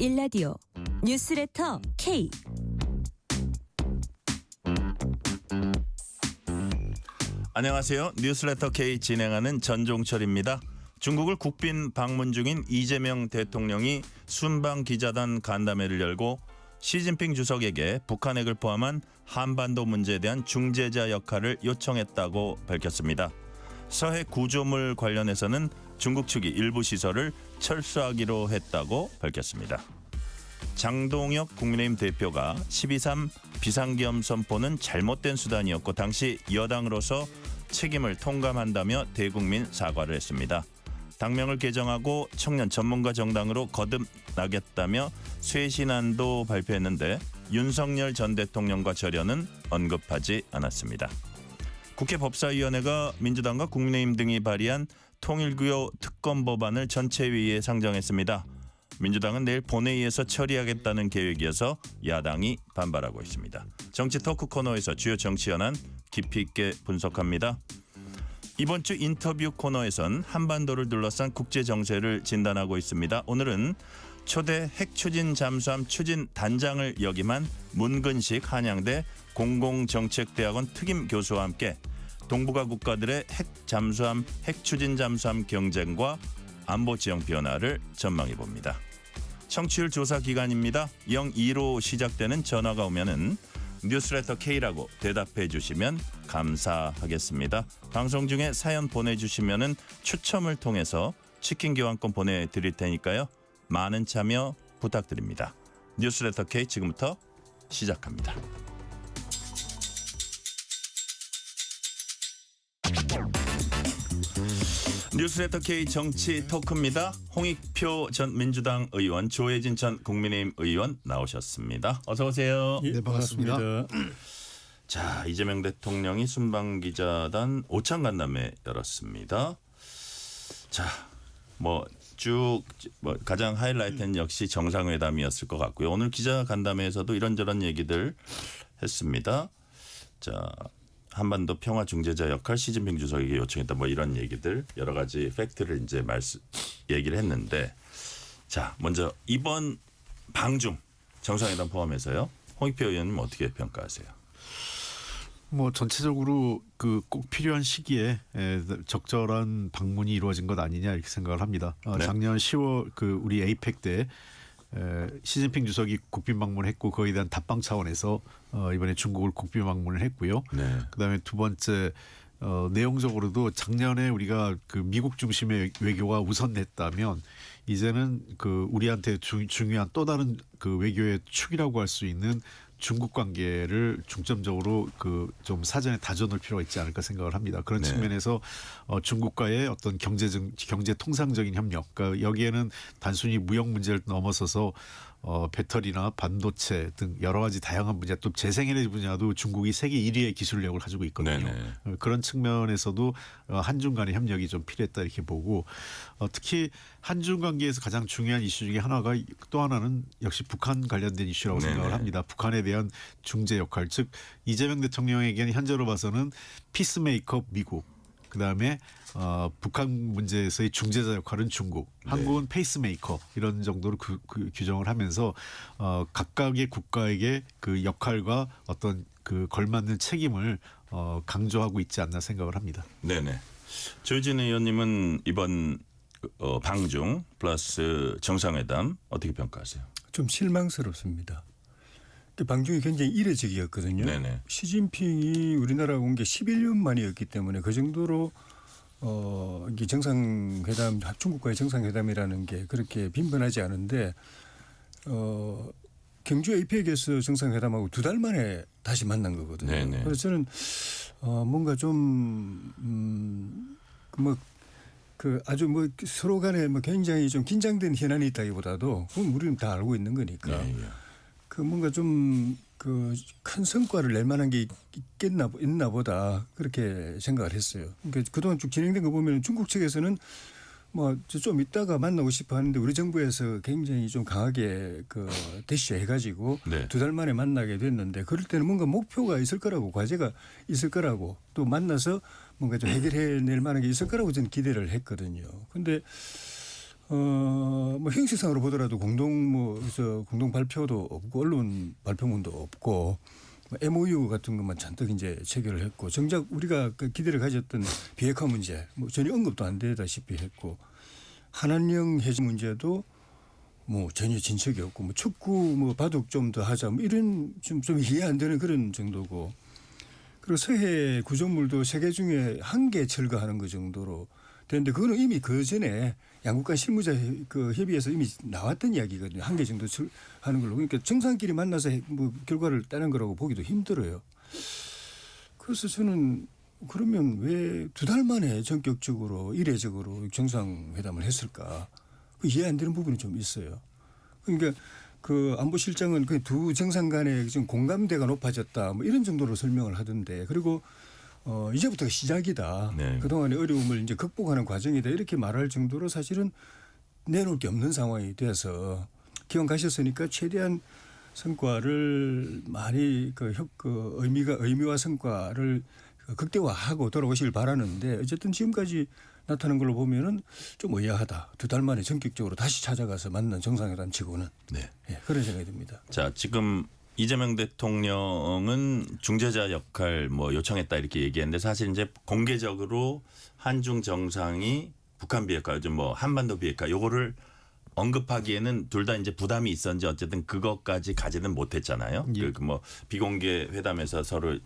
일라디오 뉴스레터 K. 안녕하세요. 뉴스레터 K 진행하는 전종철입니다. 중국을 국빈 방문 중인 이재명 대통령이 순방 기자단 간담회를 열고 시진핑 주석에게 북한핵을 포함한 한반도 문제에 대한 중재자 역할을 요청했다고 밝혔습니다. 서해 구조물 관련해서는 중국 측이 일부 시설을 철수하기로 했다고 밝혔습니다. 장동혁 국민의힘 대표가 12.3 비상계엄 선포는 잘못된 수단이었고 당시 여당으로서 책임을 통감한다며 대국민 사과를 했습니다. 당명을 개정하고 청년 전문가 정당으로 거듭나겠다며 쇄신안도 발표했는데 윤석열 전 대통령과 절연은 언급하지 않았습니다. 국회 법사위원회가 민주당과 국민의힘 등이 발의한 통일구호 특검 법안을 전체회의에 상정했습니다. 민주당은 내일 본회의에서 처리하겠다는 계획이어서 야당이 반발하고 있습니다. 정치 토크 코너에서 주요 정치 현안 깊이 있게 분석합니다. 이번 주 인터뷰 코너에선 한반도를 둘러싼 국제 정세를 진단하고 있습니다. 오늘은 초대 핵추진 잠수함 추진 단장을 역임한 문근식 한양대 공공정책대학원 특임 교수와 함께 동북아 국가들의 핵잠수함, 핵추진 잠수함 경쟁과 안보 지형 변화를 전망해 봅니다. 청취율 조사 기간입니다. 02로 시작되는 전화가 오면은 뉴스레터 K라고 대답해 주시면 감사하겠습니다. 방송 중에 사연 보내주시면은 추첨을 통해서 치킨 교환권 보내드릴 테니까요. 많은 참여 부탁드립니다. 뉴스레터 K 지금부터 시작합니다. 뉴스레터 K 정치 토크입니다. 홍익표 전 민주당 의원, 조혜진 전 국민의힘 의원 나오셨습니다. 어서 오세요. 네, 반갑습니다. 자, 이재명 대통령이 순방기자단 오찬 간담회 열었습니다. 자, 쭉 가장 하이라이트는 역시 정상회담이었을 것 같고요. 오늘 기자 간담회에서도 이런저런 얘기들 했습니다. 자, 한반도 평화 중재자 역할 시진핑 주석에게 요청했다 이런 얘기들 여러 가지 팩트를 이제 얘기를 했는데, 자, 먼저 이번 방중 정상회담 포함해서요. 홍익표 의원님 어떻게 평가하세요? 전체적으로 꼭 필요한 시기에 적절한 방문이 이루어진 것 아니냐 이렇게 생각을 합니다. 네. 작년 10월 우리 에이펙 때 시진핑 주석이 국빈 방문했고 거기에 대한 답방 차원에서 이번에 중국을 국빈 방문을 했고요. 네. 그다음에 두 번째 내용적으로도 작년에 우리가 미국 중심의 외교가 우선됐다면 이제는 우리한테 중요한 또 다른 외교의 축이라고 할 수 있는 중국 관계를 중점적으로 좀 사전에 다져놓을 필요가 있지 않을까 생각을 합니다. 그런 네. 측면에서 중국과의 어떤 경제 통상적인 협력, 그러니까 여기에는 단순히 무역 문제를 넘어서서 배터리나 반도체 등 여러 가지 다양한 분야, 또 재생에너지 분야도 중국이 세계 1위의 기술력을 가지고 있거든요. 네네. 그런 측면에서도 한중 간의 협력이 좀 필요했다 이렇게 보고, 특히 한중 관계에서 가장 중요한 이슈 중에 하나가 또 하나는 역시 북한 관련된 이슈라고 네네. 생각을 합니다. 북한에 대한 중재 역할, 즉 이재명 대통령에게는 현재로 봐서는 피스메이커 미국, 그다음에 북한 문제에서의 중재자 역할은 중국, 한국은 페이스메이커 이런 정도로 규정을 하면서 각각의 국가에게 그 역할과 어떤 걸맞는 책임을 강조하고 있지 않나 생각을 합니다. 네네. 조혜진 의원님은 이번 방중 플러스 정상회담 어떻게 평가하세요? 좀 실망스럽습니다. 방중이 굉장히 이례적이었거든요. 네네. 시진핑이 우리나라 온 게 11년 만이었기 때문에 그 정도로 이게 정상회담, 중국과의 정상회담이라는 게 그렇게 빈번하지 않은데 경주 에이펙에서 정상회담하고 2달 만에 다시 만난 거거든요. 네네. 그래서 저는 뭔가 좀 아주 서로 간에 굉장히 좀 긴장된 현안이 있다기보다도 그건 우리는 다 알고 있는 거니까. 네. 뭔가 좀 큰 성과를 낼 만한 게 있나 보다 그렇게 생각을 했어요. 그러니까 그동안 쭉 진행된 거 보면 중국 측에서는 좀 이따가 만나고 싶어 하는데 우리 정부에서 굉장히 좀 강하게 대시 해가지고 네. 2달 만에 만나게 됐는데, 그럴 때는 뭔가 목표가 있을 거라고, 과제가 있을 거라고, 또 만나서 뭔가 좀 해결해낼 만한 게 있을 거라고 저는 기대를 했거든요. 근데 뭐 형식상으로 보더라도 공동 발표도 없고 언론 발표문도 없고 MOU 같은 것만 잔뜩 이제 체결을 했고 정작 우리가 그 기대를 가졌던 비핵화 문제 뭐 전혀 언급도 안 되다시피 했고 한한령 해제 문제도 뭐 전혀 진척이 없고 뭐 축구 뭐 바둑 좀 더 하자 뭐 이런 좀 이해 안 되는 그런 정도고 그리고 서해 구조물도 세 개 중에 한 개 철거하는 것 정도로 되는데 그거는 이미 그 전에 양국 간 실무자 그 협의에서 이미 나왔던 이야기거든요. 한 개 정도 하는 걸로. 그러니까 정상끼리 만나서 뭐 결과를 따는 거라고 보기도 힘들어요. 그래서 저는 그러면 왜 2달 만에 전격적으로 이례적으로 정상회담을 했을까? 그 이해 안 되는 부분이 좀 있어요. 그러니까 그 안보실장은 그 두 정상 간에 지금 공감대가 높아졌다 뭐 이런 정도로 설명을 하던데 그리고 이제부터가 시작이다. 네. 그동안의 어려움을 이제 극복하는 과정이다. 이렇게 말할 정도로 사실은 내놓을 게 없는 상황이 돼서 기왕 가셨으니까 최대한 성과를 많이 의미와 성과를 극대화하고 돌아오시길 바라는데 어쨌든 지금까지 나타난 걸로 보면은 좀 의아하다. 2달 만에 전격적으로 다시 찾아가서 만난 정상회담 치고는 네. 예, 그런 생각이 듭니다. 자, 지금 이재명 대통령은 중재자 역할 뭐 요청했다 이렇게 얘기했는데 사실 이제 공개적으로 한중 정상이 북한 비핵화 요즘 뭐 한반도 비핵화 요거를 언급하기에는 둘 다 이제 부담이 있었는지 어쨌든 그것까지 가지는 못했잖아요. 예. 그 뭐 비공개 회담에서 서로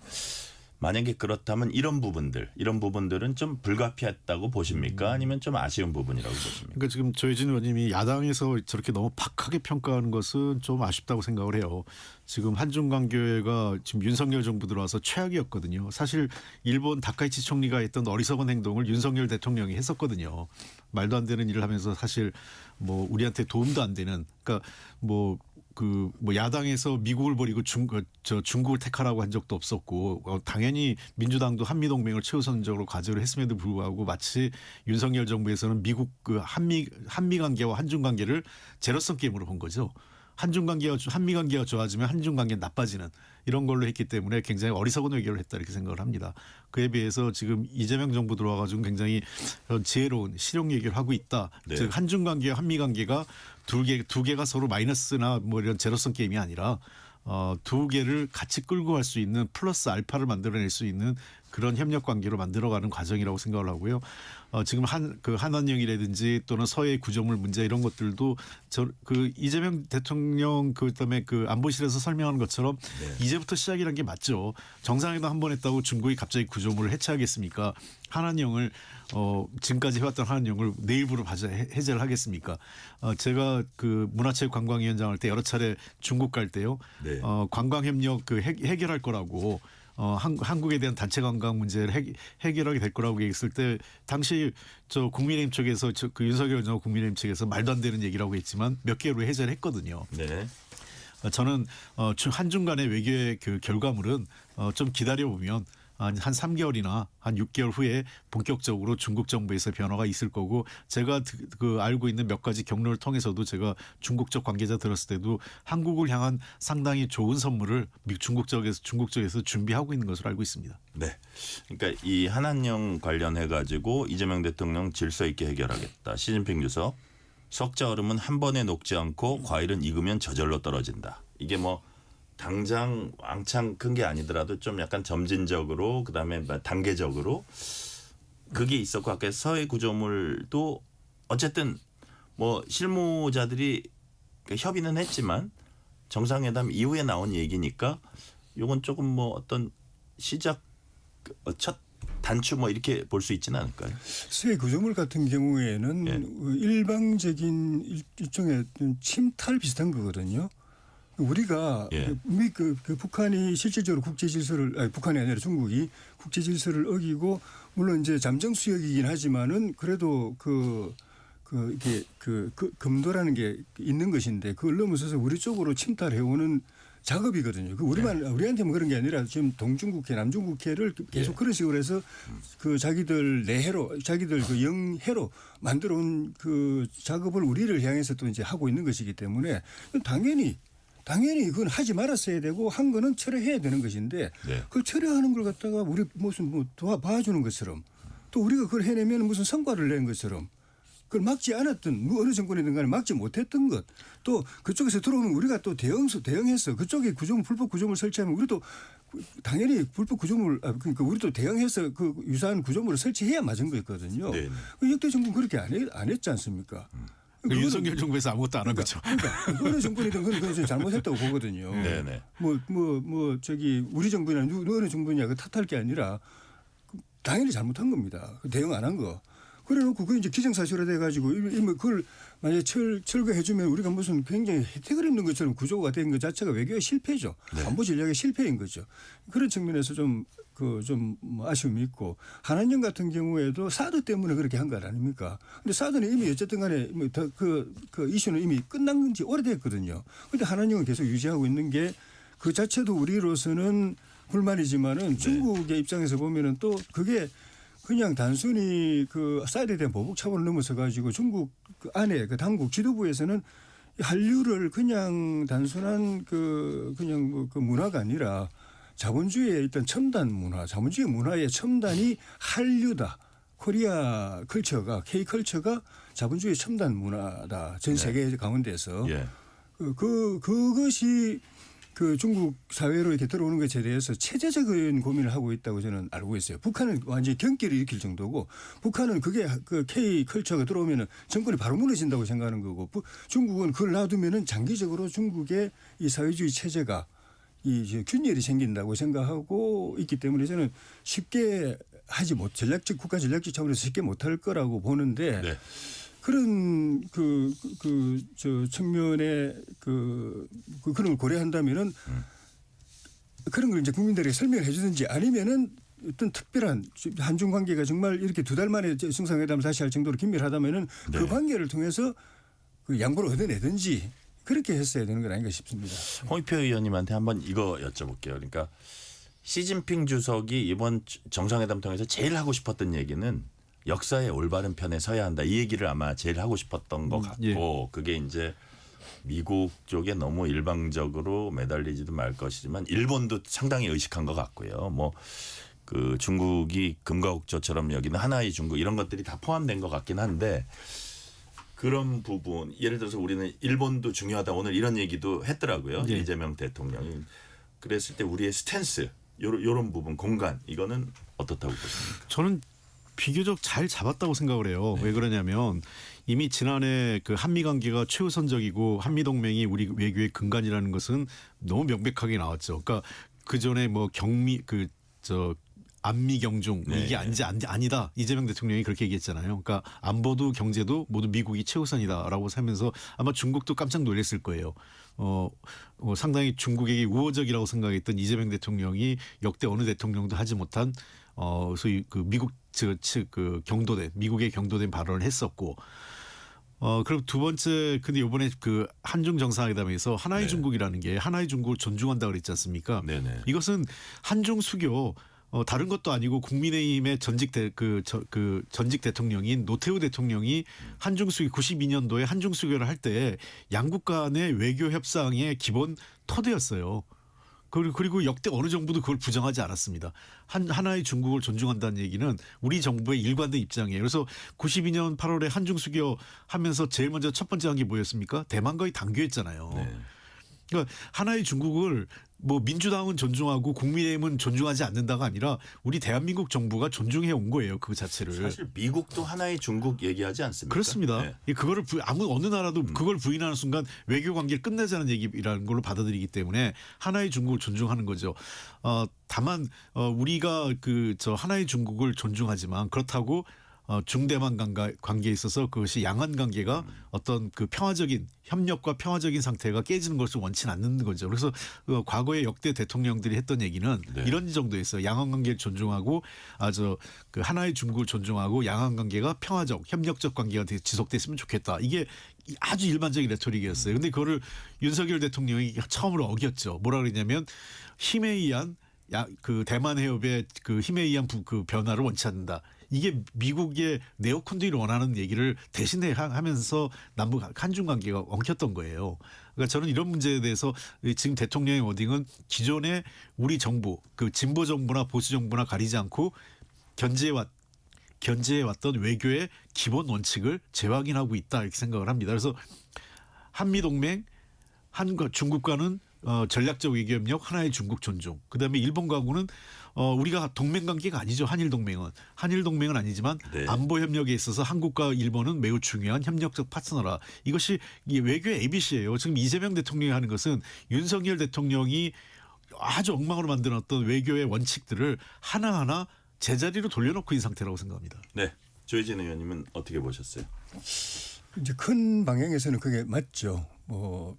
만약에 그렇다면 이런 부분들은 좀 불가피했다고 보십니까? 아니면 좀 아쉬운 부분이라고 보십니까? 그러니까 지금 조혜진 의원님이 야당에서 저렇게 너무 박하게 평가하는 것은 좀 아쉽다고 생각을 해요. 지금 한중 관계가 지금 윤석열 정부 들어와서 최악이었거든요. 사실 일본 다카이치 총리가 했던 어리석은 행동을 윤석열 대통령이 했었거든요. 말도 안 되는 일을 하면서 사실 뭐 우리한테 도움도 안 되는 그러니까 뭐 야당에서 미국을 버리고 중국을 택하라고 한 적도 없었고 당연히 민주당도 한미동맹을 최우선적으로 과제로 했음에도 불구하고 마치 윤석열 정부에서는 미국 그 한미 관계와 한중 관계를 제로섬 게임으로 본 거죠. 한미 관계가 좋아지면 한중 관계는 나빠지는 이런 걸로 했기 때문에 굉장히 어리석은 외교를 했다 이렇게 생각을 합니다. 그에 비해서 지금 이재명 정부 들어와가지고 굉장히 지혜로운 실용 얘기를 하고 있다. 네. 즉 한중 관계와 한미 관계가 두 개가 서로 마이너스나 뭐 이런 제로섬 게임이 아니라 두 개를 같이 끌고 갈 수 있는 플러스 알파를 만들어낼 수 있는 그런 협력 관계로 만들어가는 과정이라고 생각을 하고요. 지금 한한령이라든지 또는 서해 구조물 문제 이런 것들도 이재명 대통령 그다음에 그 안보실에서 설명하는 것처럼 네. 이제부터 시작이라는 게 맞죠. 정상회담 한 번 했다고 중국이 갑자기 구조물을 해체하겠습니까? 한한령을 지금까지 해왔던 한한령을 내일부로 해제를 하겠습니까? 제가 그 문화체육관광위원장 할 때 여러 차례 중국 갈 때요. 네. 관광협력 해결할 거라고 한국에 대한 단체 관광 문제를 해결하게 될 거라고 얘기했을 때 당시 저 국민의힘 쪽에서 그 윤석열 전 국민의힘 측에서 말도 안 되는 얘기라고 했지만 몇 개월 후에 해제를 했거든요. 네. 저는 한중 간의 외교의 그 결과물은 좀 기다려 보면 한 3개월이나 한 6개월 후에 본격적으로 중국 정부에서 변화가 있을 거고 제가 그 알고 있는 몇 가지 경로를 통해서도 제가 중국 쪽 관계자 들었을 때도 한국을 향한 상당히 좋은 선물을 중국 쪽에서 준비하고 있는 것으로 알고 있습니다. 네. 그러니까 이 한한령 관련해 가지고 이재명 대통령 질서 있게 해결하겠다. 시진핑 주석 석자 얼음은 한 번에 녹지 않고 과일은 익으면 저절로 떨어진다. 이게 뭐 당장 왕창 큰 게 아니더라도 좀 약간 점진적으로 그다음에 단계적으로 그게 있었고 아까 서해 구조물도 어쨌든 뭐 실무자들이 협의는 했지만 정상회담 이후에 나온 얘기니까 요건 조금 뭐 어떤 시작 첫 단추 뭐 이렇게 볼 수 있지는 않을까요? 서해 구조물 같은 경우에는 예. 일방적인 일종의 침탈 비슷한 거거든요. 우리가 예. 그 북한이 실질적으로 국제 질서를 북한이 아니라 중국이 국제 질서를 어기고 물론 이제 잠정 수역이긴 하지만은 그래도 이게 금도라는 게 있는 것인데 그걸 넘어서서 우리 쪽으로 침탈해오는 작업이거든요. 우리한테만 그런 게 아니라 지금 동중국해, 남중국해를 계속 그런 식으로 해서 그 자기들 내해로, 자기들 그 영해로 만들어온 그 작업을 우리를 향해서 또 이제 하고 있는 것이기 때문에 당연히 그건 하지 말았어야 되고 한 거는 철회해야 되는 것인데 네. 그 철회하는 걸 갖다가 우리 무슨 뭐 도와주는 것처럼 또 우리가 그걸 해내면 무슨 성과를 낸 것처럼 그걸 막지 않았던 어느 정권이든 간에 막지 못했던 것 또 그쪽에서 들어오면 우리가 또 대응해서 그쪽에 불법 구조물 설치하면 우리도 당연히 불법 구조물 그러니까 우리도 대응해서 그 유사한 구조물을 설치해야 맞은 거였거든요. 네. 그 역대 정부는 그렇게 안 했지 않습니까? 그 윤석열 정부에서 아무것도 안 한 거죠. 그러니까 어느 정권이든 그건 잘못했다고 보거든요. 네네. 저기 우리 정부냐 어느 정부냐 그 탓할 게 아니라 당연히 잘못한 겁니다. 대응 안 한 거. 그래놓고 그 이제 기정사실화 돼가지고 그걸 만약에 철거해주면 우리가 무슨 굉장히 혜택을 입는 것처럼 구조가 된 것 자체가 외교의 실패죠. 네. 안보 전략의 실패인 거죠. 그런 측면에서 좀 아쉬움이 있고 한한령 같은 경우에도 사드 때문에 그렇게 한 거 아닙니까? 근데 사드는 이미 어쨌든 간에 그 이슈는 이미 끝난 지 오래됐거든요. 근데 한한령은 계속 유지하고 있는 게 그 자체도 우리로서는 불만이지만은 중국의 입장에서 보면은 또 그게 그냥 단순히 그 사드에 대한 보복 차원을 넘어서 가지고 중국 그 안에 그 당국 지도부에서는 한류를 그냥 단순한 그냥 그 문화가 아니라 자본주의의 일단 첨단 문화, 자본주의 문화의 첨단이 한류다. 코리아 컬처가 K컬처가 자본주의 첨단 문화다. 전 세계 가운데서 예. 그것이 그 중국 사회로 이렇게 들어오는 것에 대해서 체제적인 고민을 하고 있다고 저는 알고 있어요. 북한은 완전히 경기를 일으킬 정도고 북한은 그게 그 K 컬처가 들어오면은 정권이 바로 무너진다고 생각하는 거고 중국은 그걸 놔두면은 장기적으로 중국의 이 사회주의 체제가 이 균열이 생긴다고 생각하고 있기 때문에 저는 쉽게 국가 전략적 차원에서 쉽게 못할 거라고 보는데 네. 그런 저 측면에 그런 걸 고려한다면은 그런 걸 이제 국민들에게 설명을 해주든지 아니면은 어떤 특별한 한중 관계가 정말 이렇게 두 달 만에 정상회담을 다시 할 정도로 긴밀하다면은 네. 그 관계를 통해서 그 양보를 얻어내든지 그렇게 했어야 되는 건 아닌가 싶습니다. 홍익표 의원님한테 한번 이거 여쭤볼게요. 그러니까 시진핑 주석이 이번 정상회담 통해서 제일 하고 싶었던 얘기는 역사의 올바른 편에 서야 한다. 이 얘기를 아마 제일 하고 싶었던 것 같고 예. 그게 이제 미국 쪽에 너무 일방적으로 매달리지도 말 것이지만 일본도 상당히 의식한 것 같고요. 뭐 그 중국이 금가옥조처럼 여기는 하나의 중국 이런 것들이 다 포함된 것 같긴 한데 그런 부분 예를 들어서 우리는 일본도 중요하다 오늘 이런 얘기도 했더라고요. 예. 이재명 대통령이 그랬을 때 우리의 스탠스 요런 부분 공간 이거는 어떻다고 보십니까? 저는 비교적 잘 잡았다고 생각을 해요. 왜 그러냐면 이미 지난해 그 한미 관계가 최우선적이고 한미 동맹이 우리 외교의 근간이라는 것은 너무 명백하게 나왔죠. 그러니까 그 전에 뭐 안미 경중 네. 이게 아니다. 이재명 대통령이 그렇게 얘기했잖아요. 그러니까 안보도 경제도 모두 미국이 최우선이다라고 하면서 아마 중국도 깜짝 놀랐을 거예요. 상당히 중국에게 우호적이라고 생각했던 이재명 대통령이 역대 어느 대통령도 하지 못한 소위 그 미국 측 미국의 경도된 발언을 했었고. 그럼 두 번째 근데 이번에 그 한중 정상회담에서 하나의 네. 중국이라는 게 하나의 중국을 존중한다 그랬지 않습니까? 네네. 이것은 한중 수교 다른 것도 아니고 국민의힘의 전직 대통령인 노태우 대통령이 한중 수교 92년도에 한중 수교를 할 때 양국 간의 외교 협상의 기본 토대였어요. 그리고 역대 어느 정부도 그걸 부정하지 않았습니다. 하나의 중국을 존중한다는 얘기는 우리 정부의 일관된 입장이에요. 그래서 92년 8월에 한중 수교 하면서 제일 먼저 첫 번째 한 게 뭐였습니까? 대만과의 당교였잖아요. 네. 그러니까 하나의 중국을 뭐 민주당은 존중하고 국민의힘은 존중하지 않는다가 아니라 우리 대한민국 정부가 존중해 온 거예요. 그 자체를. 사실 미국도 하나의 중국 얘기하지 않습니까? 그렇습니다. 네. 그거를 어느 나라도 그걸 부인하는 순간 외교 관계를 끝내자는 얘기라는 걸로 받아들이기 때문에 하나의 중국을 존중하는 거죠. 다만 우리가 하나의 중국을 존중하지만 그렇다고 중대만 관계에 있어서 그것이 양안 관계가 어떤 그 평화적인 협력과 평화적인 상태가 깨지는 것을 원치 않는 거죠. 그래서 과거에 역대 대통령들이 했던 얘기는 네. 이런 정도였어요. 양안 관계를 존중하고 그 하나의 중국을 존중하고 양안 관계가 평화적 협력적 관계가 지속됐으면 좋겠다. 이게 아주 일반적인 레토릭이었어요. 근데 그거를 윤석열 대통령이 처음으로 어겼죠. 뭐라 그랬냐면 힘에 의한 그 대만 해협의 그 힘에 의한 그 변화를 원치 않는다. 이게 미국의 네오콘들이 원하는 얘기를 대신에 하면서 남북 한중 관계가 엉켰던 거예요. 그러니까 저는 이런 문제에 대해서 지금 대통령의 워딩은 기존의 우리 정부, 그 진보 정부나 보수 정부나 가리지 않고 견제해왔던 외교의 기본 원칙을 재확인하고 있다 이렇게 생각을 합니다. 그래서 한미동맹 중국과는 전략적 외교협력 하나의 중국 존중. 그다음에 일본과는 우리가 동맹 관계가 아니죠. 한일 동맹은 아니지만 네. 안보 협력에 있어서 한국과 일본은 매우 중요한 협력적 파트너라. 이것이 이 외교의 ABC예요. 지금 이재명 대통령이 하는 것은 윤석열 대통령이 아주 엉망으로 만들어놨던 외교의 원칙들을 하나하나 제자리로 돌려놓고 있는 상태라고 생각합니다. 네. 조혜진 의원님은 어떻게 보셨어요? 이제 큰 방향에서는 그게 맞죠. 뭐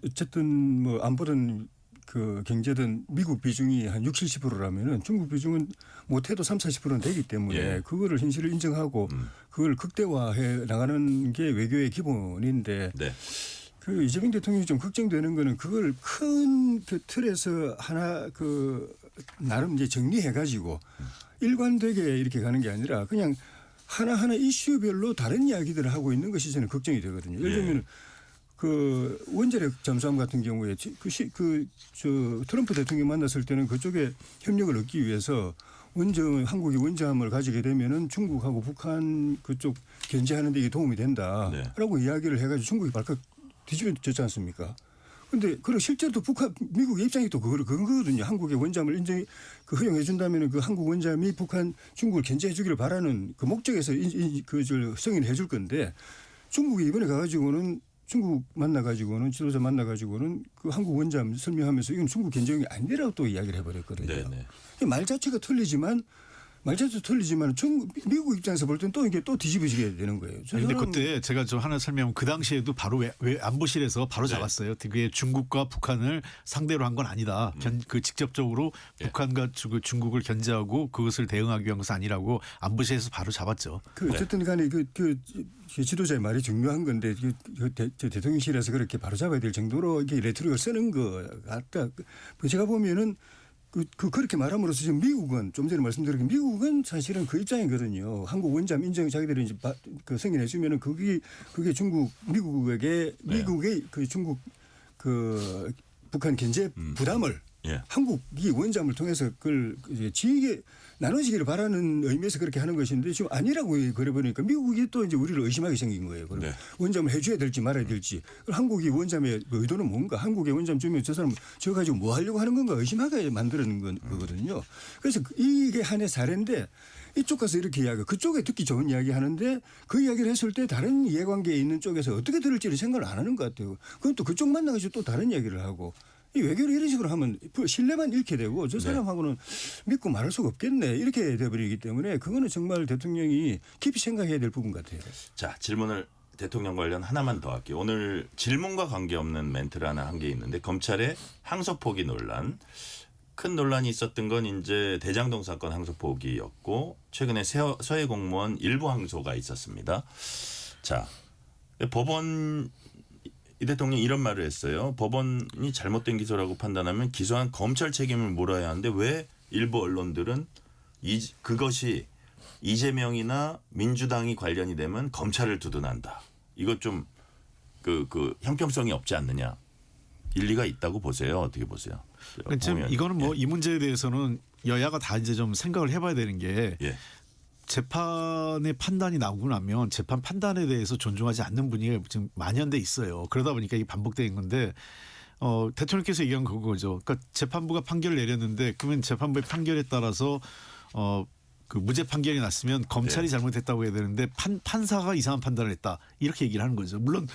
어쨌든 뭐 안보든 그 경제든 미국 비중이 한 60, 70%라면은 중국 비중은 못해도 30, 40%는 되기 때문에 예. 그거를 현실을 인정하고 그걸 극대화해 나가는 게 외교의 기본인데 네. 그 이재명 대통령이 좀 걱정되는 거는 그걸 큰 그 틀에서 하나 그 나름 이제 정리해 가지고 일관되게 이렇게 가는 게 아니라 그냥 하나하나 이슈별로 다른 이야기들을 하고 있는 것이 저는 걱정이 되거든요. 예를 들면 그 원자력 잠수함 같은 경우에 저 트럼프 대통령 만났을 때는 그쪽에 협력을 얻기 위해서 한국이 원자함을 가지게 되면은 중국하고 북한 그쪽 견제하는 데 이게 도움이 된다라고 이야기를 해가지고 중국이 발칵 뒤집어졌지 않습니까? 근데 그리고 실제로 미국의 입장이 또 그거거든요. 한국의 원잠을 허용해 준다면은 그 한국 원잠이 북한 중국을 견제해 주기를 바라는 그 목적에서 승인해 줄 건데 중국이 이번에 가가지고는 중국 만나가지고는 지도자 만나가지고는 그 한국 원잠 설명하면서 이건 중국 견제용이 아니라고 또 이야기를 해버렸거든요. 네네. 말 자체가 틀리지만 미국 입장에서 볼 때는 또 이게 또 뒤집어지게 되는 거예요. 그런데 그때 제가 좀 하나 설명하면 그 당시에도 바로 왜 안보실에서 바로 잡았어요. 그게 중국과 북한을 상대로 한 건 아니다. 그 직접적으로 북한과 중국을 견제하고 그것을 대응하기 위한 것은 아니라고 안보실에서 바로 잡았죠. 어쨌든 간에 그 지도자의 말이 중요한 건데 대통령실에서 그렇게 바로 잡아야 될 정도로 이게 레토릭을 쓰는 것 같다. 제가 보면은 그렇게 말함으로써 지금 미국은 좀 전에 말씀드린 미국은 사실은 그 입장이거든요. 한국 원잠 인정 자기들이 이제 승인해 주면은 그게 미국의 그 중국 그 북한 견제 부담을 한국이 원잠을 통해서 그걸 지게 나눠지기를 바라는 의미에서 그렇게 하는 것인데 지금 아니라고 그래버리니까 미국이 또 이제 우리를 의심하게 생긴 거예요. 그럼 원잠을 해줘야 될지 말아야 될지. 한국이 원잠의 의도는 뭔가? 한국의 원잠 주면 저 사람 저 가지고 뭐 하려고 하는 건가 의심하게 만드는 거거든요. 그래서 이게 하나의 사례인데 이쪽 가서 이렇게 이야기, 그쪽에 듣기 좋은 이야기 하는데 그 이야기를 했을 때 다른 이해관계에 있는 쪽에서 어떻게 들을지를 생각을 안 하는 것 같아요. 그건 또 그쪽 만나가지고 또 다른 이야기를 하고. 이 외교를 이런 식으로 하면 신뢰만 잃게 되고 저 사람하고는 믿고 말할 수가 없겠네 이렇게 돼버리기 때문에 그거는 정말 대통령이 깊이 생각해야 될 부분 같아요. 자, 질문을 대통령 관련 하나만 더 할게요. 오늘 질문과 관계없는 멘트를 하나 한 게 있는데 검찰의 항소 포기 논란. 큰 논란이 있었던 건 이제 대장동 사건 항소 포기였고 최근에 서해 공무원 일부 항소가 있었습니다. 자, 법원 이 대통령이 이런 말을 했어요. 법원이 잘못된 기소라고 판단하면 기소한 검찰 책임을 물어야 하는데 왜 일부 언론들은 그것이 이재명이나 민주당이 관련이 되면 검찰을 두둔한다. 이거 좀 그 형평성이 없지 않느냐. 일리가 있다고 보세요. 어떻게 보세요? 지금 이거는 뭐 이 문제에 대해서는 여야가 다 이제 좀 생각을 해봐야 되는 게 재판의 판단이 나오고 나면 재판 판단에 대해서 존중하지 않는 분위기가 지금 만연돼 있어요. 그러다 보니까 이게 반복되는 건데 대통령께서 얘기한 그거죠. 그러니까 재판부가 판결을 내렸는데 그러면 재판부의 판결에 따라서 그 무죄 판결이 났으면 검찰이 잘못했다고 해야 되는데 판사가 이상한 판단을 했다. 이렇게 얘기를 하는 거죠. 물론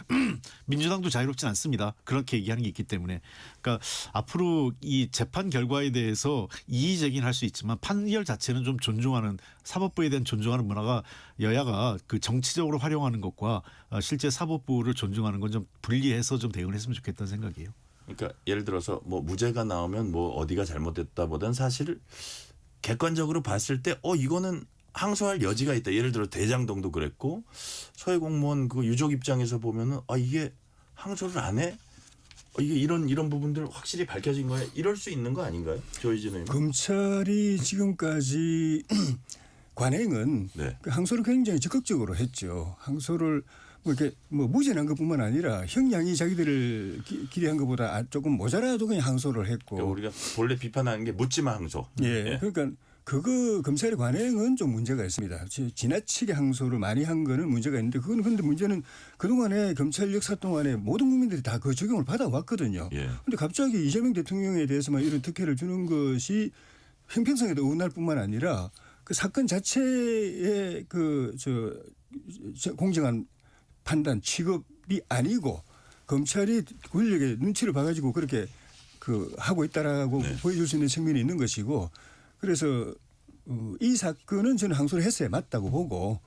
민주당도 자유롭진 않습니다. 그렇게 얘기하는 게 있기 때문에. 그러니까 앞으로 이 재판 결과에 대해서 이의 제기는 할 수 있지만 판결 자체는 좀 존중하는 사법부에 대한 존중하는 문화가 여야가 그 정치적으로 활용하는 것과 실제 사법부를 존중하는 건 좀 분리해서 좀 대응을 했으면 좋겠다는 생각이에요. 그러니까 예를 들어서 뭐 무죄가 나오면 뭐 어디가 잘못됐다보다는 사실 객관적으로 봤을 때 이거는 항소할 여지가 있다. 예를 들어 대장동도 그랬고 서해 공무원 그 유족 입장에서 보면은 이게 항소를 안 해? 이게 이런 부분들 확실히 밝혀진 거야. 이럴 수 있는 거 아닌가요? 조희진 의원. 검찰이 지금까지 관행은 그 항소를 굉장히 적극적으로 했죠. 항소를 이렇게 무죄난 것뿐만 아니라 형량이 자기들을 기대한 것보다 조금 모자라도 그냥 항소를 했고. 그러니까 우리가 본래 비판하는 게 묻지마 항소. 그러니까 그거 검찰의 관행은 좀 문제가 있습니다. 지나치게 항소를 많이 한 거는 문제가 있는데 그건 근데 문제는 그동안에 검찰 역사 동안에 모든 국민들이 다 그 적용을 받아왔거든요. 예. 그런데 갑자기 이재명 대통령에 대해서만 이런 특혜를 주는 것이 형평성에도 어긋날 뿐만 아니라 그 사건 자체의 공정한 판단 취급이 아니고 검찰이 권력의 눈치를 봐가지고 그렇게 하고 있다라고 네. 보여줄 수 있는 측면이 있는 것이고 그래서 이 사건은 저는 항소를 했어야 맞다고 보고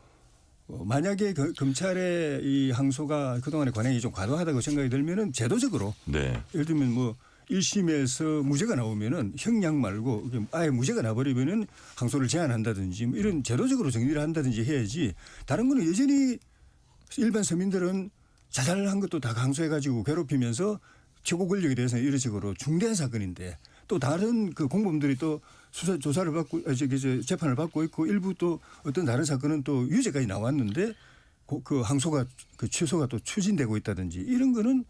만약에 검찰의 이 항소가 그동안의 관행이 좀 과도하다고 생각이 들면은 제도적으로 네. 예를 들면 뭐 1심에서 무죄가 나오면은 형량 말고 아예 무죄가 나버리면은 항소를 제한한다든지 뭐 이런 제도적으로 정리를 한다든지 해야지 다른 거는 여전히 일반 서민들은 자살한 것도 다 항소해가지고 괴롭히면서 최고 권력에 대해서는 이런 식으로 중대한 사건인데 또 다른 그 공범들이 또 조사를 받고 재판을 받고 있고 일부 또 어떤 다른 사건은 또 유죄까지 나왔는데 그 항소가 그 취소가 또 추진되고 있다든지 이런 거는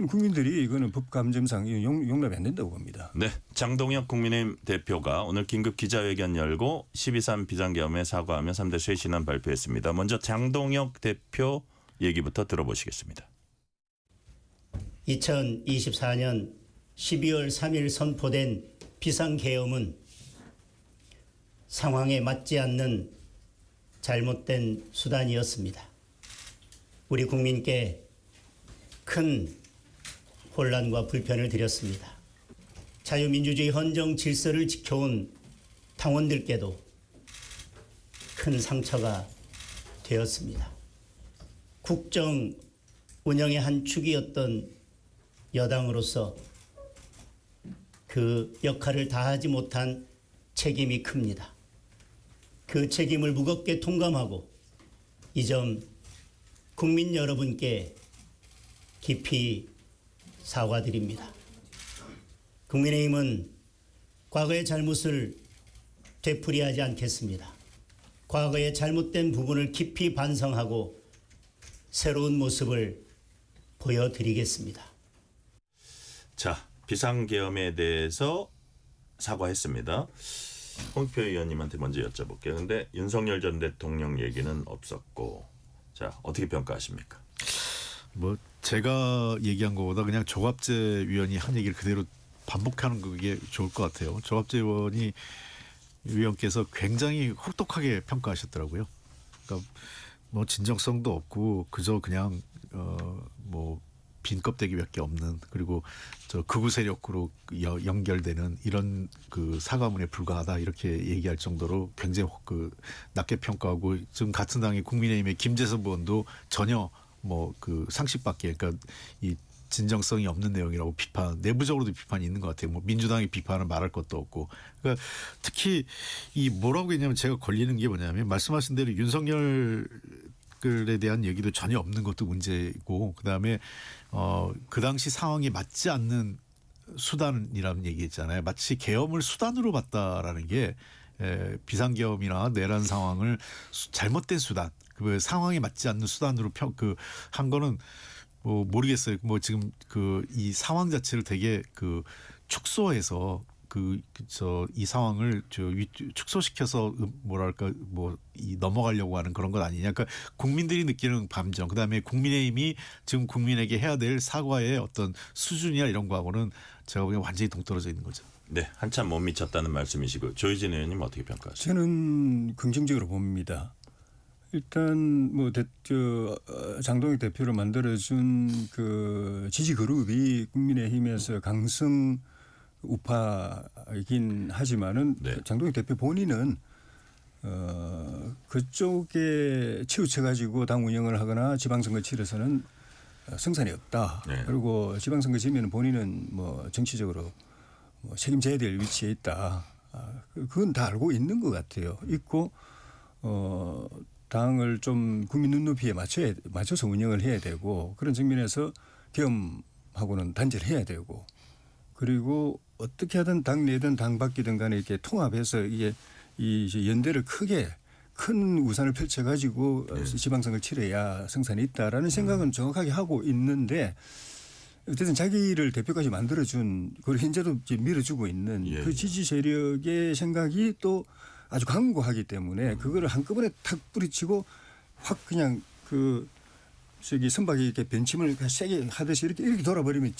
국민들이 이거는 법 감정상 용납이 안 된다고 봅니다. 네, 장동혁 국민의힘 대표가 오늘 긴급 기자회견 열고 12.3 비상계엄에 사과하며 3대 쇄신안 발표했습니다. 먼저 장동혁 대표 얘기부터 들어보시겠습니다. 2024년 12월 3일 선포된 비상계엄은 상황에 맞지 않는 잘못된 수단이었습니다. 우리 국민께 큰 혼란과 불편을 드렸습니다. 자유민주주의 헌정 질서를 지켜온 당원들께도 큰 상처가 되었습니다. 국정 운영의 한 축이었던 여당으로서 그 역할을 다하지 못한 책임이 큽니다. 그 책임을 무겁게 통감하고 이 점 국민 여러분께 깊이 사과드립니다. 국민의힘은 과거의 잘못을 되풀이하지 않겠습니다. 과거의 잘못된 부분을 깊이 반성하고 새로운 모습을 보여드리겠습니다. 자, 비상계엄에 대해서 사과했습니다. 홍익표 의원님한테 먼저 여쭤볼게요. 그런데 윤석열 전 대통령 얘기는 없었고, 자 어떻게 평가하십니까? 뭐 제가 얘기한 것보다 그냥 조갑재 위원이 한 얘기를 그대로 반복하는 그게 좋을 것 같아요. 조갑재 위원께서 굉장히 혹독하게 평가하셨더라고요. 그러니까 뭐 진정성도 없고 그저 그냥 뭐 빈 껍데기밖에 없는 그리고 저 극우 세력으로 연결되는 이런 그 사과문에 불과하다 이렇게 얘기할 정도로 굉장히 낮게 평가하고 지금 같은 당의 국민의힘의 김재선 의원도 전혀 뭐 그 상식밖에 그러니까 이 진정성이 없는 내용이라고 내부적으로도 비판이 있는 것 같아요. 뭐 민주당의 비판은 말할 것도 없고. 그러니까 특히 이 뭐라고 했냐면 제가 걸리는 게 뭐냐면 말씀하신 대로 윤석열에 대한 얘기도 전혀 없는 것도 문제고 그다음에 그 당시 상황이 맞지 않는 수단이라는 얘기했잖아요. 마치 계엄을 수단으로 봤다라는 게 비상계엄이나 내란 상황을 잘못된 수단, 그 상황에 맞지 않는 수단으로 한 거는 뭐 모르겠어요. 뭐 지금 이 상황 자체를 되게 축소해서 이 상황을 축소시켜서 뭐랄까 넘어가려고 하는 그런 건 아니냐. 그러니까 국민들이 느끼는 감정, 그다음에 국민의힘이 지금 국민에게 해야 될 사과의 어떤 수준이나 이런 거하고는 제가 보기엔 완전히 동떨어져 있는 거죠. 네, 한참 못 미쳤다는 말씀이시고 조희진 의원님 어떻게 평가하세요? 저는 긍정적으로 봅니다. 일단 뭐 장동혁 대표를 만들어준 그 지지 그룹이 국민의힘에서 강성 우파이긴 하지만은 네. 장동혁 대표 본인은 그쪽에 치우쳐가지고 당 운영을 하거나 지방선거 치러서는 성산이 없다. 네. 그리고 지방선거 지면 본인은 뭐 정치적으로 뭐 책임져야 될 위치에 있다. 그건 다 알고 있는 것 같아요. 있고 당을 좀 국민 눈높이에 맞춰서 운영을 해야 되고 그런 측면에서 계엄하고는 단절을 해야 되고 그리고 어떻게 하든 당 내든 당 밖이든 간에 이렇게 통합해서 이게 이 연대를 큰 우산을 펼쳐가지고 지방선거를 치러야 성산이 있다라는 생각은 정확하게 하고 있는데 어쨌든 자기를 대표까지 만들어준 그걸 현재도 이제 밀어주고 있는 예, 그 지지 세력의 생각이 또 아주 강고하기 때문에 그거를 한꺼번에 탁 뿌리치고 확 그냥 그 저기 선박이 이렇게 변침을 세게 하듯이 이렇게 돌아버리면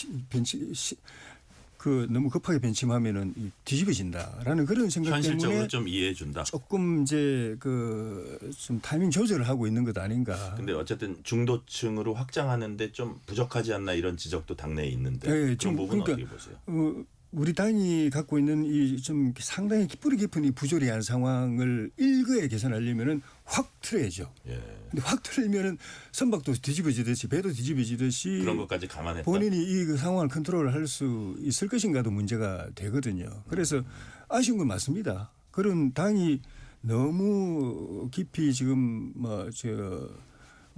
그 너무 급하게 변침하면은 뒤집어진다라는 그런 생각 현실적으로 때문에 좀 이해해 준다. 조금 이제 그 좀 타이밍 조절을 하고 있는 것 아닌가. 근데 어쨌든 중도층으로 확장하는데 좀 부족하지 않나 이런 지적도 당내에 있는데 예, 그런 지금 부분은 그러니까 어떻게 보세요? 우리 당이 갖고 있는 이 좀 상당히 뿌리 깊은 이 부조리한 상황을 일거에 개선하려면은 확 틀어야죠. 예. 근데 확 틀면은 선박도 뒤집어지듯이 배도 뒤집어지듯이 그런 것까지 감안했다. 본인이 이 그 상황을 컨트롤할 수 있을 것인가도 문제가 되거든요. 그래서 아쉬운 건 맞습니다. 그런 당이 너무 깊이 지금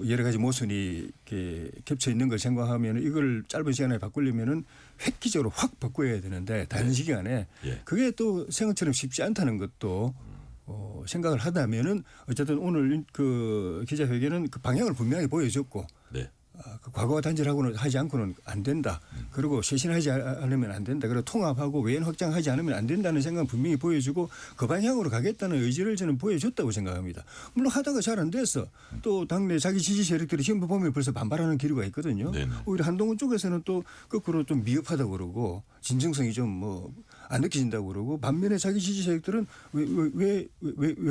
여러 가지 모순이 이렇게 겹쳐 있는 걸 생각하면 이걸 짧은 시간에 바꾸려면은 획기적으로 확 바꿔야 되는데 단시간에 예. 그게 또 생각처럼 쉽지 않다는 것도 생각을 하다면은 어쨌든 오늘 그 기자회견은 그 방향을 분명히 보여줬고 네. 그 과거와 단절하고는 하지 않고는 안 된다. 그리고 쇄신하지 않으면 안 된다. 그리고 통합하고 외연 확장하지 않으면 안 된다는 생각은 분명히 보여주고 그 방향으로 가겠다는 의지를 저는 보여줬다고 생각합니다. 물론 하다가 잘 안 돼서 또 당내 자기 지지 세력들이 지금 보면 벌써 반발하는 기류가 있거든요. 네네. 오히려 한동훈 쪽에서는 또 거꾸로 좀 미흡하다고 그러고 진정성이 좀 안 느껴진다고 그러고 반면에 자기 지지 세력들은 왜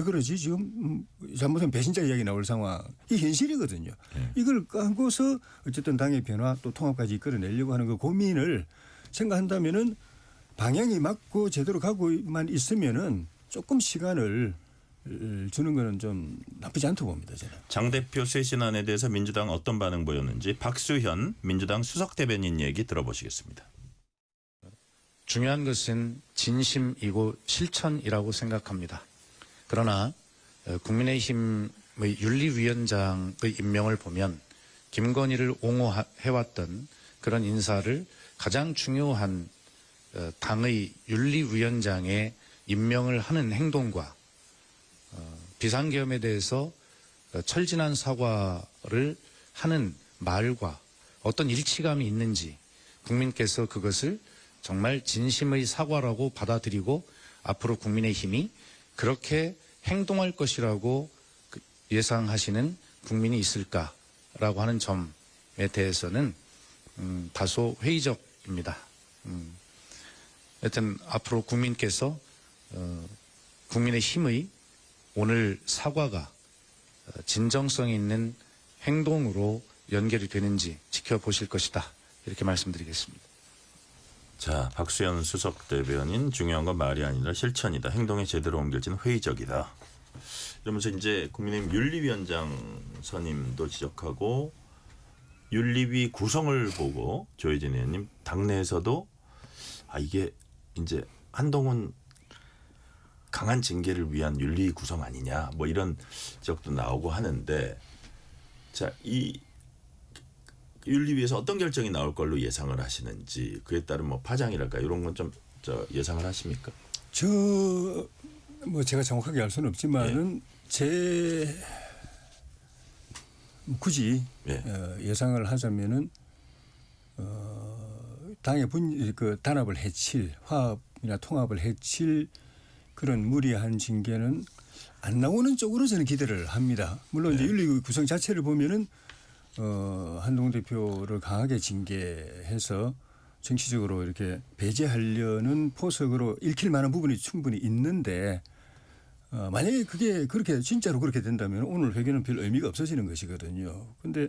그러지 지금 잘못하면 배신자 이야기 나올 상황 이 현실이거든요. 이걸 까고서 어쨌든 당의 변화 또 통합까지 이끌어내려고 하는 그 고민을 생각한다면은 방향이 맞고 제대로 가고만 있으면은 조금 시간을 주는 거는 좀 나쁘지 않다고 봅니다. 저는. 장 대표 쇄신안에 대해서 민주당 어떤 반응 보였는지 박수현 민주당 수석 대변인 얘기 들어보시겠습니다. 중요한 것은 진심이고 실천이라고 생각합니다. 그러나 국민의힘의 윤리위원장의 임명을 보면 김건희를 옹호해왔던 그런 인사를 가장 중요한 당의 윤리위원장에 임명을 하는 행동과 비상계엄에 대해서 철진한 사과를 하는 말과 어떤 일치감이 있는지 국민께서 그것을 정말 진심의 사과라고 받아들이고 앞으로 국민의힘이 그렇게 행동할 것이라고 예상하시는 국민이 있을까라고 하는 점에 대해서는 다소 회의적입니다. 하여튼 앞으로 국민께서 국민의힘의 오늘 사과가 진정성 있는 행동으로 연결이 되는지 지켜보실 것이다. 이렇게 말씀드리겠습니다. 자, 박수현 수석 대변인 중요한 건 말이 아니라 실천이다. 행동에 제대로 옮겨지는 회의적이다. 이러면서 이제 국민의힘 윤리위원장 선임도 지적하고 윤리위 구성을 보고 조혜진 의원님 당내에서도 이게 이제 한동훈 강한 징계를 위한 윤리 구성 아니냐 뭐 이런 지적도 나오고 하는데 자, 이 윤리위에서 어떤 결정이 나올 걸로 예상을 하시는지 그에 따른 뭐 파장이랄까 이런 건 좀 예상을 하십니까? 제가 정확하게 알 수는 없지만은 굳이 예상을 하자면은 당의 단합을 해칠 화합이나 통합을 해칠 그런 무리한 징계는 안 나오는 쪽으로 저는 기대를 합니다. 물론 이제 윤리 구성 자체를 보면은 한동훈 대표를 강하게 징계해서 정치적으로 이렇게 배제하려는 포석으로 읽힐 만한 부분이 충분히 있는데 만약에 그게 그렇게 진짜로 그렇게 된다면 오늘 회견은 별 의미가 없어지는 것이거든요. 근데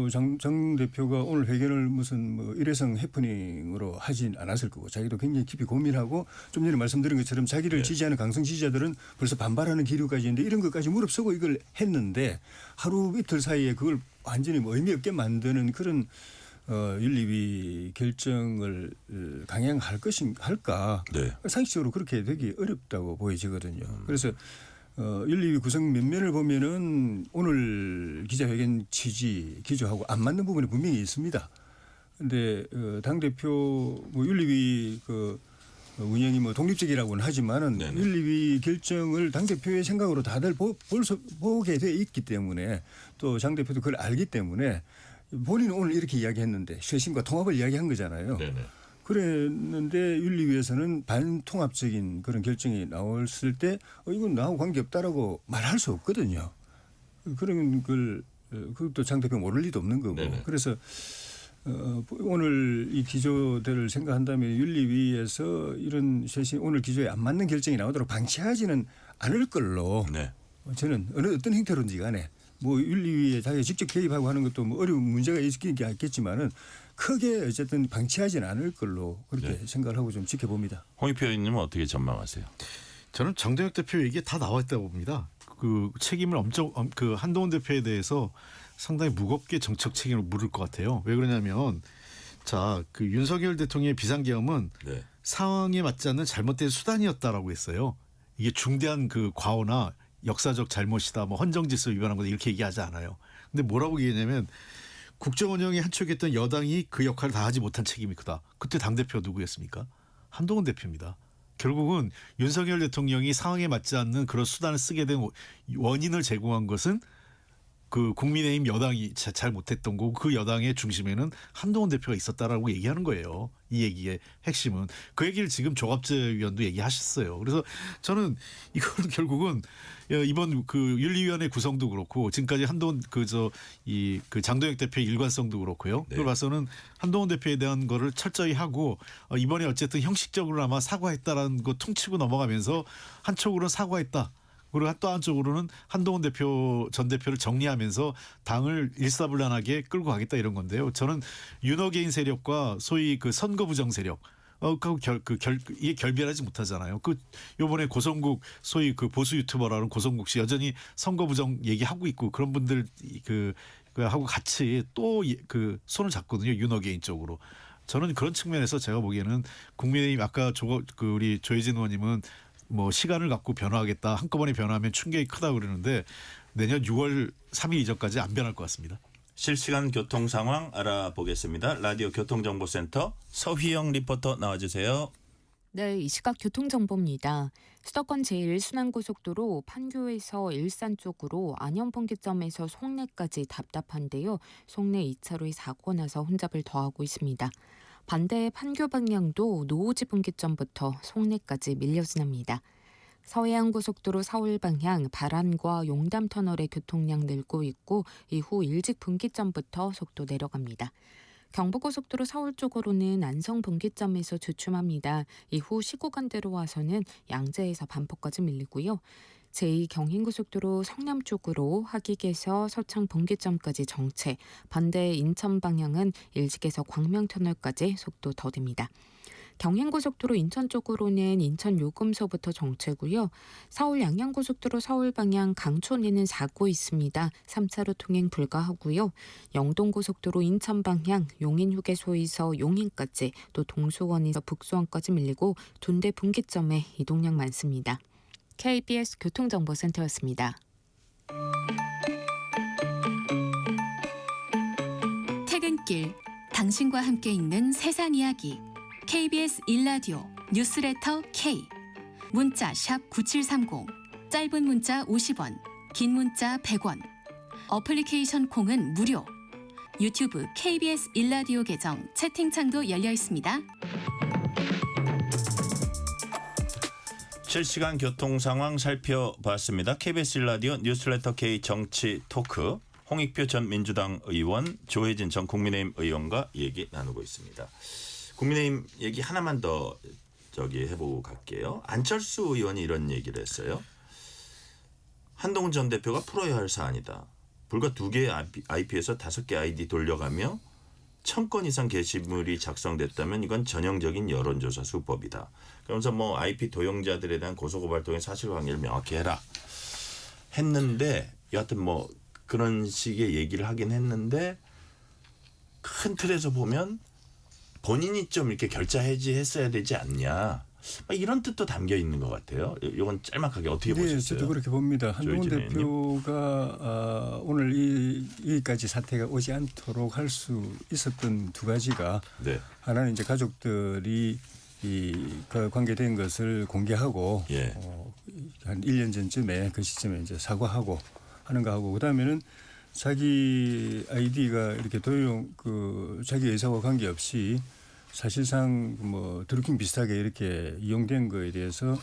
장 대표가 오늘 회견을 무슨 일회성 해프닝으로 하진 않았을 거고 자기도 굉장히 깊이 고민하고 좀 전에 말씀드린 것처럼 자기를 지지하는 강성 지지자들은 벌써 반발하는 기류까지 있는데 이런 것까지 무릅쓰고 이걸 했는데 하루 이틀 사이에 그걸 완전히 의미 없게 만드는 그런 윤리위 결정을 강행할 할까? 네. 상식적으로 그렇게 되기 어렵다고 보여지거든요. 그래서 윤리위 구성 면면을 보면은 오늘 기자회견 취지 기조하고 안 맞는 부분이 분명히 있습니다. 그런데 당 대표 윤리위 운영이 독립적이라고는 하지만은 네네. 윤리위 결정을 당 대표의 생각으로 다들 보게 돼 있기 때문에 또 장 대표도 그걸 알기 때문에 본인은 오늘 이렇게 이야기했는데 쇄신과 통합을 이야기한 거잖아요. 네네. 그랬는데 윤리위에서는 반통합적인 그런 결정이 나왔을 때 이건 나하고 관계없다라고 말할 수 없거든요. 그런 걸 그것도 장 대표 모를 리도 없는 거고. 네네. 그래서 오늘 이 기조들을 생각한다면 윤리위에서 이런 쇄신 오늘 기조에 안 맞는 결정이 나오도록 방치하지는 않을 걸로 네. 저는 어떤 형태로든지 간에 뭐 윤리위에 자기가 직접 개입하고 하는 것도 뭐 어려운 문제가 있겠지만은 크게 어쨌든 방치하지는 않을 걸로 그렇게 네. 생각을 하고 좀 지켜봅니다. 홍익표 의원님은 어떻게 전망하세요? 저는 정동혁 대표 얘기에 다 나와 있다고 봅니다. 그 책임을 그 한동훈 대표에 대해서 상당히 무겁게 정책 책임을 물을 것 같아요. 왜 그러냐면 자, 그 윤석열 대통령의 비상계엄은 네. 상황에 맞지 않는 잘못된 수단이었다라고 했어요. 이게 중대한 그 과오나 역사적 잘못이다, 뭐 헌정질서 위반한 거다 이렇게 얘기하지 않아요. 근데 뭐라고 얘기했냐면 국정 운영에 한촉했던 여당이 그 역할을 다 하지 못한 책임이 크다. 그때 당대표 누구였습니까? 한동훈 대표입니다. 결국은 윤석열 대통령이 상황에 맞지 않는 그런 수단을 쓰게 된 원인을 제공한 것은 그 국민의힘 여당이 잘 못했던 거고 그 여당의 중심에는 한동훈 대표가 있었다라고 얘기하는 거예요. 이 얘기의 핵심은 그 얘기를 지금 조갑재 위원도 얘기하셨어요. 그래서 저는 이거는 결국은 이번 그 윤리위원회 구성도 그렇고 지금까지 한동훈 그 장동혁 대표의 일관성도 그렇고요. 네. 그걸 봐서는 한동훈 대표에 대한 거를 철저히 하고 이번에 어쨌든 형식적으로 아마 사과했다라는 거 퉁치고 넘어가면서 한쪽으로는 사과했다. 그리고 또 한쪽으로는 한동훈 대표 전 대표를 정리하면서 당을 일사불란하게 끌고 가겠다 이런 건데요. 저는 윤호개인 세력과 소위 그 선거 부정 세력 이게 결별하지 못하잖아요. 그 요번에 고성국 소위 그 보수 유튜버라는 고성국 씨 여전히 선거 부정 얘기하고 있고 그런 분들 그 하고 같이 또 그 손을 잡거든요. 윤호개인 쪽으로. 저는 그런 측면에서 제가 보기에는 국민의힘 아까 우리 조혜진 의원님은 뭐 시간을 갖고 변화하겠다. 한꺼번에 변화하면 충격이 크다 그러는데 내년 6월 3일 이전까지 안 변할 것 같습니다. 실시간 교통 상황 알아보겠습니다. 라디오 교통정보센터 서휘영 리포터 나와주세요. 네, 이 시각 교통정보입니다. 수도권 제1순환고속도로 판교에서 일산 쪽으로 안현분기점에서 송내까지 답답한데요. 송내 2차로에 사고 나서 혼잡을 더하고 있습니다. 반대 판교 방향도 노오지 분기점부터 송내까지 밀려 지납니다. 서해안고속도로 서울 방향 바란과 용담터널의 교통량 늘고 있고 이후 일직 분기점부터 속도 내려갑니다. 경부고속도로 서울 쪽으로는 안성 분기점에서 주춤합니다. 이후 시구간대로 와서는 양재에서 반포까지 밀리고요. 제2경인고속도로 성남 쪽으로 하기에서 서창 분기점까지 정체, 반대 인천 방향은 일직에서 광명터널까지 속도 더딥니다. 경인고속도로 인천 쪽으로는 인천 요금소부터 정체고요. 서울 양양고속도로 서울 방향 강촌에는 사고 있습니다. 3차로 통행 불가하고요. 영동고속도로 인천 방향 용인휴게소에서 용인까지 또 동수원에서 북수원까지 밀리고 둔대 분기점에 이동량 많습니다. KBS 교통정보센터였습니다. 퇴근길 당신과 함께 읽는 세상 이야기 KBS 1라디오 뉴스레터 K 문자 샵 9730 짧은 문자 50원 긴 문자 100원 어플리케이션 콩은 무료 유튜브 KBS 1라디오 계정 채팅창도 열려 있습니다. 실시간 교통 상황 살펴봤습니다. KBS 라디오 뉴스레터 K 정치 토크 홍익표 전 민주당 의원 조혜진 전 국민의힘 의원과 얘기 나누고 있습니다. 국민의힘 얘기 하나만 더 해보고 갈게요. 안철수 의원이 이런 얘기를 했어요. 한동훈 전 대표가 풀어야 할 사안이다. 불과 2개의 IP에서 5개 아이디 돌려가며 1000건 이상 게시물이 작성됐다면 이건 전형적인 여론조사 수법이다. 그러면서 뭐 IP 도용자들에 대한 고소고발 통해 사실관계를 명확히 해라 했는데 여하튼 뭐 그런 식의 얘기를 하긴 했는데 큰 틀에서 보면 본인이 좀 이렇게 결자 해지했어야 되지 않냐 이런 뜻도 담겨 있는 것 같아요. 이건 짤막하게 어떻게 보셨어요? 저도 그렇게 봅니다. 한동훈 조혜진 대표가 오늘 여기까지 사태가 오지 않도록 할 수 있었던 두 가지가 네. 하나는 이제 가족들이 그 관계된 것을 공개하고 예. 한 1년 전쯤에 그 시점에 이제 사과하고 하는 거 하고 그다음에는 자기 아이디가 이렇게 도용 자기 의사와 관계없이 사실상 뭐 드루킹 비슷하게 이렇게 이용된 거에 대해서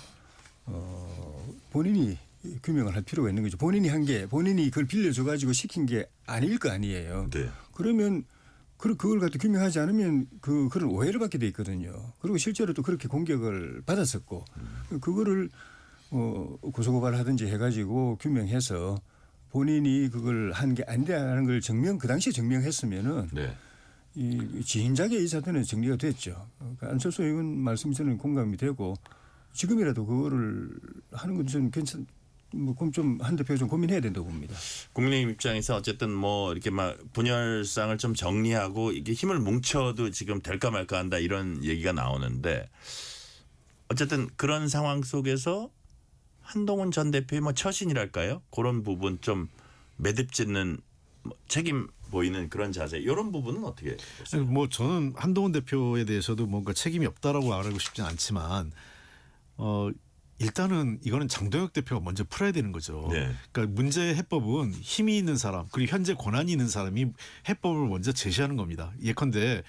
본인이 규명을 할 필요가 있는 거죠. 본인이 한 게 본인이 그걸 빌려줘 가지고 시킨 게 아닐 거 아니에요. 네. 그러면 그걸 갖다 규명하지 않으면 그런 오해를 받게 돼 있거든요. 그리고 실제로 또 그렇게 공격을 받았었고 그거를 고소고발을 하든지 해가지고 규명해서 본인이 그걸 한 게 아니라는 걸 그 당시에 증명했으면은 네. 이 지인작의 의사들은 정리가 됐죠. 그러니까 안철수 의원 말씀이 저는 공감이 되고 지금이라도 그거를 하는 건 좀 그럼 좀 한 대표가 좀 고민해야 된다고 봅니다. 국민의힘 입장에서 어쨌든 뭐 이렇게 막 분열상을 좀 정리하고 이게 힘을 뭉쳐도 지금 될까 말까 한다 이런 얘기가 나오는데 어쨌든 그런 상황 속에서 한동훈 전 대표의 뭐 처신이랄까요? 그런 부분 좀 매듭짓는 책임 보이는 그런 자세 이런 부분은 어떻게 보세요? 뭐 저는 한동훈 대표에 대해서도 뭔가 책임이 없다라고 말하고 싶진 않지만 일단은 이거는 장동혁 대표가 먼저 풀어야 되는 거죠. 네. 그러니까 문제의 해법은 힘이 있는 사람 그리고 현재 권한이 있는 사람이 해법을 먼저 제시하는 겁니다. 예컨대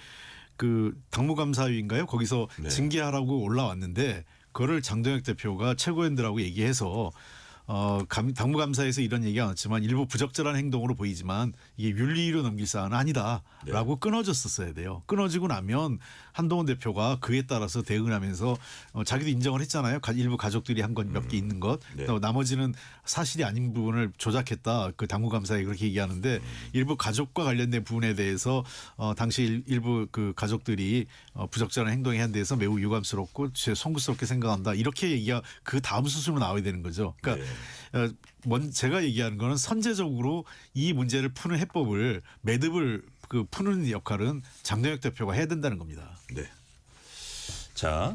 그 당무감사위인가요? 거기서 네. 징계하라고 올라왔는데 그거를 장동혁 대표가 최고위원들하고 얘기해서 당무감사에서 이런 얘기가 나왔지만 일부 부적절한 행동으로 보이지만 이게 윤리위로 넘길 사안은 아니다라고 끊어졌었어야 돼요. 끊어지고 나면 한동훈 대표가 그에 따라서 대응을 하면서 자기도 인정을 했잖아요. 일부 가족들이 한 건 몇 개 있는 것. 네. 나머지는 사실이 아닌 부분을 조작했다. 그 당무감사에 그렇게 얘기하는데 일부 가족과 관련된 부분에 대해서 당시 일부 그 가족들이 부적절한 행동에 한 데서 매우 유감스럽고 송구스럽게 생각한다. 이렇게 얘기가 그 다음 수순으로 나와야 되는 거죠. 그러니까 제가 얘기하는 거는 선제적으로 이 문제를 푸는 해법을 매듭을 푸는 역할은 장동혁 대표가 해야 된다는 겁니다. 네. 자,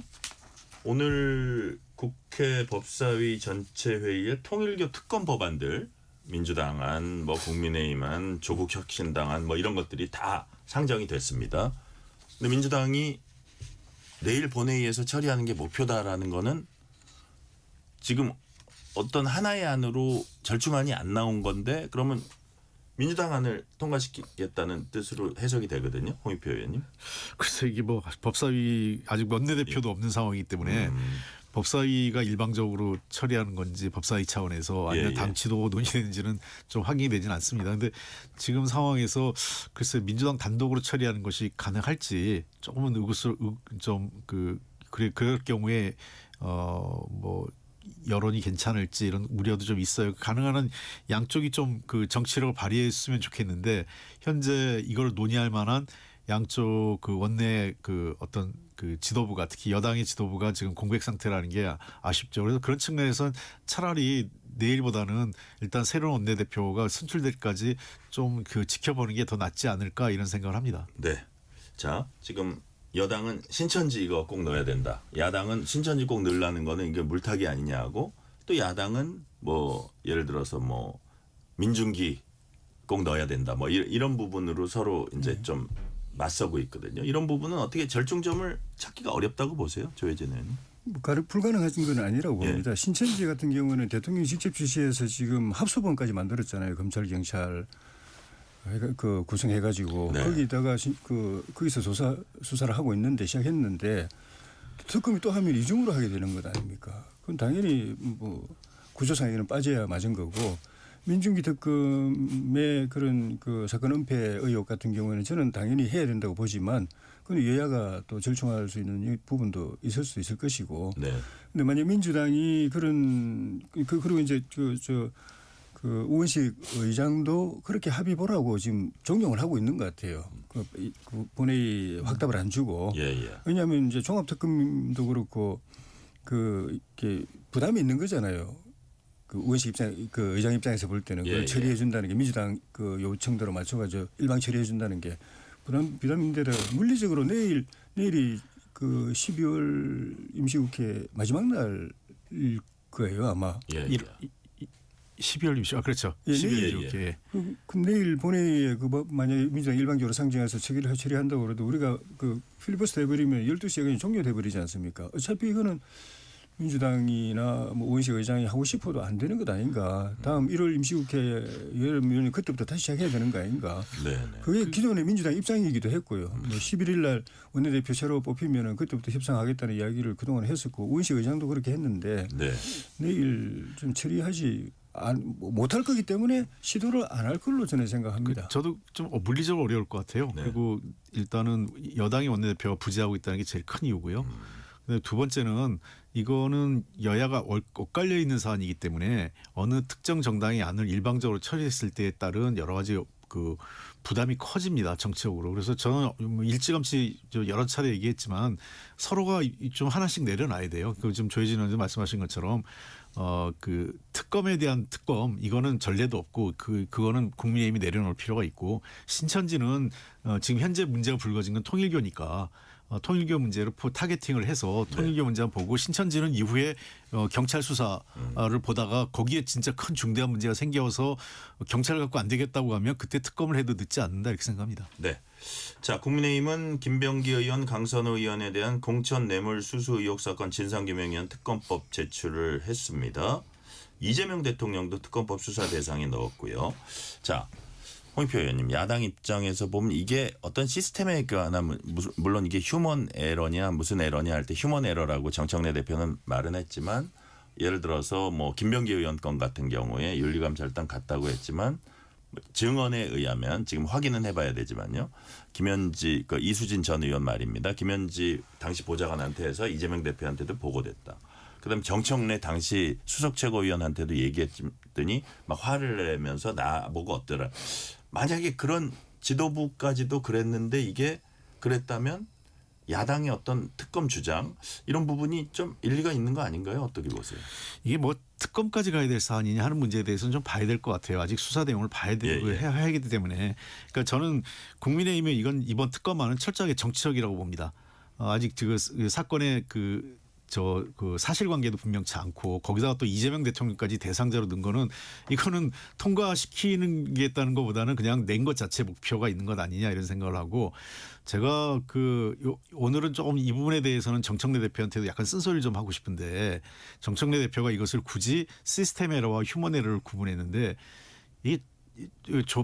오늘 국회 법사위 전체 회의의 통일교 특검 법안들 민주당 안, 뭐 국민의힘 안, 조국혁신당 안, 뭐 이런 것들이 다 상정이 됐습니다. 근데 민주당이 내일 본회의에서 처리하는 게 목표다라는 거는 지금 어떤 하나의 안으로 절충안이 안 나온 건데 그러면 민주당 안을 통과시키겠다는 뜻으로 해석이 되거든요. 홍익표 의원님. 그래서 이게 뭐 법사위 아직 원내대표도 없는 상황이기 때문에 법사위가 일방적으로 처리하는 건지 법사위 차원에서 아니면 당치도 논의되는지는 좀 확인이 되지는 않습니다. 그런데 지금 상황에서 글쎄 민주당 단독으로 처리하는 것이 가능할지 조금은 그럴 경우에 뭐 여론이 괜찮을지 이런 우려도 좀 있어요. 가능한 한 양쪽이 좀 그 정치력을 발휘했으면 좋겠는데 현재 이걸 논의할 만한 양쪽 그 원내 그 어떤 그 지도부가 특히 여당의 지도부가 지금 공백 상태라는 게 아쉽죠. 그래서 그런 측면에서는 차라리 내일보다는 일단 새로운 원내대표가 선출될 때까지 좀 그 지켜보는 게 더 낫지 않을까 이런 생각을 합니다. 네. 자, 지금 여당은 신천지 이거 꼭 넣어야 된다. 야당은 신천지 꼭 넣으려는 거는 이게 물타기 아니냐고. 또 야당은 뭐 예를 들어서 뭐 민중기 꼭 넣어야 된다. 뭐 이런 부분으로 서로 이제 좀 맞서고 있거든요. 이런 부분은 어떻게 절충점을 찾기가 어렵다고 보세요, 조혜진 의원님? 불가능한 건 아니라고 봅니다. 신천지 같은 경우는 대통령이 직접 지시해서 지금 합수본까지 만들었잖아요. 검찰 경찰 구성해가지고 거기다가 거기서 수사를 하고 있는데 시작했는데 특검이 또 하면 이중으로 하게 되는 것 아닙니까? 그건 당연히 뭐 구조상에는 빠져야 맞은 거고 민중기 특검의 그런 그 사건 은폐 의혹 같은 경우에는 저는 당연히 해야 된다고 보지만 그건 여야가 또 절충할 수 있는 부분도 있을 수 있을 것이고. 네. 근데 만약 민주당이 그리고 이제 그 우원식 의장도 그렇게 합의 보라고 지금 종용을 하고 있는 것 같아요. 그 본회의 확답을 안 주고. 왜냐하면 이제 종합특검도 그렇고 이렇게 부담이 있는 거잖아요. 그 우원식 의장 입장에서 볼 때는 그걸 처리해 준다는 게 민주당 그 요청대로 맞춰가지고 일방 처리해 준다는 게 부담인데다 물리적으로 내일이 그 12월 임시국회 마지막 날일 거예요 아마. 12월 임시 그렇죠. 12월 이렇게. 그럼 내일 본회의에 만약에 민주당 일방적으로 상정해서 처리한다고 그래도 우리가 그 필리버스터 해버리면 12시에 그냥 종료돼 버리지 않습니까? 어차피 이거는 민주당이나 뭐 오은식 의장이 하고 싶어도 안 되는 것 아닌가. 다음 1월 임시국회 여름위원회 그때부터 다시 시작해야 되는 거 아닌가. 네. 그게 기존의 민주당 입장이기도 했고요. 뭐 11일 날 원내대표 새로 뽑히면은 그때부터 협상하겠다는 이야기를 그동안 했었고 오은식 의장도 그렇게 했는데 네. 내일 좀 처리하지 못할 거기 때문에 시도를 안 할 걸로 저는 생각합니다. 저도 좀 물리적으로 어려울 것 같아요. 네. 그리고 일단은 여당의 원내대표가 부재하고 있다는 게 제일 큰 이유고요. 근데 두 번째는 이거는 여야가 엇갈려 있는 사안이기 때문에 어느 특정 정당이 안을 일방적으로 처리했을 때에 따른 여러 가지 그 부담이 커집니다, 정치적으로. 그래서 저는 일찌감치 여러 차례 얘기했지만 서로가 좀 하나씩 내려놔야 돼요. 그 지금 조혜진 의원님 말씀하신 것처럼 그 특검에 대한 특검 이거는 전례도 없고 그거는 국민의힘이 내려놓을 필요가 있고 신천지는 지금 현재 문제가 불거진 건 통일교니까 통일교 문제로 타겟팅을 해서 통일교 문제만 보고 신천지는 이후에 경찰 수사를 보다가 거기에 진짜 큰 중대한 문제가 생겨서 경찰 갖고 안 되겠다고 하면 그때 특검을 해도 늦지 않는다 이렇게 생각합니다. 네. 자, 국민의힘은 김병기 의원, 강선호 의원에 대한 공천 뇌물 수수 의혹 사건 진상규명위원 특검법 제출을 했습니다. 이재명 대통령도 특검법 수사 대상에 넣었고요. 자, 홍익표 의원님, 야당 입장에서 보면 이게 어떤 시스템에 관한 물론 이게 휴먼 에러냐 무슨 에러냐 할 때 휴먼 에러라고 정청래 대표는 말은 했지만 예를 들어서 뭐 김병기 의원 건 같은 경우에 윤리감찰단 갔다고 했지만 증언에 의하면 지금 확인은 해봐야 되지만요. 김현지 이수진 전 의원 말입니다. 김현지 당시 보좌관한테 해서 이재명 대표한테도 보고됐다. 그다음 정청래 당시 수석 최고위원한테도 얘기했더니 막 화를 내면서 나보고 어떠라. 만약에 그런 지도부까지도 그랬는데 이게 그랬다면 야당의 어떤 특검 주장 이런 부분이 좀 일리가 있는 거 아닌가요? 어떻게 보세요? 이게 뭐 특검까지 가야 될 사안이냐 하는 문제에 대해서는 좀 봐야 될 것 같아요. 아직 수사 내용을 봐야 되고 해야 하기 때문에. 그러니까 저는 국민의힘의 이번 특검안은 철저하게 정치적이라고 봅니다. 아직 그 사건의 그 사실관계도 분명치 않고 거기다가 또 이재명 대통령까지 대상자로 넣은 거는 이거는 통과시키는 게 있다는 것보다는 그냥 낸 것 자체 목표가 있는 것 아니냐 이런 생각을 하고 제가 오늘은 조금 이 부분에 대해서는 정청래 대표한테도 약간 쓴소리를 좀 하고 싶은데 정청래 대표가 이것을 굳이 시스템 에러와 휴먼 에러를 구분했는데 이게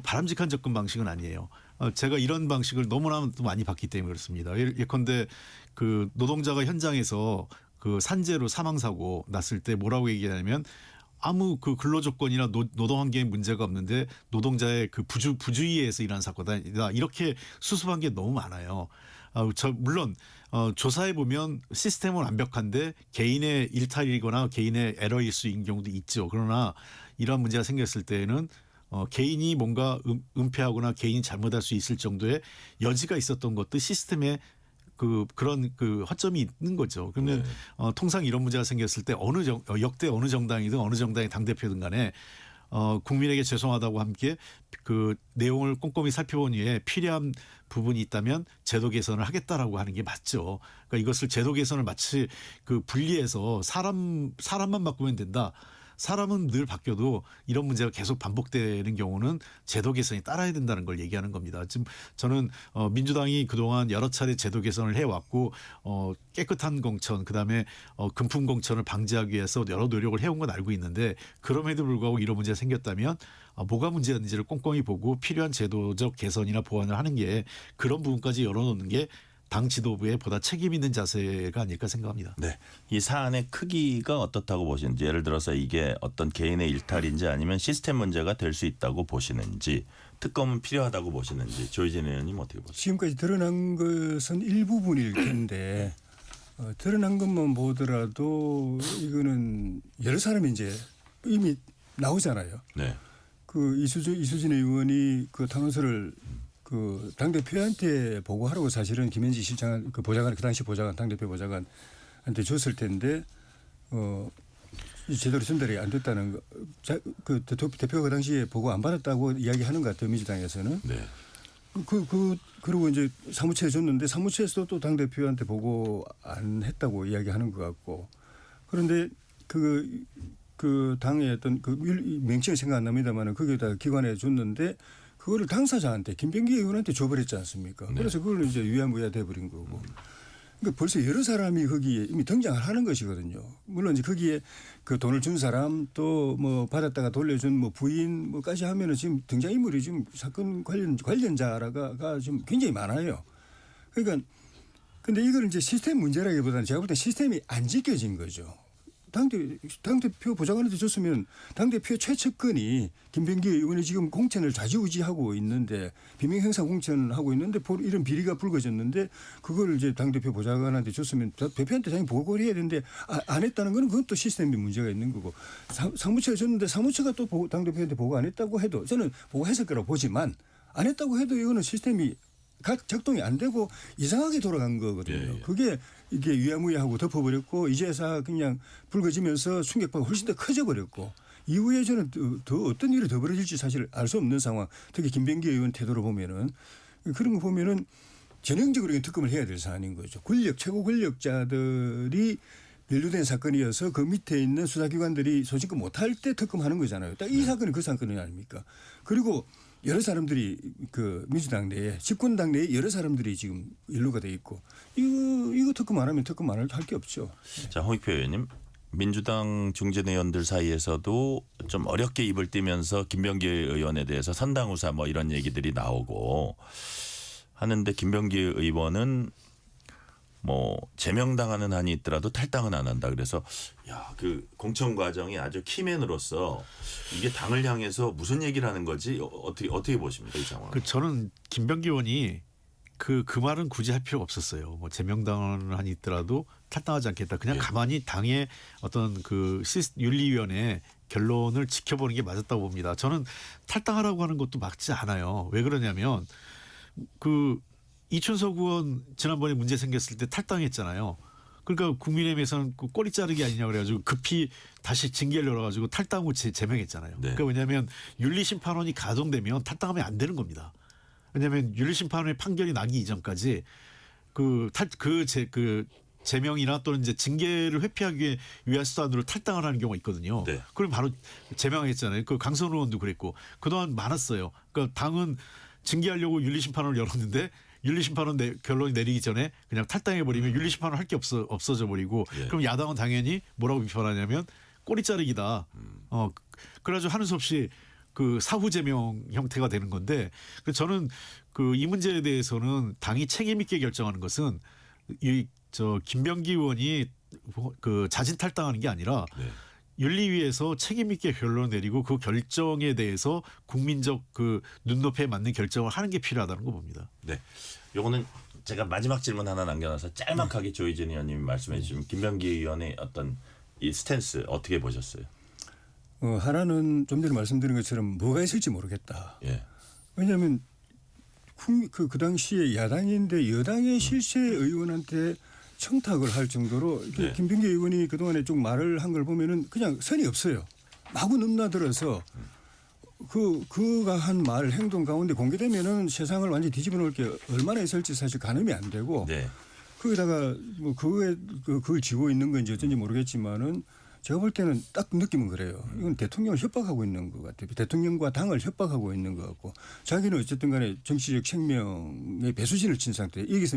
바람직한 접근 방식은 아니에요. 제가 이런 방식을 너무나 많이 봤기 때문에 그렇습니다. 예컨대 그 노동자가 현장에서 그 산재로 사망사고 났을 때 뭐라고 얘기하냐면 아무 그 근로조건이나 노동환경에 문제가 없는데 노동자의 그 부주의에서 일어난 사건이다. 이렇게 수습한 게 너무 많아요. 물론 조사해 보면 시스템은 완벽한데 개인의 일탈이거나 개인의 에러일 수 있는 경우도 있죠. 그러나 이러한 문제가 생겼을 때에는 개인이 뭔가 은폐하거나 개인이 잘못할 수 있을 정도의 여지가 있었던 것도 시스템에 그런 허점이 있는 거죠. 그러면 통상 이런 문제가 생겼을 때 역대 어느 정당이든 어느 정당의 당대표든 간에 국민에게 죄송하다고 함께 그 내용을 꼼꼼히 살펴본 후에 필요한 부분이 있다면 제도 개선을 하겠다라고 하는 게 맞죠. 그러니까 이것을 제도 개선을 마치 분리해서 사람만 바꾸면 된다. 사람은 늘 바뀌어도 이런 문제가 계속 반복되는 경우는 제도 개선이 따라야 된다는 걸 얘기하는 겁니다. 지금 저는 민주당이 그동안 여러 차례 제도 개선을 해왔고 깨끗한 공천 그다음에 금품 공천을 방지하기 위해서 여러 노력을 해온 건 알고 있는데 그럼에도 불구하고 이런 문제가 생겼다면 뭐가 문제였는지를 꼼꼼히 보고 필요한 제도적 개선이나 보완을 하는 게 그런 부분까지 열어놓는 게 당 지도부의 보다 책임 있는 자세가 아닐까 생각합니다. 네, 이 사안의 크기가 어떻다고 보시는지 예를 들어서 이게 어떤 개인의 일탈인지 아니면 시스템 문제가 될 수 있다고 보시는지 특검은 필요하다고 보시는지 조희진 의원님 어떻게 보세요? 지금까지 드러난 것은 일부분일 텐데 드러난 것만 보더라도 이거는 여러 사람이 이제 이미 나오잖아요. 네. 그 이수진 의원이 그 탄원서를 그 당대표한테 보고하라고 사실은 김현지 실장 그 보좌관 그 당시 보좌관 당대표 보좌관한테 줬을 텐데 제대로 전달이 안 됐다는 거. 그 대표가 그 당시에 보고 안 받았다고 이야기하는 것 같아요 민주당에서는. 네. 그리고 이제 사무처에 줬는데 사무처에서도 또 당대표한테 보고 안 했다고 이야기하는 것 같고 그런데 그 당의 어떤 명칭이 생각 안 납니다만은 거기에다 기관에 줬는데 그거를 당사자한테 김병기 의원한테 줘버렸지 않습니까? 네. 그래서 그걸 이제 유야무야 돼버린 거고. 그러니까 벌써 여러 사람이 거기에 이미 등장을 하는 것이거든요. 물론 이제 거기에 그 돈을 준 사람 또 뭐 받았다가 돌려준 뭐 부인 뭐까지 하면은 지금 등장인물이 지금 사건 관련자가 지금 굉장히 많아요. 그러니까 근데 이걸 이제 시스템 문제라기보다는 제가 볼 때 시스템이 안 지켜진 거죠. 당대표 보좌관한테 줬으면 당대표 최측근이 김병기 의원이 지금 공천을 좌지우지하고 있는데 비명행사 공천하고 있는데 이런 비리가 불거졌는데 그걸 이제 당대표 보좌관한테 줬으면 대표한테 당연히 보고를 해야 되는데 안 했다는 건 그건 또 시스템에 문제가 있는 거고 사무처가 줬는데 사무처가 또 당대표한테 보고 안 했다고 해도 저는 보고했을 거라고 보지만 안 했다고 해도 이거는 시스템이 작동이 안 되고 이상하게 돌아간 거거든요. 예, 예. 그게 이게 위야무야하고 덮어버렸고 이제서 그냥 불거지면서 충격파가 훨씬 더 커져버렸고 이후에 저는 더 어떤 일이 더 벌어질지 사실 알 수 없는 상황. 특히 김병기 의원 태도를 보면은 그런 거 보면은 전형적으로 특검을 해야 될 사안인 거죠. 최고 권력자들이 연루된 사건이어서 그 밑에 있는 수사기관들이 소집금 못할 때 특검하는 거잖아요. 딱 이 사건이 그 사건이 아닙니까? 그리고 여러 사람들이 그 민주당 내에 집권당 내에 여러 사람들이 지금 연루가 돼 있고 이거 특검 안 하면 특검 안 할 게 없죠. 자, 홍익표 의원님. 민주당 중진의원들 사이에서도 좀 어렵게 입을 띠면서 김병기 의원에 대해서 선당우사 뭐 이런 얘기들이 나오고 하는데 김병기 의원은 뭐 제명당하는 한이 있더라도 탈당은 안 한다. 그래서 야, 그 공천 과정이 아주 키맨으로서 이게 당을 향해서 무슨 얘기를 하는 거지? 어떻게 보십니까, 이 상황? 저는 김병기 의원이 그 말은 굳이 할 필요가 없었어요. 뭐 제명당하는 한이 있더라도 탈당하지 않겠다. 그냥 예. 가만히 당의 어떤 그 윤리위원회 결론을 지켜보는 게 맞았다고 봅니다. 저는 탈당하라고 하는 것도 맞지 않아요. 왜 그러냐면 그 이춘석 의원 지난번에 문제 생겼을 때 탈당했잖아요. 그러니까 국민의힘에서는 그 꼬리 자르기 아니냐 그래가지고 급히 다시 징계를 열어가지고 탈당 후 제명했잖아요. 네. 그러니까 왜냐하면 윤리심판원이 가동되면 탈당하면 안 되는 겁니다. 왜냐하면 윤리심판원의 판결이 나기 이전까지 그 제명이나 또는 이제 징계를 회피하기 위한 수단으로 탈당을 하는 경우가 있거든요. 네. 그럼 바로 제명했잖아요. 그 강선 의원도 그랬고 그동안 많았어요. 그러니까 당은 징계하려고 윤리심판원을 열었는데 윤리심판원 결론이 내리기 전에 그냥 탈당해버리면 윤리심판원 할 게 없어져 버리고 예. 그럼 야당은 당연히 뭐라고 비판하냐면 꼬리 자르기다. 그래가지고 하는 수 없이 그 사후 제명 형태가 되는 건데 저는 그 이 문제에 대해서는 당이 책임 있게 결정하는 것은 김병기 의원이 그 자진 탈당하는 게 아니라 네. 윤리위에서 책임 있게 결론을 내리고 그 결정에 대해서 국민적 그 눈높이에 맞는 결정을 하는 게 필요하다는 거 봅니다. 네. 요거는 제가 마지막 질문 하나 남겨놔서 짤막하게 조희진 의원님이 말씀해 주시면 김병기 의원의 어떤 이 스탠스 어떻게 보셨어요? 하나는 좀 전에 말씀드린 것처럼 뭐가 있을지 모르겠다. 예. 왜냐하면 그 당시에 야당인데 여당의 실세 의원한테 청탁을 할 정도로 네. 김병기 의원이 그동안에 좀 말을 한 걸 보면은 그냥 선이 없어요. 마구 넘나들어서 그가 한 말 행동 가운데 공개되면은 세상을 완전히 뒤집어 놓을 게 얼마나 있을지 사실 가늠이 안 되고 네. 거기다가 뭐 그걸 지고 있는 건지 어쩐지 모르겠지만은 제가 볼 때는 딱 느낌은 그래요. 이건 대통령을 협박하고 있는 것 같아요. 대통령과 당을 협박하고 있는 것 같고 자기는 어쨌든 간에 정치적 생명의 배수진을 친 상태. 여기서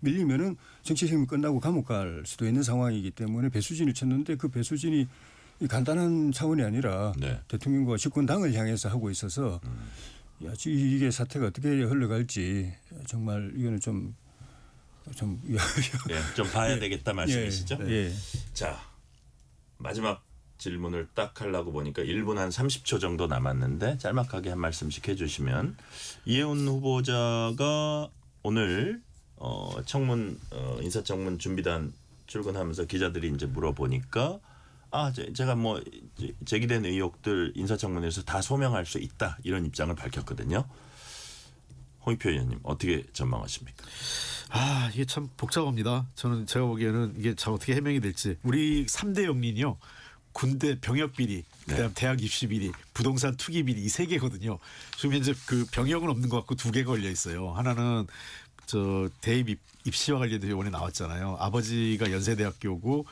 밀리면은 정치 생명 끝나고 감옥 갈 수도 있는 상황이기 때문에 배수진을 쳤는데 그 배수진이 간단한 차원이 아니라 네. 대통령과 집권당을 향해서 하고 있어서 야, 이게 사태가 어떻게 흘러갈지 정말 이거는 좀 예, 좀 봐야 되겠다 말씀이시죠? 예. 자, 마지막 질문을 딱 하려고 보니까 1분 한 30초 정도 남았는데 짤막하게 한 말씀씩 해주시면 이해훈 후보자가 오늘 인사청문 준비단 출근하면서 기자들이 이제 물어보니까 제가 뭐 제기된 의혹들 인사청문회에서 다 소명할 수 있다 이런 입장을 밝혔거든요. 홍익표 의원님 어떻게 전망하십니까? 이게 참 복잡합니다. 제가 보기에는 이게 참 어떻게 해명이 될지. 우리 3대 영린이요. 군대 병역 비리, 그다음 대학 입시 비리, 부동산 투기 비리 이 3개거든요. 지금 현재 그 병역은 없는 것 같고 2개가 걸려 있어요. 하나는 대입 입시와 관련돼서 이번에 나왔잖아요. 아버지가 연세대학교고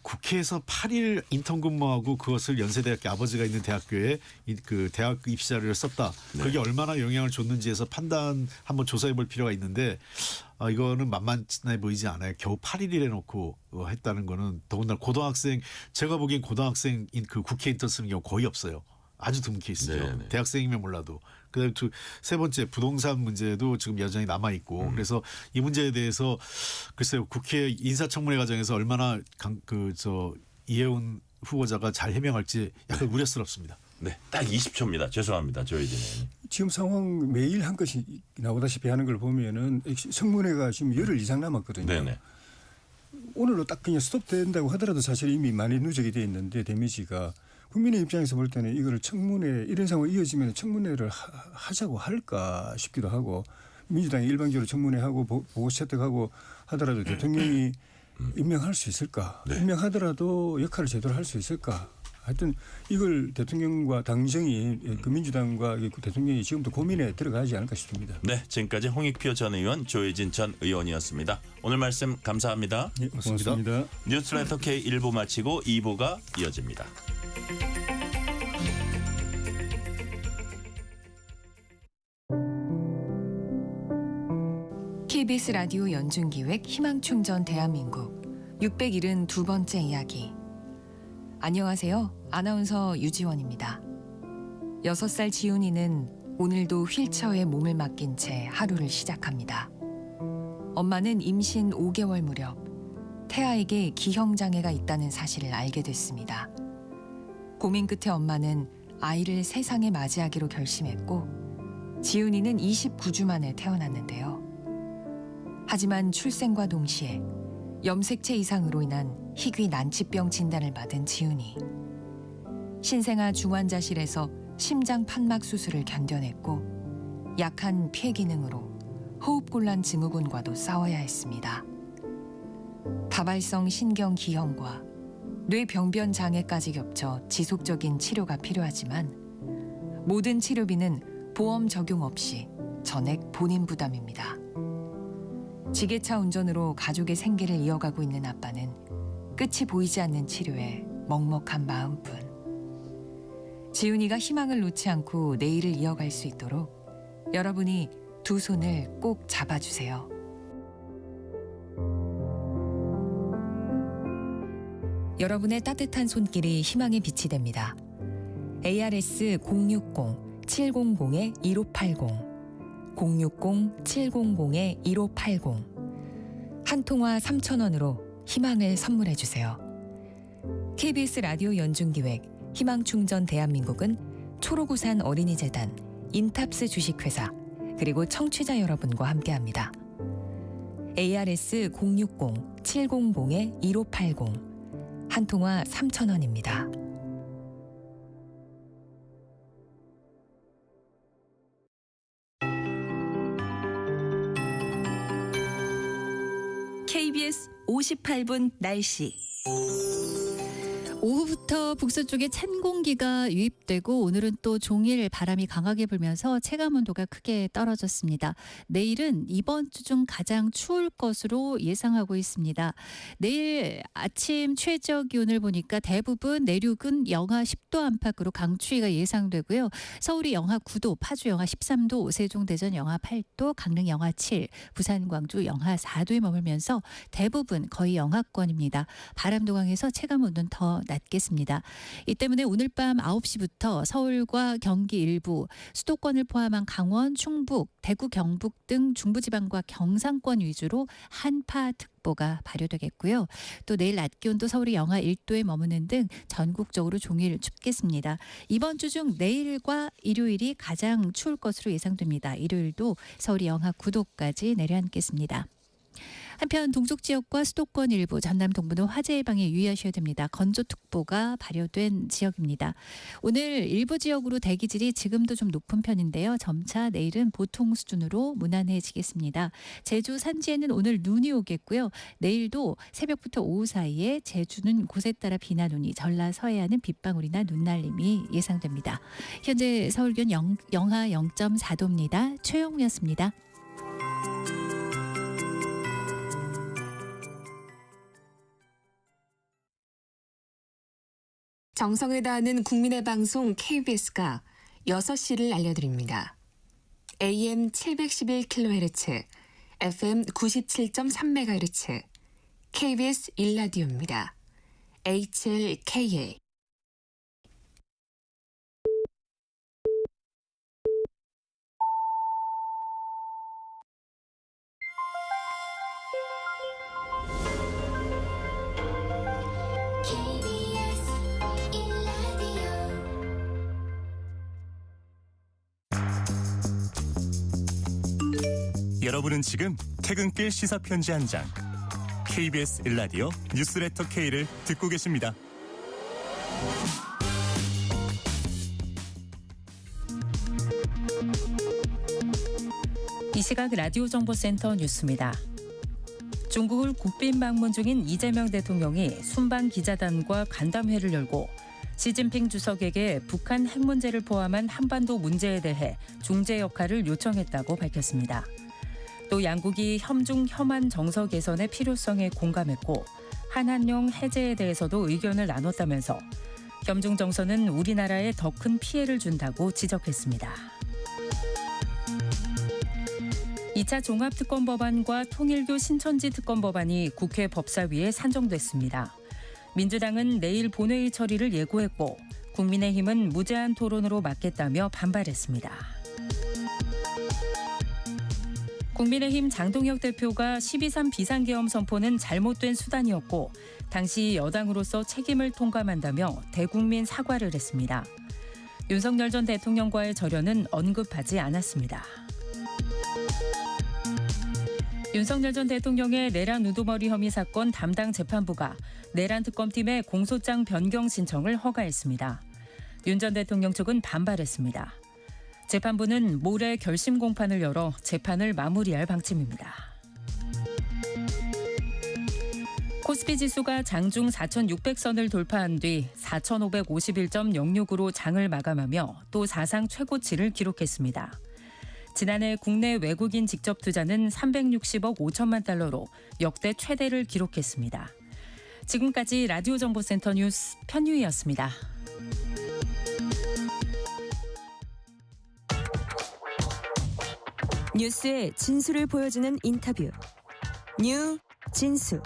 국회에서 8일 인턴 근무하고 그것을 연세대학교 아버지가 있는 대학교에 그 대학 입시 자료를 썼다. 네. 그게 얼마나 영향을 줬는지에서 판단 한번 조사해 볼 필요가 있는데 이거는 만만해 보이지 않아요. 겨우 8일이래 놓고 했다는 거는 더군다나 고등학생 제가 보기엔 고등학생인 그 국회 인턴 쓰는 경우 거의 없어요. 아주 드문 케이스죠. 네네. 대학생이면 몰라도. 그다음에 세 번째 부동산 문제도 지금 여전히 남아 있고 그래서 이 문제에 대해서 글쎄요 국회 인사청문회 과정에서 얼마나 이해운 후보자가 잘 해명할지 약간 우려스럽습니다. 네, 딱 20초입니다. 죄송합니다. 조혜진. 지금 상황 매일 한 건씩 나오다시피 하는 걸 보면은 청문회가 지금 열흘 이상 남았거든요. 네네. 오늘로 딱 그냥 스톱된다고 하더라도 사실 이미 많이 누적이 돼 있는데 데미지가 국민의 입장에서 볼 때는 이거를 청문회 이런 상황이 이어지면 청문회를 하자고 할까 싶기도 하고 민주당이 일방적으로 청문회하고 보고 채택하고 하더라도 대통령이 임명할 수 있을까? 네. 임명하더라도 역할을 제대로 할 수 있을까? 하여튼 이걸 대통령과 당정이 그 민주당과 그 대통령이 지금도 고민에 들어가지 않을까 싶습니다. 네, 지금까지 홍익표 전 의원, 조혜진 전 의원이었습니다. 오늘 말씀 감사합니다. 예, 고맙습니다. 뉴스레터 K 1부 마치고 2부가 이어집니다. KBS 라디오 연중기획 희망충전 대한민국 672번째 이야기. 안녕하세요. 아나운서 유지원입니다. 6살 지훈이는 오늘도 휠체어에 몸을 맡긴 채 하루를 시작합니다. 엄마는 임신 5개월 무렵 태아에게 기형장애가 있다는 사실을 알게 됐습니다. 고민 끝에 엄마는 아이를 세상에 맞이하기로 결심했고 지훈이는 29주 만에 태어났는데요. 하지만 출생과 동시에 염색체 이상으로 인한 희귀 난치병 진단을 받은 지훈이 신생아 중환자실에서 심장 판막 수술을 견뎌냈고 약한 폐 기능으로 호흡곤란 증후군과도 싸워야 했습니다. 다발성 신경 기형과 뇌병변 장애까지 겹쳐 지속적인 치료가 필요하지만 모든 치료비는 보험 적용 없이 전액 본인 부담입니다. 지게차 운전으로 가족의 생계를 이어가고 있는 아빠는 끝이 보이지 않는 치료에 먹먹한 마음뿐. 지훈이가 희망을 놓지 않고 내일을 이어갈 수 있도록 여러분이 두 손을 꼭 잡아주세요. 여러분의 따뜻한 손길이 희망의 빛이 됩니다. ARS 060-700-1580 060-700-1580 한 통화 3,000원으로 희망을 선물해 주세요. KBS 라디오 연중기획 희망충전 대한민국은 초록우산 어린이재단, 인탑스 주식회사 그리고 청취자 여러분과 함께합니다. ARS 060-700-1580 한 통화 3,000원입니다. KBS 58분 날씨. 오후부터 북서쪽에 찬 공기가 유입되고 오늘은 또 종일 바람이 강하게 불면서 체감온도가 크게 떨어졌습니다. 내일은 이번 주 중 가장 추울 것으로 예상하고 있습니다. 내일 아침 최저 기온을 보니까 대부분 내륙은 영하 10도 안팎으로 강추위가 예상되고요. 서울이 영하 9도, 파주 영하 13도, 세종, 대전 영하 8도, 강릉 영하 7, 부산, 광주 영하 4도에 머물면서 대부분 거의 영하권입니다. 바람도 강해서 체감온도는 더 낮겠습니다. 이 때문에 오늘 밤 9시부터 서울과 경기 일부, 수도권을 포함한 강원, 충북, 대구, 경북 등 중부지방과 경상권 위주로 한파특보가 발효되겠고요. 또 내일 낮 기온도 서울이 영하 1도에 머무는 등 전국적으로 종일 춥겠습니다. 이번 주 중 내일과 일요일이 가장 추울 것으로 예상됩니다. 일요일도 서울이 영하 9도까지 내려앉겠습니다. 한편 동쪽 지역과 수도권 일부, 전남 동부는 화재 예방에 유의하셔야 됩니다. 건조특보가 발효된 지역입니다. 오늘 일부 지역으로 대기질이 지금도 좀 높은 편인데요. 점차 내일은 보통 수준으로 무난해지겠습니다. 제주 산지에는 오늘 눈이 오겠고요. 내일도 새벽부터 오후 사이에 제주는 곳에 따라 비나 눈이, 전라 서해안은 빗방울이나 눈날림이 예상됩니다. 현재 서울 기온 영하 0.4도입니다. 최영우였습니다. 정성을 다하는 국민의 방송 KBS가 6시를 알려드립니다. AM 711kHz, FM 97.3MHz, KBS 1라디오입니다. HLKA. 여러분은 지금 퇴근길 시사편지 한 장, KBS 1라디오 뉴스레터 K를 듣고 계십니다. 이 시각 라디오 정보센터 뉴스입니다. 중국을 국빈 방문 중인 이재명 대통령이 순방 기자단과 간담회를 열고 시진핑 주석에게 북한 핵 문제를 포함한 한반도 문제에 대해 중재 역할을 요청했다고 밝혔습니다. 또 양국이 협중 협안 정서 개선의 필요성에 공감했고 한한령 해제에 대해서도 의견을 나눴다면서 협중 정서는 우리나라에 더 큰 피해를 준다고 지적했습니다. 2차 종합특검법안과 통일교 신천지 특검법안이 국회 법사위에 산정됐습니다. 민주당은 내일 본회의 처리를 예고했고 국민의힘은 무제한 토론으로 막겠다며 반발했습니다. 국민의힘 장동혁 대표가 12.3 비상계엄 선포는 잘못된 수단이었고 당시 여당으로서 책임을 통감한다며 대국민 사과를 했습니다. 윤석열 전 대통령과의 절연은 언급하지 않았습니다. 윤석열 전 대통령의 내란 우두머리 혐의 사건 담당 재판부가 내란 특검팀의 공소장 변경 신청을 허가했습니다. 윤 전 대통령 측은 반발했습니다. 재판부는 모레 결심 공판을 열어 재판을 마무리할 방침입니다. 코스피 지수가 장중 4,600선을 돌파한 뒤 4,551.06으로 장을 마감하며 또 사상 최고치를 기록했습니다. 지난해 국내 외국인 직접 투자는 360억 5천만 달러로 역대 최대를 기록했습니다. 지금까지 라디오 정보센터 뉴스 편유희였습니다. 뉴스의 진수를 보여주는 인터뷰. 뉴 진수.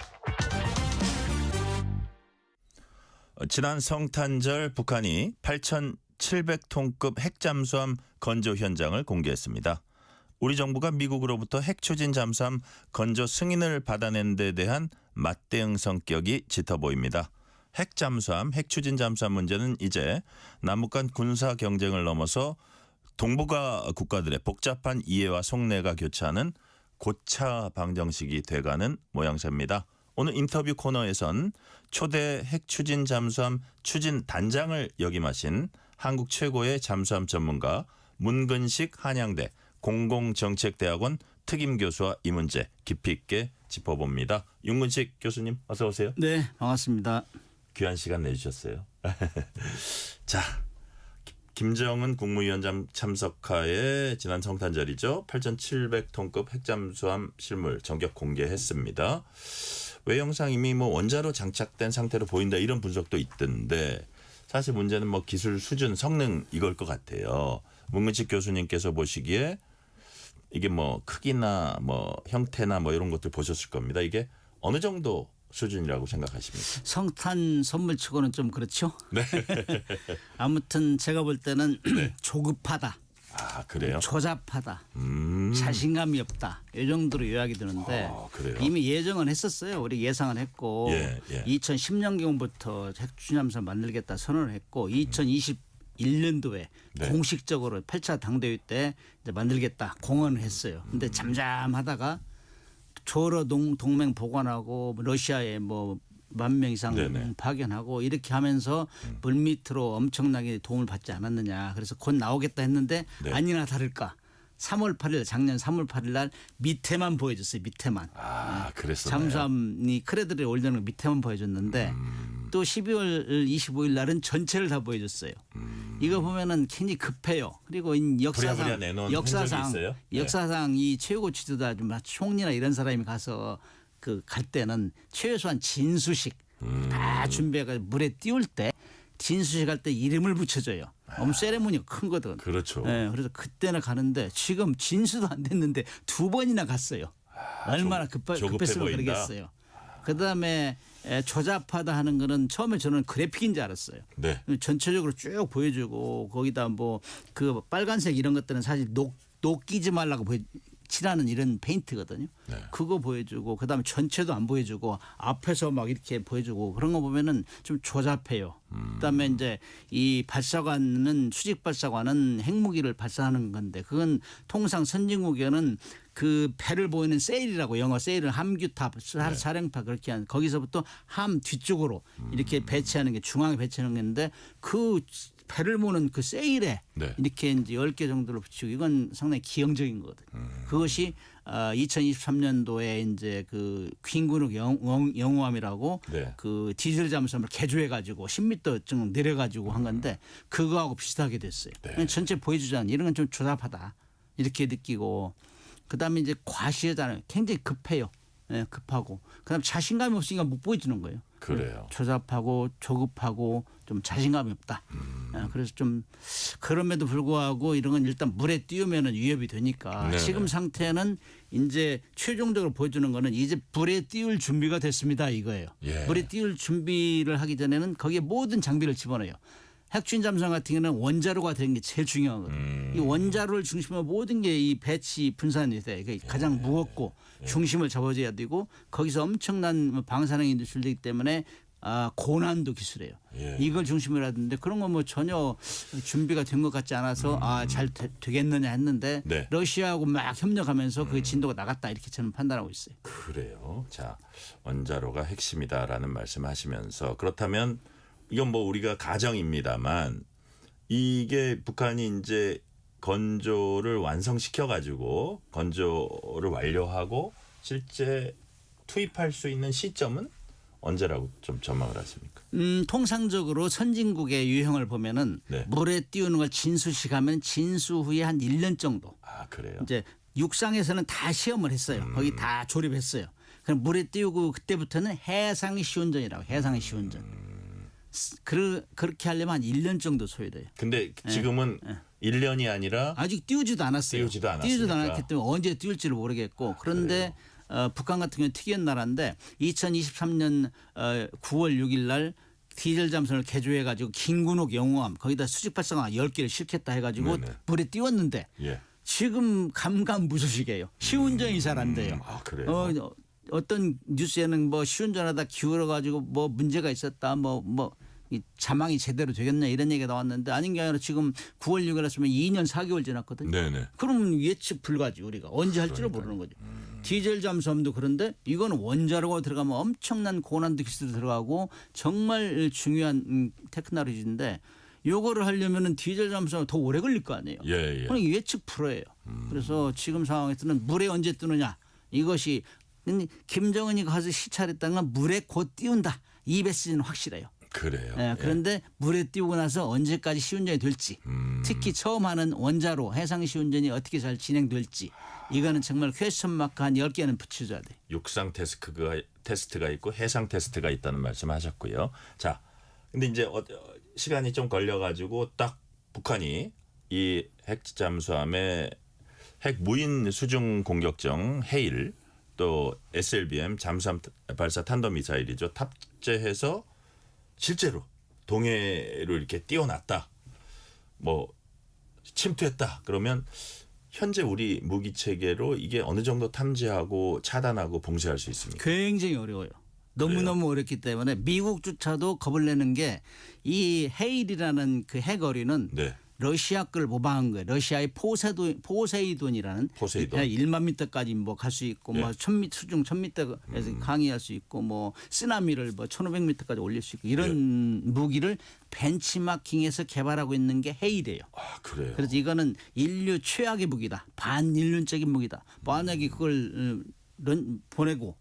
지난 성탄절 북한이 8,700톤급 핵 잠수함 건조 현장을 공개했습니다. 우리 정부가 미국으로부터 핵 추진 잠수함 건조 승인을 받아낸 데 대한 맞대응 성격이 짙어 보입니다. 핵 잠수함, 핵 추진 잠수함 문제는 이제 남북 간 군사 경쟁을 넘어서 동북아 국가들의 복잡한 이해와 속내가 교차하는 고차 방정식이 돼가는 모양새입니다. 오늘 인터뷰 코너에선 초대 핵 추진 잠수함 추진 단장을 역임하신 한국 최고의 잠수함 전문가 문근식 한양대 공공정책대학원 특임교수와 이 문제 깊이 있게 짚어봅니다. 윤근식 교수님 어서 오세요. 네, 반갑습니다. 귀한 시간 내주셨어요. 자, 김정은 국무위원장 참석하에 지난 성탄절이죠. 8,700톤급 핵잠수함 실물 전격 공개했습니다. 외형상 이미 원자로 장착된 상태로 보인다 이런 분석도 있던데 사실 문제는 기술 수준, 성능 이걸 것 같아요. 문근식 교수님께서 보시기에 이게 크기나 형태나 이런 것들 보셨을 겁니다. 이게 어느 정도 수준이라고 생각하십니까? 성탄 선물치고는 좀 그렇죠. 네. 아무튼 제가 볼 때는 네. 조급하다. 아 그래요? 조잡하다. 자신감이 없다. 이 정도로 요약이 되는데 그래요? 이미 예정은 했었어요. 우리 예상은 했고 예. 2010년경부터 핵추진함선 만들겠다 선언을 했고 2021년도에 네. 공식적으로 8차 당대회 때 이제 만들겠다 공언을 했어요. 근데 잠잠하다가 조러 동맹 복원하고 러시아에 10,000명 이상 네네. 파견하고 이렇게 하면서 물밑으로 엄청나게 도움을 받지 않았느냐. 그래서 곧 나오겠다 했는데 네. 아니나 다를까 3월 8일 작년 3월 8일 날 밑에만 보여줬어요. 밑에만. 아 그랬어요. 잠수함이 크레드를 올려놓은 밑에만 보여줬는데 또 12월 25일 날은 전체를 다 보여줬어요. 이거 보면은 괜히 급해요. 그리고 부랴부랴 내놓은 흔적이 있어요? 네. 역사상 이 최고 지도자 총리나 이런 사람이 가서 갈 때는 최소한 진수식 다 준비해가지고 물에 띄울 때 진수식 할 때 이름을 붙여줘요. 너무 세레모니가 큰 거든. 그렇죠. 예, 그래서 그때는 가는데 지금 진수도 안 됐는데 2번이나 갔어요. 얼마나 조급해 급했으면 보인다. 그러겠어요. 그다음에 조잡하다 하는 거는 처음에 저는 그래픽인 줄 알았어요. 네. 전체적으로 쭉 보여주고 거기다 뭐 그 빨간색 이런 것들은 사실 녹 끼지 말라고 칠하는 이런 페인트거든요. 네. 그거 보여주고 그다음에 전체도 안 보여주고 앞에서 막 이렇게 보여주고 그런 거 보면은 좀 조잡해요. 그다음에 이제 이 발사관은 수직 발사관은 핵무기를 발사하는 건데 그건 통상 선진국에는 그 배를 보이는 세일이라고 영어 세일은 함규탑 사령탑 그렇게 하는 거기서부터 함 뒤쪽으로 이렇게 배치하는 게 중앙에 배치하는 건데 그 배를 모는 그 세일에 네. 이렇게 이제 10개 정도를 붙이고 이건 상당히 기형적인 거거든요. 그것이 2023년도에 이제 그 퀸군욱 영호함이라고 네. 그 디젤 잠수함을 개조해 가지고 10m 쯤 내려 가지고 한 건데 그거하고 비슷하게 됐어요. 네. 전체 보여주지 않는 이런 건 좀 조잡하다 이렇게 느끼고 그다음에 이제 과시하잖아요. 굉장히 급해요. 예, 급하고 그다음에 자신감이 없으니까 못 보여주는 거예요. 그래요. 조잡하고 조급하고 좀 자신감이 없다. 그래서 좀 그럼에도 불구하고 이런 건 일단 물에 띄우면은 위협이 되니까 네네. 지금 상태는 이제 최종적으로 보여주는 거는 이제 물에 띄울 준비가 됐습니다 이거예요. 예. 물에 띄울 준비를 하기 전에는 거기에 모든 장비를 집어넣어요. 핵추진 잠수함 같은 경우는 원자로가 되는 게 제일 중요하거든요. 이 원자로를 중심으로 모든 게 이 배치 분산이 돼. 그게 가장 무겁고 중심을 잡아줘야 되고 거기서 엄청난 방사능 인출되기 때문에 고난도 기술이에요. 이걸 중심으로 하던데 그런 건 뭐 전혀 준비가 된 것 같지 않아서 잘 되겠느냐 했는데 네. 러시아하고 막 협력하면서 그 진도가 나갔다 이렇게 저는 판단하고 있어요. 그래요. 자, 원자로가 핵심이다라는 말씀하시면서 그렇다면 이건 뭐 우리가 가정입니다만 이게 북한이 이제 건조를 완성시켜 가지고 건조를 완료하고 실제 투입할 수 있는 시점은 언제라고 좀 전망을 하십니까? 통상적으로 선진국의 유형을 보면은 네. 물에 띄우는 걸 진수식하면 진수 후에 한 1년 정도. 아, 그래요. 이제 육상에서는 다 시험을 했어요. 거기 다 조립했어요. 그럼 물에 띄우고 그때부터는 해상의 시운전이라고 해상의 시운전. 그렇게 하려면 한 1년 정도 소요돼요. 근데 지금은 1년이 아니라 아직 띄우지도 않았어요. 띄우지도 않았으니까. 않았기 때문에 언제 띄울지를 모르겠고 그런데 북한 같은 경우는 특이한 나라인데 2023년 9월 6일 날 디젤 잠수함을 개조해 가지고 김군욱 영호함 거기다 수직 발사관 10개를 싣겠다 해 가지고 네네. 물에 띄웠는데 예. 지금 감감무소식이에요. 시운전이 잘 안 돼요. 아, 그래요. 어떤 뉴스에는 뭐 시운전하다 기울어 가지고 뭐 문제가 있었다 이 자망이 제대로 되겠냐 이런 얘기가 나왔는데 아닌 게 아니라 지금 9월 6일 했으면 2년 4개월 지났거든요. 네네. 그러면 예측 불가지 우리가 언제 할지를 모르는 거죠. 디젤 잠수함도 그런데 이거는 원자로가 들어가면 엄청난 고난도 기술이 들어가고 정말 중요한 테크놀로지인데 요거를 하려면은 디젤 잠수함 더 오래 걸릴 거 아니에요. 예, 예. 그럼 예측 불허예요. 그래서 지금 상황에서는 물에 언제 뜨느냐 이것이 김정은이 가서 시찰했다는 건 물에 곧 띄운다. 이 메시지는 확실해요. 그래요. 예, 그런데 물에 띄우고 나서 언제까지 시운전이 될지 특히 처음 하는 원자로 해상 시운전이 어떻게 잘 진행될지 이거는 정말 퀘스천 마크 한 10개는 붙여줘야 돼. 육상 테스트가 있고 해상 테스트가 있다는 말씀하셨고요. 자, 근데 이제 시간이 좀 걸려가지고 딱 북한이 이 핵잠수함의 핵 무인 수중 공격정 헤일 또 SLBM 잠수함 발사 탄도미사일이죠. 탑재해서 실제로 동해로 이렇게 띄워놨다. 뭐 침투했다. 그러면 현재 우리 무기 체계로 이게 어느 정도 탐지하고 차단하고 봉쇄할 수 있습니까? 굉장히 어려워요. 너무너무 어렵기 때문에 미국조차도 겁을 내는 게 이 헤일이라는 그 핵어리는 네. 러시아 걸 모방한 거예요. 러시아의 포세이돈이라는 포세이돈. 1만 미터까지 뭐 갈 수 있고 예. 뭐 수중 1000미터에서 강의할 수 있고 뭐 쓰나미를 뭐 1500미터까지 올릴 수 있고 이런 무기를 벤치마킹해서 개발하고 있는 게 헤일이에요. 아, 그래요. 그래서 이거는 인류 최악의 무기다. 반인륜적인 무기다. 만약에 그걸 보내고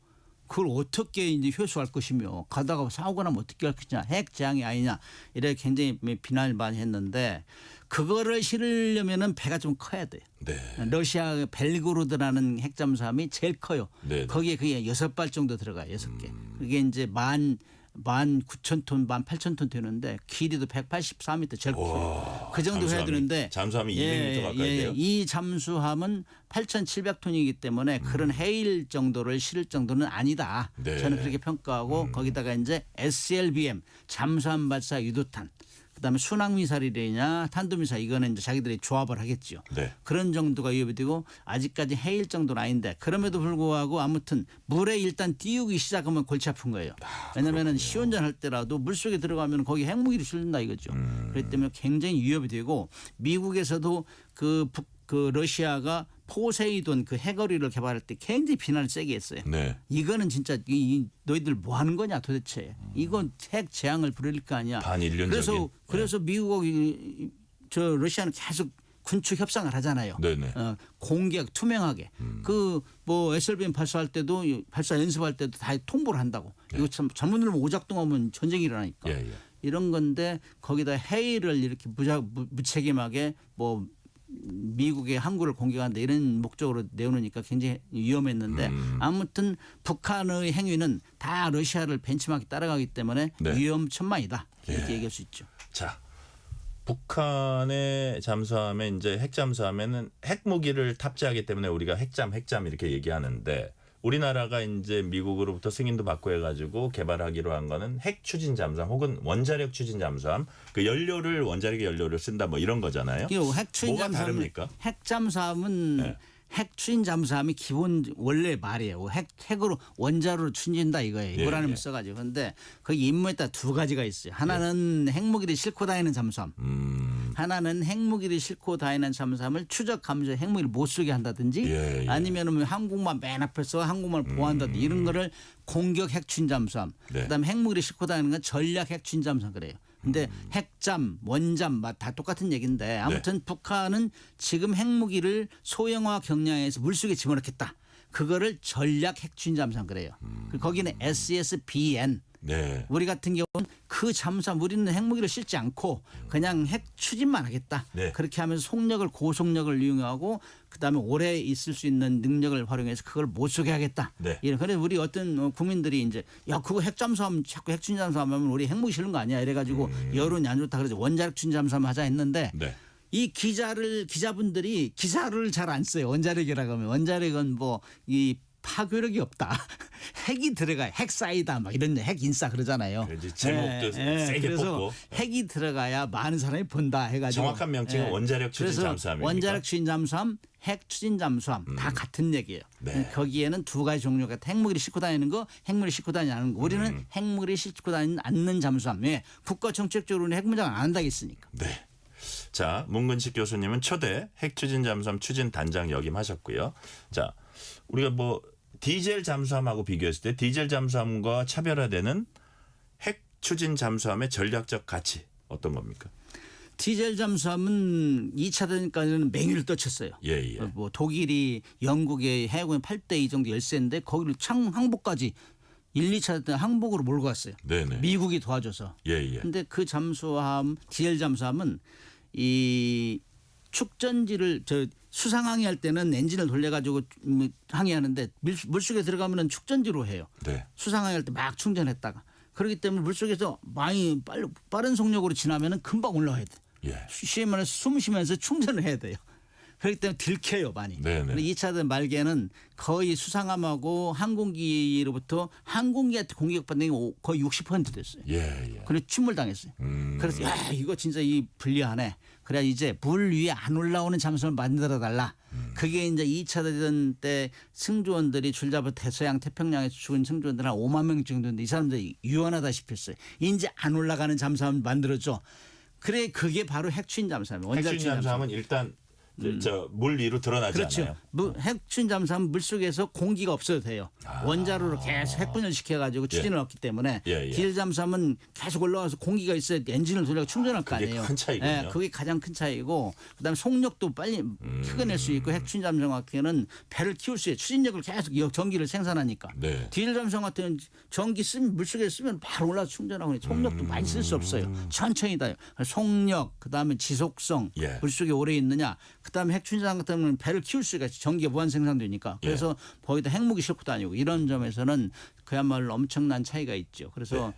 그걸 어떻게 이제 효수할 것이며 가다가 사고가 나면 어떻게 할 것이냐 핵재앙이 아니냐 이렇게 굉장히 비난을 많이 했는데 그거를 실으려면은 배가 좀 커야 돼요. 네. 러시아 벨고로드라는 핵잠수함이 제일 커요. 네. 거기에 그게 6발 정도 들어가요. 6개. 그게 이제 만 19,000톤, 18,000톤 되는데 길이도 184m 제일 커요. 그 정도 해야 되는데 잠수함이 200m 가까이 돼요. 이 잠수함은 8,700톤이기 때문에 그런 해일 정도를 실을 정도는 아니다. 네. 저는 그렇게 평가하고 거기다가 이제 SLBM 잠수함 발사 유도탄 그다음에 순항미사일이냐 탄도미사일 이거는 이제 자기들이 조합을 하겠죠. 네. 그런 정도가 위협이 되고 아직까지 해일 정도는 아닌데 그럼에도 불구하고 아무튼 물에 일단 띄우기 시작하면 골치 아픈 거예요. 왜냐하면 시운전할 때라도 물속에 들어가면 거기 핵무기를 실린다 이거죠. 그렇기 때문에 굉장히 위협이 되고 미국에서도 그 러시아가 포세이돈 그 해거리를 개발할 때 굉장히 비난을 세게 했어요. 네. 이거는 진짜 너희들 뭐 하는 거냐 도대체. 이건 핵 재앙을 부릴 거 아니야. 반인륜적인. 그래서 미국이 저 러시아는 계속 군축 협상을 하잖아요. 네네. 공개하게 투명하게. 그 뭐 SLBM 발사할 때도 발사 연습할 때도 다 통보를 한다고. 이거 참 잘못 누르면 오작동하면 전쟁이 일어나니까. 이런 건데 거기다 해일을 이렇게 무책임하게 뭐 미국의 항구를 공격한다 이런 목적으로 내놓으니까 굉장히 위험했는데 아무튼 북한의 행위는 다 러시아를 벤치마크 따라가기 때문에 위험천만이다 이렇게 얘기할 수 있죠. 자, 북한의 잠수함에 이제 핵 잠수함에는 핵무기를 탑재하기 때문에 우리가 핵잠 이렇게 얘기하는데 우리나라가 이제 미국으로부터 승인도 받고 해가지고 개발하기로 한 거는 핵 추진 잠수함 혹은 원자력 추진 잠수함 그 연료를 원자력의 연료를 쓴다 뭐 이런 거잖아요. 핵 추진 뭐가 다릅니까? 핵 잠수함은 핵 추진 잠수함이 기본 원래 말이에요. 핵으로 원자로를 추진다 이거예요. 이거라는 써가지고 그런데 거기 임무에 따라 두 가지가 있어요. 하나는 핵무기를 싣고 다니는 잠수함. 하나는 핵무기를 싣고 다니는 잠수함을 추적 감시 핵무기를 못 쏘게 한다든지 아니면은 항공모함 맨 앞에서 항공모함을 보호한다든지 이런 거를 공격 핵 추진 잠수함. 그다음에 핵무기를 싣고 다니는 건 전략 핵 추진 잠수함 그래요. 근데 핵잠, 원잠 다 똑같은 얘기인데 아무튼 북한은 지금 핵무기를 소형화 경량해서 물속에 집어넣겠다. 그거를 전략 핵추진 잠수함 그래요. 거기는 SSBN. 우리 같은 경우는 그 잠수함 우리는 핵무기를 싣지 않고 그냥 핵 추진만 하겠다. 그렇게 하면서 속력을 고속력을 이용하고 그다음에 오래 있을 수 있는 능력을 활용해서 그걸 못 쏘게 하겠다. 그래서 우리 어떤 국민들이 이제 야 그거 핵잠수함 자꾸 핵추진 잠수함 하면 우리 핵무기 실는 거 아니야 이래가지고 여론이 안 좋다 그래서 원자력 추진 잠수함 하자 했는데 이 기자분들이 기사를 잘 안 써요. 원자력이라고 하면 원자력은 뭐 이 파괴력이 없다. 핵이 들어가야 핵사이다 막 이런 핵 인싸 그러잖아요. 제목도 세게 그래서 뽑고. 핵이 들어가야 많은 사람이 본다 해가지고. 정확한 명칭은 원자력 추진 잠수함입니까? 원자력 추진 잠수함, 핵 추진 잠수함 다 같은 얘기예요. 거기에는 두 가지 종류가 핵무기를 싣고 다니는 거, 핵무기를 싣고 다니지 않는 거. 우리는 핵무기를 싣고 다니는 않는 잠수함. 국가 정책적으로는 핵 무장 안 한다고 했으니까. 자, 문근식 교수님은 초대 핵 추진 잠수함 추진 단장 역임하셨고요. 자, 우리가 뭐 디젤 잠수함하고 비교했을 때 디젤 잠수함과 차별화되는 핵 추진 잠수함의 전략적 가치 어떤 겁니까? 디젤 잠수함은 2차 대전까지는 맹위를 떨쳤어요. 뭐 독일이 영국의 해군 8대2 정도 열세인데 거기를 항복까지 1, 2차 때 항복으로 몰고 갔어요. 미국이 도와줘서. 근데 그 잠수함 디젤 잠수함은 이 축전지를 수상항해할 때는 엔진을 돌려가지고 항해하는데 물속에 들어가면은 축전지로 해요. 수상항해할 때 막 충전했다가 그렇기 때문에 물속에서 많이 빠른 속력으로 지나면은 금방 올라와야 돼. 쉬이 말해서 숨 쉬면서 충전을 해야 돼요. 그렇기 때문에 들켜요 많이. 2차 대전 말기에는 거의 수상함하고 항공기로부터 항공기한테 공격받는 게 거의 60% 됐어요. 그래서 침몰당했어요. 그래서 야 이거 진짜 이 불리하네. 그래야 이제 물 위에 안 올라오는 잠수함을 만들어 달라. 그게 이제 2차 대전 때 승조원들이 줄잡아 대서양 태평양에서 죽은 승조원들 한 5만 명 정도인데 이 사람들이 유언하다시피 했어요. 이제 안 올라가는 잠수함을 만들어줘. 그래 그게 바로 핵추진 잠수함이에요. 핵추진 잠수함은 일단 물 위로 드러나지 않아요. 핵추진 잠수함은 물속에서 공기가 없어도 돼요. 원자로로 계속 핵분열 시켜가지고 추진을 얻기 때문에 디젤 잠수함은 계속 올라와서 공기가 있어야 엔진을 돌려서 충전할 거 아니에요. 그게 큰 차이군요. 그게 가장 큰 차이고 그다음에 속력도 빨리 크게 낼 수 있고 핵추진 잠수함 같은 경우는 배를 키울 수 있어요. 추진력을 계속 전기를 생산하니까. 디젤 잠수함 같은 경우는 전기 물속에 쓰면 바로 올라서 충전하고 속력도 많이 쓸 수 없어요. 천천히 다요. 속력 그다음에 지속성 물속에 오래 있느냐 그다음에 핵추진장 같은 경우는 배를 키울 수가 있어요. 전기가 무한 생산되니까. 그래서 거기다 핵무기 싣고 다니고 이런 점에서는 그야말로 엄청난 차이가 있죠. 그래서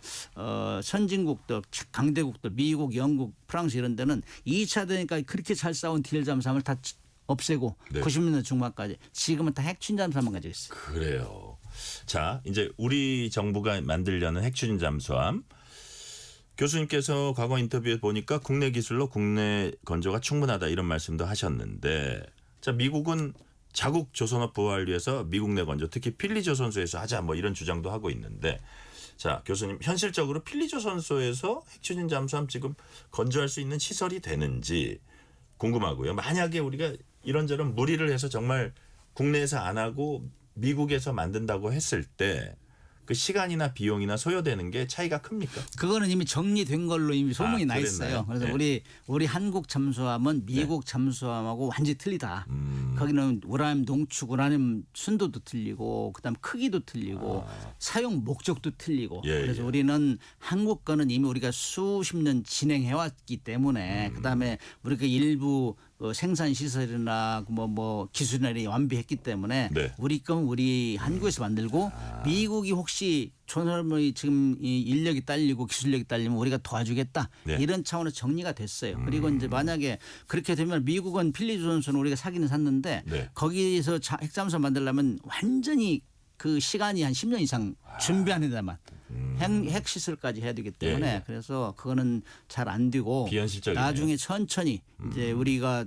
선진국들, 강대국들, 미국, 영국, 프랑스 이런 데는 2차 대전까지 그렇게 잘 싸운 디젤 잠수함을 다 없애고 90년대 중반까지 지금은 다 핵추진 잠수함만 가지고 있어요. 그래요. 자, 이제 우리 정부가 만들려는 핵추진 잠수함. 교수님께서 과거 인터뷰에 보니까 국내 기술로 국내 건조가 충분하다 이런 말씀도 하셨는데, 자, 미국은 자국 조선업 부활을 위해서 미국 내 건조, 특히 필리조선소에서 하자 뭐 이런 주장도 하고 있는데, 자, 교수님 현실적으로 필리조선소에서 핵추진 잠수함 지금 건조할 수 있는 시설이 되는지 궁금하고요. 만약에 우리가 이런저런 무리를 해서 정말 국내에서 안 하고 미국에서 만든다고 했을 때 그 시간이나 비용이나 소요되는 게 차이가 큽니까? 그거는 이미 정리된 걸로 이미 소문이 나 있어요. 그래서 우리 한국 잠수함은 미국 잠수함하고 완전히 틀리다. 거기는 우라늄 농축, 우라늄 순도도 틀리고 그다음 크기도 틀리고 사용 목적도 틀리고 그래서 우리는 한국 거는 이미 우리가 수십 년 진행해 왔기 때문에 그다음에 우리가 일부 생산 시설이나 뭐 기술이나 완비했기 때문에 우리 건 우리 한국에서 만들고 미국이 혹시 조선업이 지금 이 인력이 딸리고 기술력이 딸리면 우리가 도와주겠다 이런 차원에서 정리가 됐어요. 그리고 이제 만약에 그렇게 되면 미국은 필리조선소는 우리가 사기는 샀는데 거기에서 핵잠수함 만들려면 완전히 그 시간이 한 10년 이상 준비하는 데만 핵시설까지 해야 되기 때문에 그래서 그거는 잘 안 되고 비현실적이네요. 나중에 천천히 이제 우리가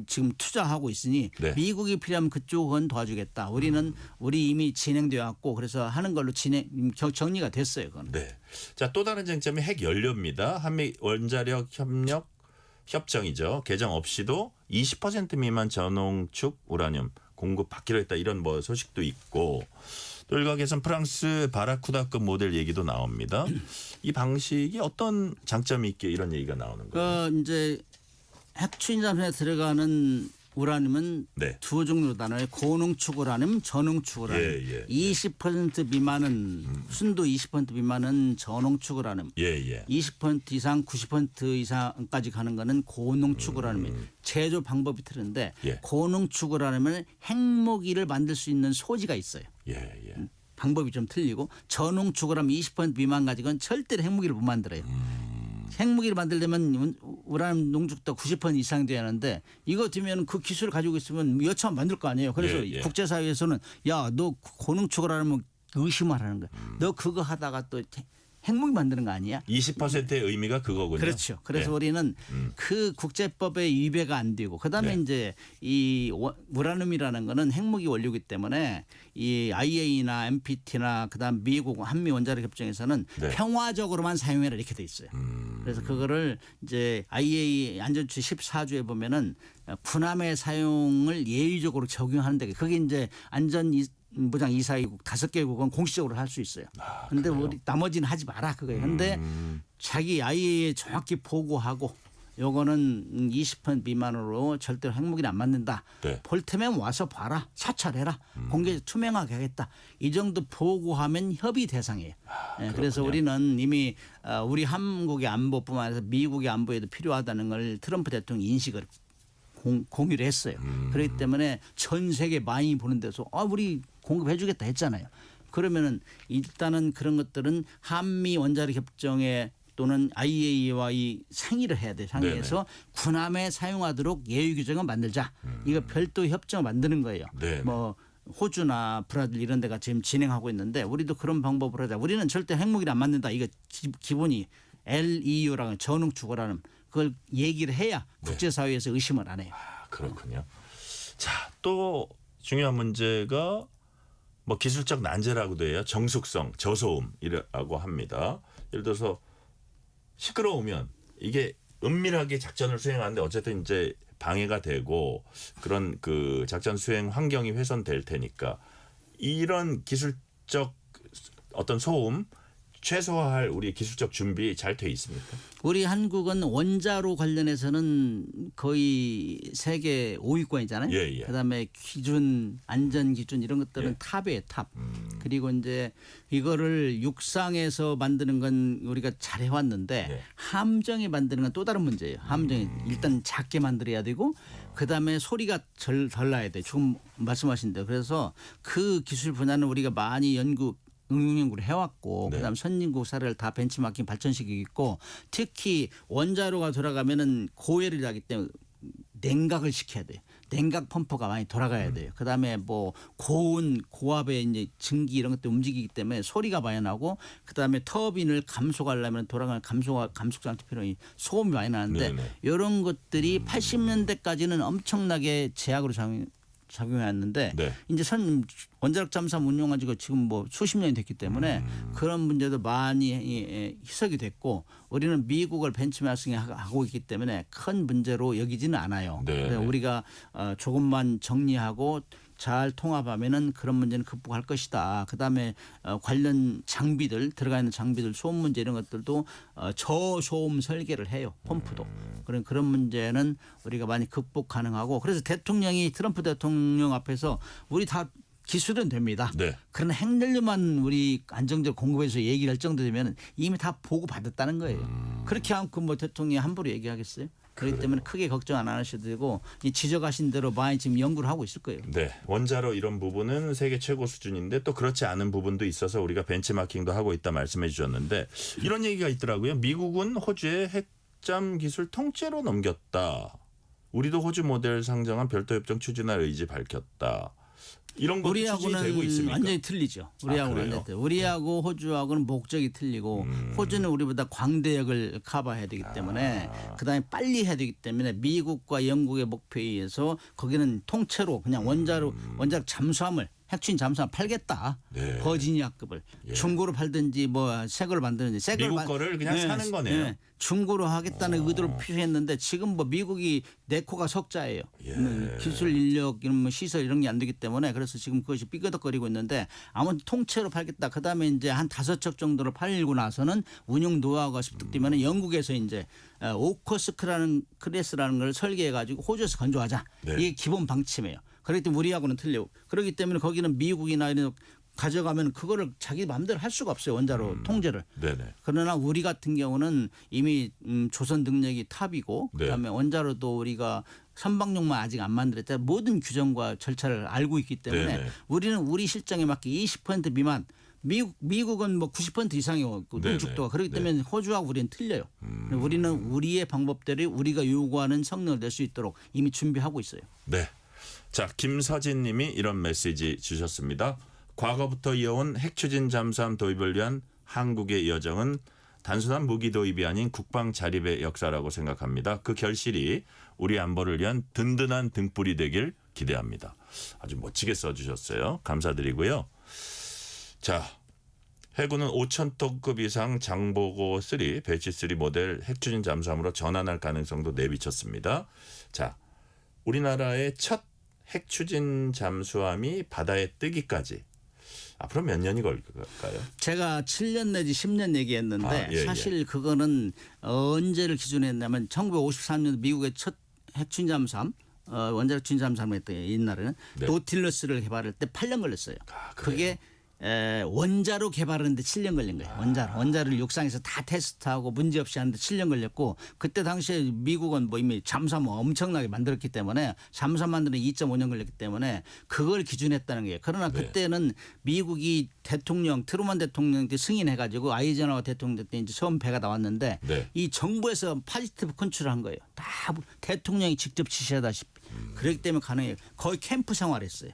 지금 투자하고 있으니 미국이 필요하면 그쪽은 도와주겠다. 우리는 우리 이미 진행되어 왔고 그래서 하는 걸로 정리가 됐어요. 그건. 네. 자, 또 다른 쟁점이 핵 연료입니다. 한미 원자력 협력 협정이죠. 개정 없이도 20% 미만 전홍축 우라늄 공급받기로 했다. 이런 뭐 소식도 있고 또 일각에선 프랑스 바라쿠다급 모델 얘기도 나옵니다. 이 방식이 어떤 장점이 있기에 이런 얘기가 나오는 거예요? 이제 핵추진 잠수함에 들어가는 우라늄은 두 종류로 나눠요. 고농축 우라늄, 저농축 우라늄. 20% 미만은 순도 20% 미만은 저농축 우라늄. 20% 이상 90% 이상까지 가는 거는 고농축 우라늄이에요. 제조 방법이 틀린데 고농축 우라늄은 핵무기를 만들 수 있는 소지가 있어요. 방법이 좀 틀리고 저농축 우라늄 20% 미만 가지고는 절대로 핵무기를 못 만들어요. 핵무기를 만들려면 우라늄 농축도 90% 이상 돼야 하는데 이거 되면 그 기술을 가지고 있으면 여차하면 만들 거 아니에요. 그래서 국제사회에서는 야, 너 고농축을 하면 의심을 하는 거야. 너 그거 하다가 또 핵무기 만드는 거 아니야? 20%의 의미가 그거군요. 그렇죠. 그래서 우리는 그 국제법에 위배가 안 되고 그다음에 이제 이 우라늄이라는 거는 핵무기 원료이기 때문에 이 IAEA나 NPT나 그다음 미국 한미 원자력 협정에서는 평화적으로만 사용해라 이렇게 돼 있어요. 그래서 그거를 이제 IAEA 안전추 14조에 보면은 군함의 사용을 예의적으로 적용하는데 그게 이제 안전보장 이사회국 5개국은 공식적으로 할 수 있어요. 그런데 우리 나머지는 하지 마라 그거예요. 그런데 자기 IAEA에 정확히 보고하고 요거는 20% 미만으로 절대로 핵무기는 안 만든다. 볼 테면 와서 봐라. 사찰해라. 공개 투명하게 하겠다. 이 정도 보고하면 협의 대상이에요. 그래서 우리는 이미 우리 한국의 안보뿐만 아니라 미국의 안보에도 필요하다는 걸 트럼프 대통령이 인식을 공유를 했어요. 그렇기 때문에 전 세계 많이 보는 데서 우리 공급해 주겠다 했잖아요. 그러면은 일단은 그런 것들은 한미 원자력 협정에 또는 IAEA와 이 상의를 해야 돼. 상의해서 군함에 사용하도록 예외 규정을 만들자. 이거 별도 협정을 만드는 거예요. 뭐 호주나 브라질 이런 데가 지금 진행하고 있는데 우리도 그런 방법을 하자. 우리는 절대 핵무기를 안 만든다. 이거 기본이 LEU라는 저농축우라는 그걸 얘기를 해야 국제사회에서 의심을 안 해요. 그렇군요. 자, 또 중요한 문제가 뭐 기술적 난제라고도 해요. 정숙성, 저소음이라고 합니다. 예를 들어서 시끄러우면 이게 은밀하게 작전을 수행하는데 어쨌든 이제 방해가 되고 그런 그 작전 수행 환경이 훼손될 테니까 이런 기술적 어떤 소음 최소화할 우리 기술적 준비 잘 돼 있습니까? 우리 한국은 원자로 관련해서는 거의 세계 5위권이잖아요. 예, 예. 그다음에 기준, 안전 기준 이런 것들은 예. 탑이에요, 탑. 그리고 이제 이거를 육상에서 만드는 건 우리가 잘 해왔는데 예. 함정에 만드는 건 또 다른 문제예요. 함정이 일단 작게 만들어야 되고 그다음에 소리가 덜 나야 돼. 지금 말씀하신 대로. 그래서 그 기술 분야는 우리가 많이 응용 연구를 해왔고 네. 그다음 선진국 사례를 다 벤치마킹 발전시키고 있고 특히 원자로가 돌아가면은 고열이 나기 때문에 냉각을 시켜야 돼요. 냉각 펌프가 많이 돌아가야 돼요. 그다음에 뭐 고온 고압의 이제 증기 이런 것들 움직이기 때문에 소리가 많이 나고 그다음에 터빈을 감속하려면 돌아가는 감속 장치 필요해 소음이 많이 나는데 네네. 이런 것들이 80년대까지는 엄청나게 제약으로 작용했는데 네. 이제 원자력 잠수함 운용가지고 지금 뭐 수십 년이 됐기 때문에 그런 문제도 많이 희석이 됐고 우리는 미국을 벤치마킹하고 있기 때문에 큰 문제로 여기지는 않아요. 네. 그래서 우리가 조금만 정리하고 잘 통합하면은 그런 문제는 극복할 것이다. 그다음에 관련 장비들 들어가 있는 장비들 소음 문제 이런 것들도 저소음 설계를 해요. 펌프도. 그런 문제는 우리가 많이 극복 가능하고 그래서 대통령이 트럼프 대통령 앞에서 우리 다 기술은 됩니다. 네. 그러나 핵연료만 우리 안정적으로 공급해서 얘기를 할 정도 되면 이미 다 보고 받았다는 거예요. 그렇게 않고 뭐 대통령이 함부로 얘기하겠어요? 그렇기 때문에 크게 걱정 안 하셔도 되고 이 지적하신 대로 많이 지금 연구를 하고 있을 거예요. 네, 원자로 이런 부분은 세계 최고 수준인데 또 그렇지 않은 부분도 있어서 우리가 벤치마킹도 하고 있다 말씀해 주셨는데 이런 얘기가 있더라고요. 미국은 호주의 핵잠 기술 통째로 넘겼다. 우리도 호주 모델 상정한 별도 협정 추진할 의지 밝혔다. 이런 것도 추진이 되고 우리하고는 있습니까? 완전히 틀리죠. 우리하고는 완전히 틀려요. 우리하고 호주하고는 목적이 틀리고 호주는 우리보다 광대역을 커버해야 되기 때문에 그다음에 빨리 해야 되기 때문에 미국과 영국의 목표에 의해서 거기는 통째로 그냥 원자력 잠수함을 핵추진 잠수함 팔겠다. 네. 버지니아급을 중고로 팔든지 뭐 새 걸 만드는지 새 미국 거를 그냥 사는 거네요. 중고로 하겠다는 의도를 표시했는데 지금 뭐 미국이 네코가 석자예요. 기술 인력 이런 뭐 시설 이런 게 안 되기 때문에 그래서 지금 그것이 삐그덕거리고 있는데 아무튼 통째로 팔겠다. 그다음에 이제 한 5척 정도를 팔리고 나서는 운용 노하우가 습득되면 영국에서 이제 오커스 클래스라는 걸 설계해 가지고 호주에서 건조하자. 네. 이게 기본 방침이에요. 그렇기 때문에 우리하고는 틀려요. 그렇기 때문에 거기는 미국이나 이런 가져가면 그거를 자기 마음대로 할 수가 없어요. 원자로 통제를. 네네. 그러나 우리 같은 경우는 이미 조선 능력이 탑이고 네. 그다음에 원자로도 우리가 선박용만 아직 안 만들었다. 모든 규정과 절차를 알고 있기 때문에 네네. 우리는 우리 실정에 맞게 20% 미만 미국은 뭐 90% 이상이고 농축도가 그렇기 때문에 호주하고 우리는 틀려요. 우리는 우리의 방법대로 우리가 요구하는 성능을 낼 수 있도록 이미 준비하고 있어요. 네. 자, 김서진 님이 이런 메시지 주셨습니다. 과거부터 이어온 핵추진 잠수함 도입을 위한 한국의 여정은 단순한 무기 도입이 아닌 국방 자립의 역사라고 생각합니다. 그 결실이 우리 안보를 위한 든든한 등불이 되길 기대합니다. 아주 멋지게 써주셨어요. 감사드리고요. 자, 해군은 5,000톤급 이상 장보고 3, 배치 3 모델 핵추진 잠수함으로 전환할 가능성도 내비쳤습니다. 자, 우리나라의 첫 핵추진 잠수함이 바다에 뜨기까지 앞으로 몇 년이 걸릴까요? 제가 7년 내지 10년 얘기했는데 예. 사실 그거는 언제를 기준으로 했냐면 1953년 미국의 첫 핵추진 잠수함 원자력 추진 잠수함을 했던 옛날에는 네. 노틸러스를 개발할 때 8년 걸렸어요. 그게 원자로 개발하는데 7년 걸린 거예요. 원자를 육상에서 다 테스트하고 문제없이 하는데 7년 걸렸고 그때 당시에 미국은 뭐 이미 잠수함 엄청나게 만들었기 때문에 잠수함 만드는 2.5년 걸렸기 때문에 그걸 기준했다는 거예요. 그러나 그때는 미국이 트루먼 대통령 때 승인해가지고 아이젠하워 대통령 때 이제 처음 배가 나왔는데 네. 이 정부에서 파지티브 컨트롤한 거예요. 다 대통령이 직접 지시하다시피 그렇기 때문에 가능해요. 거의 캠프 생활했어요.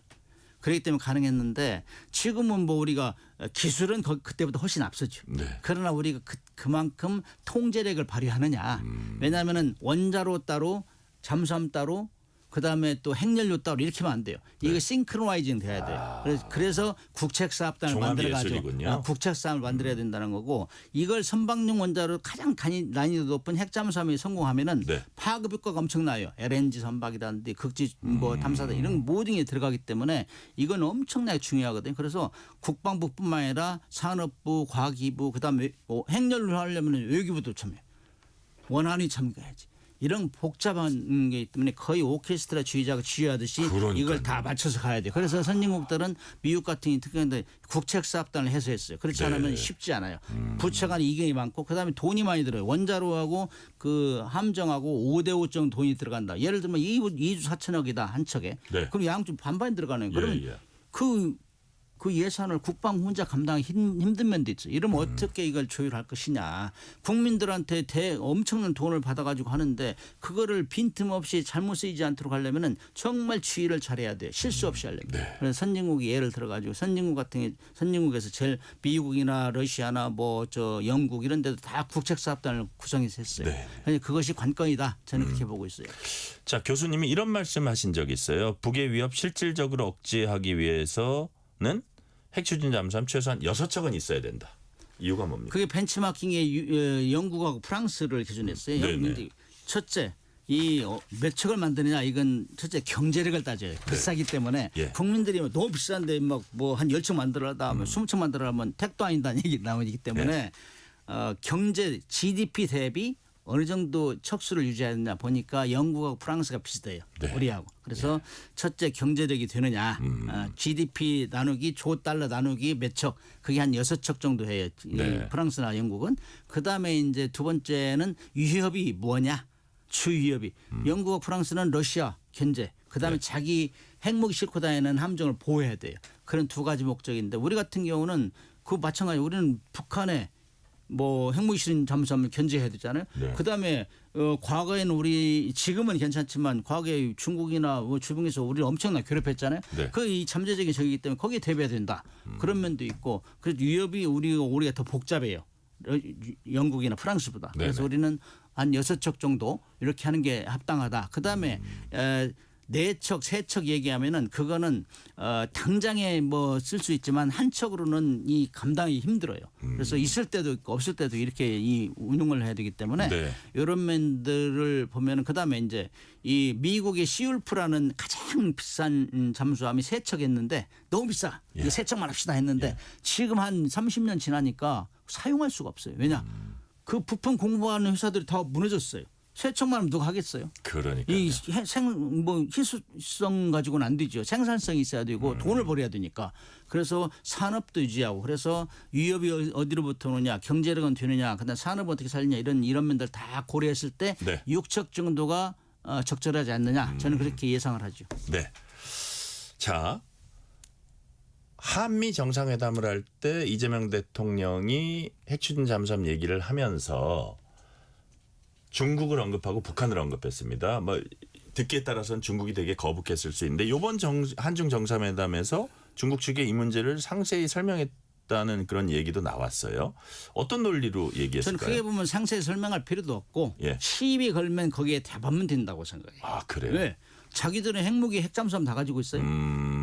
그렇기 때문에 가능했는데 지금은 뭐 우리가 기술은 그때보다 훨씬 앞서죠. 네. 그러나 우리가 그만큼 통제력을 발휘하느냐. 왜냐하면은 원자로 따로 잠수함 따로 그다음에 또 핵연료 따로 이렇게 하면 안 돼요. 이거 싱크로나이징 돼야 돼요. 그래서 국책사업단을 만들어가지고 종합예술이군요. 국책사업을 만들어야 된다는 거고 이걸 선박용 원자로 가장 난이도 높은 핵잠수함이 성공하면은 네. 파급 효과가 엄청나요. LNG 선박이라든지 극지 뭐 탐사단 이런 모든 게 들어가기 때문에 이건 엄청나게 중요하거든요. 그래서 국방부뿐만 아니라 산업부, 과기부, 그다음에 핵연료 하려면 외교부도 참여. 원안이 참가해야지. 이런 복잡한 게 때문에 거의 오케스트라 지휘자가 지휘하듯이 그러니까요. 이걸 다 맞춰서 가야 돼요. 그래서 선진국들은 미국 같은 특히 국책사업단을 해소했어요. 그렇지 네. 않으면 쉽지 않아요. 부처 간 이견이 많고 그다음에 돈이 많이 들어요. 원자로하고 그 함정하고 5대5 정도 돈이 들어간다. 예를 들면 2조 4천억이다 한 척에. 네. 그럼 양쪽 반반이 들어가는 거예요. 그러면 예. 그 예산을 국방 혼자 감당하기 힘든 면도 있어. 이러면 어떻게 이걸 조율할 것이냐. 국민들한테 엄청난 돈을 받아가지고 하는데 그거를 빈틈없이 잘못 쓰이지 않도록 하려면은 정말 주의를 잘해야 돼요. 실수 없이 하려면. 네. 그래서 선진국이 예를 들어가지고 선진국에서 제일 미국이나 러시아나 뭐 저 영국 이런 데도 다 국책사업단을 구성해서 했어요. 네. 그래서 그것이 관건이다. 저는 그렇게 보고 있어요. 자, 교수님이 이런 말씀하신 적 있어요. 북의 위협 실질적으로 억제하기 위해서는 핵추진 잠수함 최소한 6척은 있어야 된다. 이유가 뭡니까? 그게 벤치마킹에 영국하고 프랑스를 기준했어요. 네네. 첫째, 몇 척을 만드느냐 이건 첫째 경제력을 따져요. 비싸기 때문에 예. 국민들이 너무 비싼데 막 뭐 한 10척 만들어다 하면 20척 만들어라면 택도 아니다는 얘기 나오기 때문에 경제 GDP 대비 어느 정도 척수를 유지해야 되냐 보니까 영국하고 프랑스가 비슷해요. 네. 우리하고. 그래서 첫째 경제력이 되느냐. GDP 나누기 조 달러 나누기 몇 척. 그게 한 6척 정도 해요. 네. 프랑스나 영국은. 그다음에 이제 두 번째는 위협이 뭐냐. 주 위협이. 영국과 프랑스는 러시아 견제. 그다음에 자기 핵무기 싣고 다니는 함정을 보호해야 돼요. 그런 두 가지 목적인데 우리 같은 경우는 그 마찬가지 우리는 북한에 뭐 핵무기 실은 잠수함을 견제해야 되잖아요. 네. 그다음에 과거에는 우리 지금은 괜찮지만 과거에 중국이나 뭐 주변에서 우리를 엄청나게 괴롭혔잖아요. 네. 그 이 잠재적인 적이기 때문에 거기에 대비해야 된다. 그런 면도 있고 그래서 위협이 우리가 더 복잡해요. 영국이나 프랑스보다. 그래서 네네. 우리는 한 6척 정도 이렇게 하는 게 합당하다. 그다음에 4척, 3척 얘기하면은 그거는 당장에 뭐 쓸 수 있지만 한 척으로는 이 감당이 힘들어요. 그래서 있을 때도 있고 없을 때도 이렇게 이 운용을 해야 되기 때문에 네. 이런 면들을 보면은 그다음에 이제 이 미국의 시울프라는 가장 비싼 잠수함이 3척 했는데 너무 비싸. 예. 이 3척만 합시다 했는데 지금 한 30년 지나니까 사용할 수가 없어요. 왜냐? 그 부품 공부하는 회사들이 다 무너졌어요. 3척만 하면 누가 하겠어요? 그러니까요. 이 희소성 가지고는 안 되죠. 생산성이 있어야 되고 돈을 벌어야 되니까. 그래서 산업도 유지하고 그래서 위협이 어디로부터 오느냐 경제력은 되느냐 그다음 산업은 어떻게 살리냐 이런 면들 다 고려했을 때 네. 6척 정도가 적절하지 않느냐 저는 그렇게 예상을 하죠. 네. 자, 한미 정상회담을 할 때 이재명 대통령이 핵추진 잠수함 얘기를 하면서 중국을 언급하고 북한을 언급했습니다. 뭐 듣기에 따라서는 중국이 되게 거북했을 수 있는데 이번 한중 정상회담에서 중국 측에 이 문제를 상세히 설명했다는 그런 얘기도 나왔어요. 어떤 논리로 얘기했을까요? 저는 크게 보면 상세히 설명할 필요도 없고 예. 시비 걸면 거기에 대답하면 된다고 생각해요. 아, 그래요? 왜? 자기들은 핵무기 핵잠수함 다 가지고 있어요.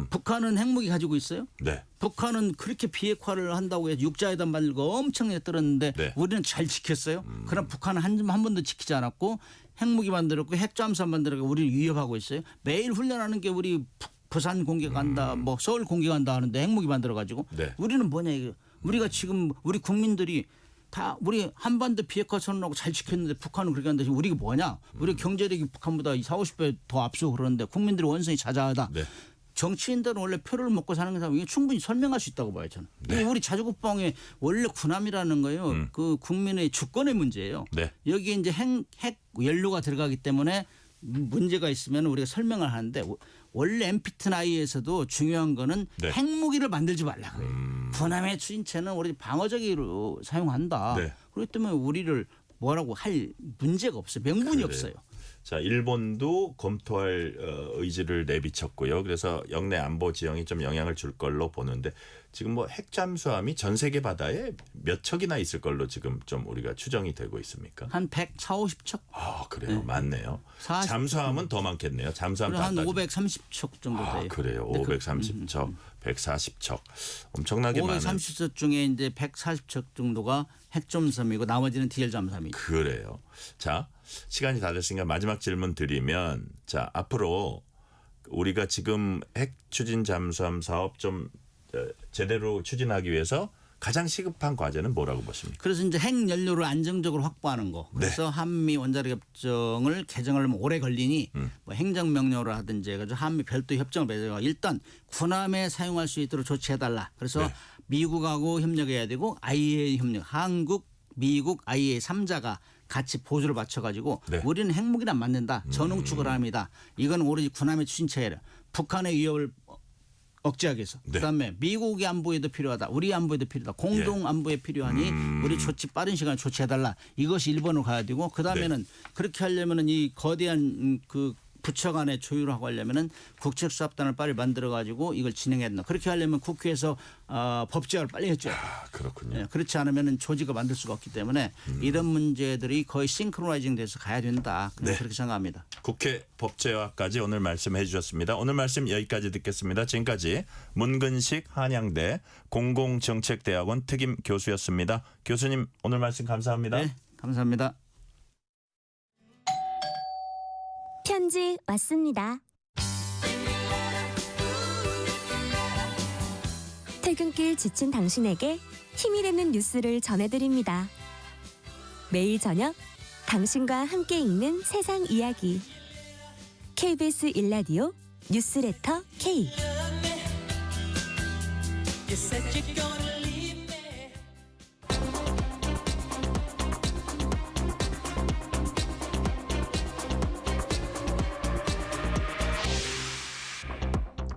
북한은 핵무기 가지고 있어요. 네. 북한은 그렇게 비핵화를 한다고 해서 육자회담 만들고 엄청나게 떨었는데 네. 우리는 잘 지켰어요. 그럼 북한은 한 번도 지키지 않았고 핵무기 만들었고 핵잠수함 만들었고 우리를 위협하고 있어요. 매일 훈련하는 게 우리 부산 공격한다 뭐 서울 공격한다 하는데 핵무기 만들어 가지고 네. 우리는 뭐냐 이거. 우리가 지금 우리 국민들이 다 우리 한반도 비핵화 선언하고 잘 지켰는데 북한은 그렇게 한다. 우리가 뭐냐. 우리 경제력이 북한보다 40~50배 더 앞서고 그러는데 국민들이 원성이 자자하다. 네. 정치인들은 원래 표를 먹고 사는 사람 이게 충분히 설명할 수 있다고 봐요 저는. 네. 우리 자주국방의 원래 군함이라는 거예요. 그 국민의 주권의 문제예요. 네. 여기에 이제 핵 연료가 들어가기 때문에 문제가 있으면 우리가 설명을 하는데 원래 NPT&I에서도 중요한 거는 네. 핵무기를 만들지 말라고요. 군함의 추진체는 우리 방어적으로 사용한다. 네. 그렇기 때문에 우리를 뭐라고 할 문제가 없어요. 명분이 그래요. 없어요. 자, 일본도 검토할 의지를 내비쳤고요. 그래서 영내 안보 지형이 좀 영향을 줄 걸로 보는데 지금 뭐 핵 잠수함이 전 세계 바다에 몇 척이나 있을 걸로 지금 좀 우리가 추정이 되고 있습니까? 한 140, 50척. 아, 그래요. 네. 많네요. 40척. 잠수함은 더 많겠네요. 잠수함 한 다 530척 정도 돼요. 아, 그래요. 네, 530척, 140척. 엄청나게 많은. 530척 중에 이제 140척 정도가 핵잠수함이고 나머지는 디젤 잠수함이죠. 그래요. 자, 시간이 다 됐으니까 마지막 질문 드리면, 자, 앞으로 우리가 지금 핵 추진 잠수함 사업 좀 제대로 추진하기 위해서 가장 시급한 과제는 뭐라고 보십니까? 그래서 이제 핵 연료를 안정적으로 확보하는 거. 그래서 한미 원자력 협정을 개정하려면 오래 걸리니 뭐 행정명령으로 하든지 해가지고 한미 별도 협정을 맺어가 일단 군함에 사용할 수 있도록 조치해달라. 그래서 네. 미국하고 협력해야 되고 IAEA 협력, 한국, 미국, IAEA 3자가 같이 보조를 맞춰가지고 네. 우리는 핵무기를 안 만든다. 전홍축을 합니다. 이건 오로지 군함의 추진체계라. 북한의 위협을 억제하기 위해서. 네. 그다음에 미국의 안보에도 필요하다. 우리 안보에도 필요하다. 공동 안보에 필요하니 우리 조치 빠른 시간에 조치해달라. 이것이 1번으로 가야 되고 그다음에는 그렇게 하려면은 이 거대한 그 부처 간의 조율을 하고 하려면은 국책수사단을 빨리 만들어 가지고 이걸 진행해야 된다. 그렇게 하려면 국회에서 법제화를 빨리 해줘야 돼요. 그렇군요. 네, 그렇지 않으면은 조직을 만들 수가 없기 때문에 이런 문제들이 거의 싱크로나이징 돼서 가야 된다. 네. 그렇게 생각합니다. 국회 법제화까지 오늘 말씀해 주셨습니다. 오늘 말씀 여기까지 듣겠습니다. 지금까지 문근식 한양대 공공정책대학원 특임 교수였습니다. 교수님 오늘 말씀 감사합니다. 네, 감사합니다. 편지 왔습니다. 퇴근길 지친 당신에게 힘이 되는 뉴스를 전해드립니다. 매일 저녁 당신과 함께 읽는 세상 이야기. KBS 1라디오 뉴스레터 K.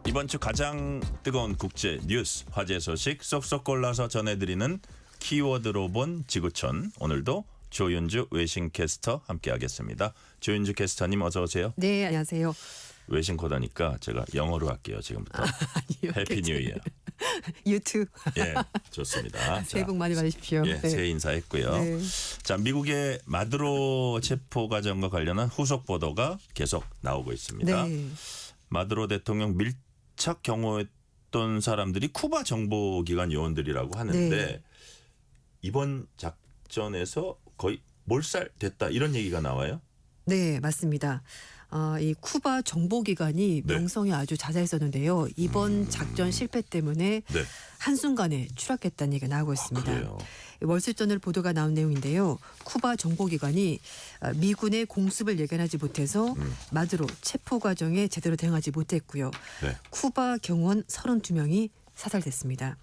이번 주 가장 뜨거운 국제 뉴스 화제 소식 쏙쏙 골라서 전해드리는 키워드로 본 지구촌. 오늘도 조윤주 외신캐스터 함께하겠습니다. 조윤주 캐스터님 어서 오세요. 네, 안녕하세요. 외신 코너니까 제가 영어로 할게요. 지금부터. 아니요, 해피 뉴 이어. 유튜브. 예, 좋습니다. 새해 복 많이 받으십시오. 예, 네. 새해 인사했고요. 네. 자, 미국의 마두로 체포 과정과 관련한 후속 보도가 계속 나오고 있습니다. 네. 마두로 대통령 밀착 경호했던 사람들이 쿠바 정보기관 요원들이라고 하는데 네. 이번 작전에서 거의 몰살됐다 이런 얘기가 나와요. 네, 맞습니다. 이 쿠바 정보기관이 네. 명성이 아주 자자했었는데요. 이번 작전 실패 때문에 네. 한순간에 추락했다는 얘기가 나오고 있습니다. 그래요. 월스트리트저널 보도가 나온 내용인데요. 쿠바 정보기관이 미군의 공습을 예견하지 못해서 마두로 체포 과정에 제대로 대응하지 못했고요. 네. 쿠바 경호원 32명이 사살됐습니다.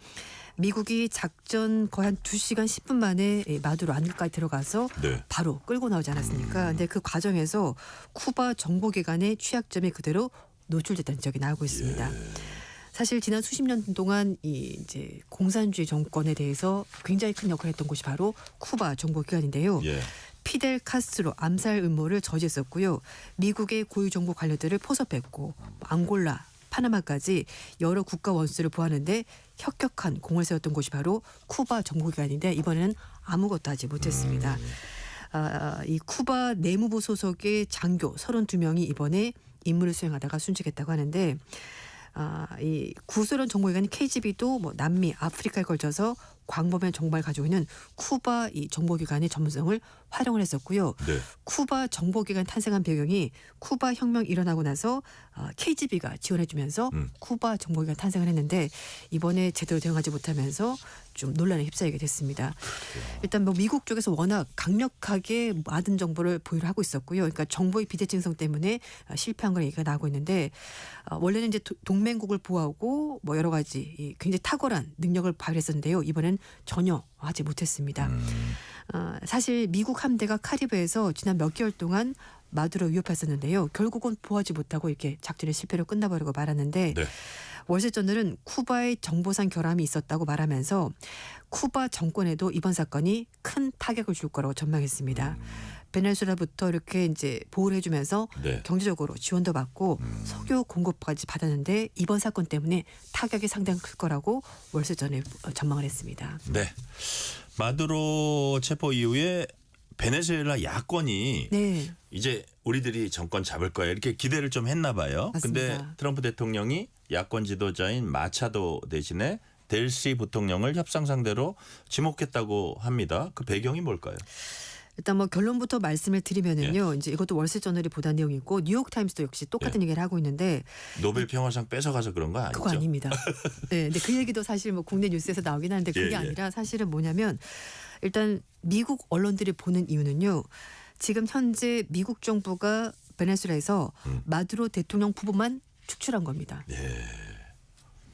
미국이 작전 거의 한 2시간 10분 만에 마두로 안까지 들어가서 네. 바로 끌고 나오지 않았습니까? 근데 그 과정에서 쿠바 정보기관의 취약점이 그대로 노출됐다는 지적이 나오고 있습니다. 사실 지난 수십 년 동안 이 이제 공산주의 정권에 대해서 굉장히 큰 역할을 했던 곳이 바로 쿠바 정보기관인데요. 예. 피델 카스트로 암살 음모를 저지했었고요. 미국의 고위 정보 관료들을 포섭했고 앙골라, 파나마까지 여러 국가 원수를 보았는데 혁혁한 공을 세웠던 곳이 바로 쿠바 정보기관인데 이번에는 아무것도 하지 못했습니다. 이 쿠바 내무부 소속의 장교 32명이 이번에 임무를 수행하다가 순직했다고 하는데 이 구소련 정보기관인 KGB도 뭐 남미, 아프리카에 걸쳐서 광범위한 정보를 가지고 있는 쿠바 이 정보기관의 전문성을 활용을 했었고요. 네. 쿠바 정보기관 탄생한 배경이 쿠바 혁명 일어나고 나서 KGB가 지원해주면서 쿠바 정보기관 탄생을 했는데 이번에 제대로 대응하지 못하면서 좀 논란에 휩싸이게 됐습니다. 일단 뭐 미국 쪽에서 워낙 강력하게 많은 정보를 보유를 하고 있었고요. 그러니까 정보의 비대칭성 때문에 실패한 걸 얘기가 나오고 있는데 원래는 이제 동맹국을 보호하고 뭐 여러 가지 굉장히 탁월한 능력을 발휘했었는데요. 이번엔 전혀 하지 못했습니다. 사실 미국 함대가 카리브해에서 지난 몇 개월 동안 마두로 위협했었는데요. 결국은 보호하지 못하고 이렇게 작전의 실패로 끝나버리고 말았는데 네. 월스트리트저널은 쿠바의 정보상 결함이 있었다고 말하면서 쿠바 정권에도 이번 사건이 큰 타격을 줄 거라고 전망했습니다. 베네수엘라부터 이렇게 이제 보호를 해주면서 네. 경제적으로 지원도 받고 석유 공급까지 받았는데 이번 사건 때문에 타격이 상당히 클 거라고 월세전에 전망을 했습니다. 네. 마두로 체포 이후에 베네수엘라 야권이 네. 이제 우리들이 정권 잡을 거야 이렇게 기대를 좀 했나 봐요. 근데 맞습니다. 트럼프 대통령이 야권 지도자인 마차도 대신에 델시 부통령을 협상 상대로 지목했다고 합니다. 그 배경이 뭘까요? 일단 뭐 결론부터 말씀을 드리면은요. 이제 이것도 월세저널이 보도한 내용이고 뉴욕타임스도 역시 똑같은 얘기를 하고 있는데 노벨 평화상 뺏어가서 그런 거 아니죠? 그거 아닙니다. 네, 근데 그 얘기도 사실 뭐 국내 뉴스에서 나오긴 하는데 그게 예, 예. 아니라 사실은 뭐냐면 일단 미국 언론들이 보는 이유는요. 지금 현재 미국 정부가 베네수엘라에서 마두로 대통령 부부만 축출한 겁니다.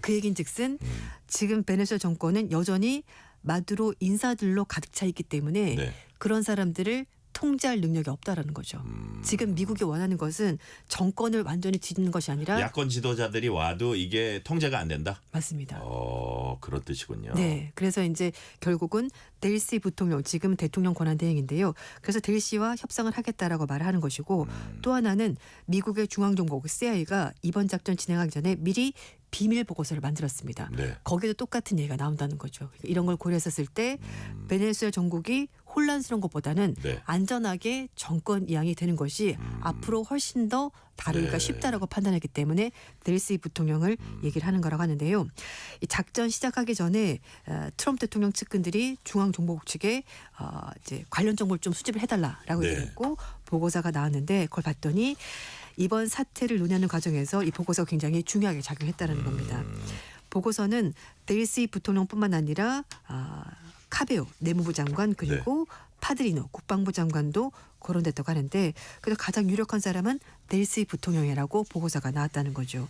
그 얘긴즉슨 지금 베네수엘라 정권은 여전히 마두로 인사들로 가득 차 있기 때문에 네. 그런 사람들을 통제할 능력이 없다라는 거죠. 지금 미국이 원하는 것은 정권을 완전히 뒤집는 것이 아니라 야권 지도자들이 와도 이게 통제가 안 된다? 맞습니다. 그런 뜻이군요. 네. 그래서 이제 결국은 델시 부통령 지금 대통령 권한 대행인데요. 그래서 델시와 협상을 하겠다라고 말을 하는 것이고 또 하나는 미국의 중앙정보국 CIA가 이번 작전 진행하기 전에 미리 비밀 보고서를 만들었습니다. 네. 거기도 똑같은 얘기가 나온다는 거죠. 이런 걸 고려했었을 때 베네수엘 정국이 혼란스러운 것보다는 네. 안전하게 정권 이양이 되는 것이 앞으로 훨씬 더 다루기가 네. 쉽다라고 판단했기 때문에 델시 부통령을 얘기를 하는 거라고 하는데요. 이 작전 시작하기 전에 트럼프 대통령 측근들이 중앙정보국 측에 이제 관련 정보를 좀 수집을 해달라라고 네. 얘기했고 보고서가 나왔는데 그걸 봤더니 이번 사태를 논의하는 과정에서 이 보고서가 굉장히 중요하게 작용했다는 겁니다. 보고서는 델시 부통령뿐만 아니라 카베오 내무부 장관 그리고 파드리노 국방부 장관도 거론됐다고 하는데 그래도 가장 유력한 사람은 델시 부통령이라고 보고서가 나왔다는 거죠.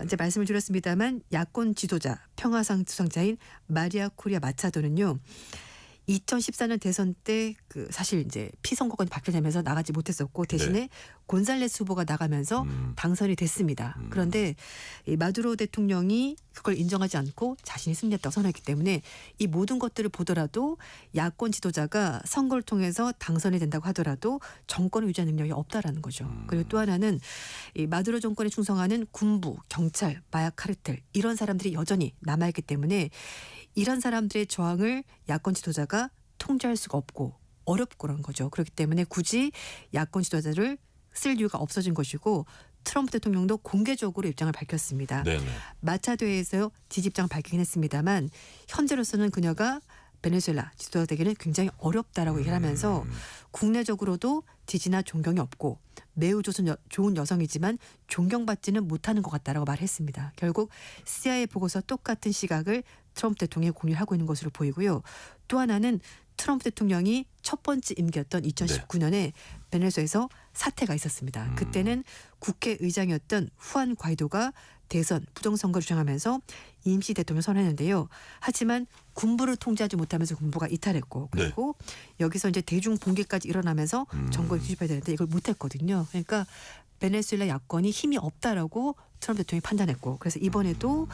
이제 말씀을 드렸습니다만 야권 지도자 평화상 수상자인 마리아 코리아 마차도는요. 2014년 대선 때 그 사실 이제 피선거권이 발표되면서 나가지 못했었고 대신에 곤살레스 후보가 나가면서 당선이 됐습니다. 그런데 이 마두로 대통령이 그걸 인정하지 않고 자신이 승리했다고 선언했기 때문에 이 모든 것들을 보더라도 야권 지도자가 선거를 통해서 당선이 된다고 하더라도 정권을 유지하는 능력이 없다라는 거죠. 그리고 또 하나는 이 마두로 정권에 충성하는 군부, 경찰, 마약 카르텔 이런 사람들이 여전히 남아있기 때문에 이런 사람들의 저항을 야권 지도자가 통제할 수가 없고 어렵고 그런 거죠. 그렇기 때문에 굳이 야권 지도자를 쓸 이유가 없어진 것이고 트럼프 대통령도 공개적으로 입장을 밝혔습니다. 네네. 마차도에서 지지 입장을 밝히긴 했습니다만 현재로서는 그녀가 베네수엘라 지도자 되기는 굉장히 어렵다라고 얘기를 하면서 국내적으로도 지지나 존경이 없고 매우 좋은 여성이지만 존경받지는 못하는 것 같다라고 말했습니다. 결국 CIA 보고서 똑같은 시각을 트럼프 대통령이 공유하고 있는 것으로 보이고요. 또 하나는 트럼프 대통령이 첫 번째 임기였던 2019년에 베네수엘에서 사태가 있었습니다. 그때는 국회의장이었던 후안 과이도가 대선 부정선거를 주장하면서 임시 대통령을 선언했는데요. 하지만 군부를 통제하지 못하면서 군부가 이탈했고 그리고 여기서 이제 대중 봉기까지 일어나면서 정권을 뒤집어야 되는데 이걸 못했거든요. 그러니까 베네수엘라 야권이 힘이 없다라고 트럼프 대통령이 판단했고 그래서 이번에도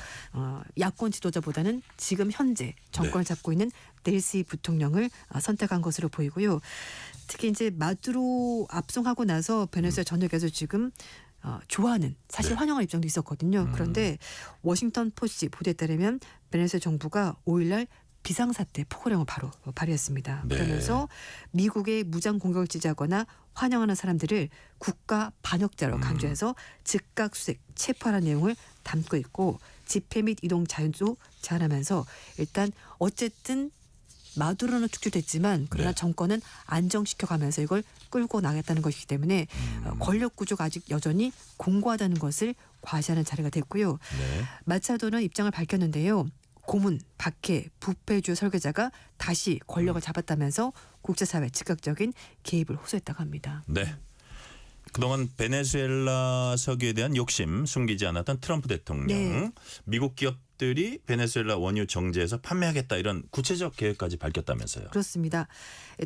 야권 지도자보다는 지금 현재 정권을 잡고 있는 델시 부통령을 선택한 것으로 보이고요. 특히 이제 마두로 압송하고 나서 베네수엘라 전역에서 지금 좋아하는 사실 환영할 입장도 있었거든요. 그런데 워싱턴 포스트 보도에 따르면 베네수엘라 정부가 5일날 비상사태 포고령을 바로 발의했습니다. 그러면서 미국의 무장 공격을 지지하거나 환영하는 사람들을 국가 반역자로 강조해서 즉각 수색, 체포하라는 내용을 담고 있고 집회 및 이동 자유도 제한하면서 일단 어쨌든 마두로는 축출됐지만 그러나 정권은 안정시켜가면서 이걸 끌고 나가겠다는 것이기 때문에 권력 구조가 아직 여전히 공고하다는 것을 과시하는 자리가 됐고요. 마차도는 입장을 밝혔는데요. 고문, 박해, 부패 주요 설계자가 다시 권력을 잡았다면서 국제사회 즉각적인 개입을 호소했다고 합니다. 네. 그동안 베네수엘라 석유에 대한 욕심 숨기지 않았던 트럼프 대통령. 미국 기업들이 베네수엘라 원유 정제해서 판매하겠다 이런 구체적 계획까지 밝혔다면서요. 그렇습니다.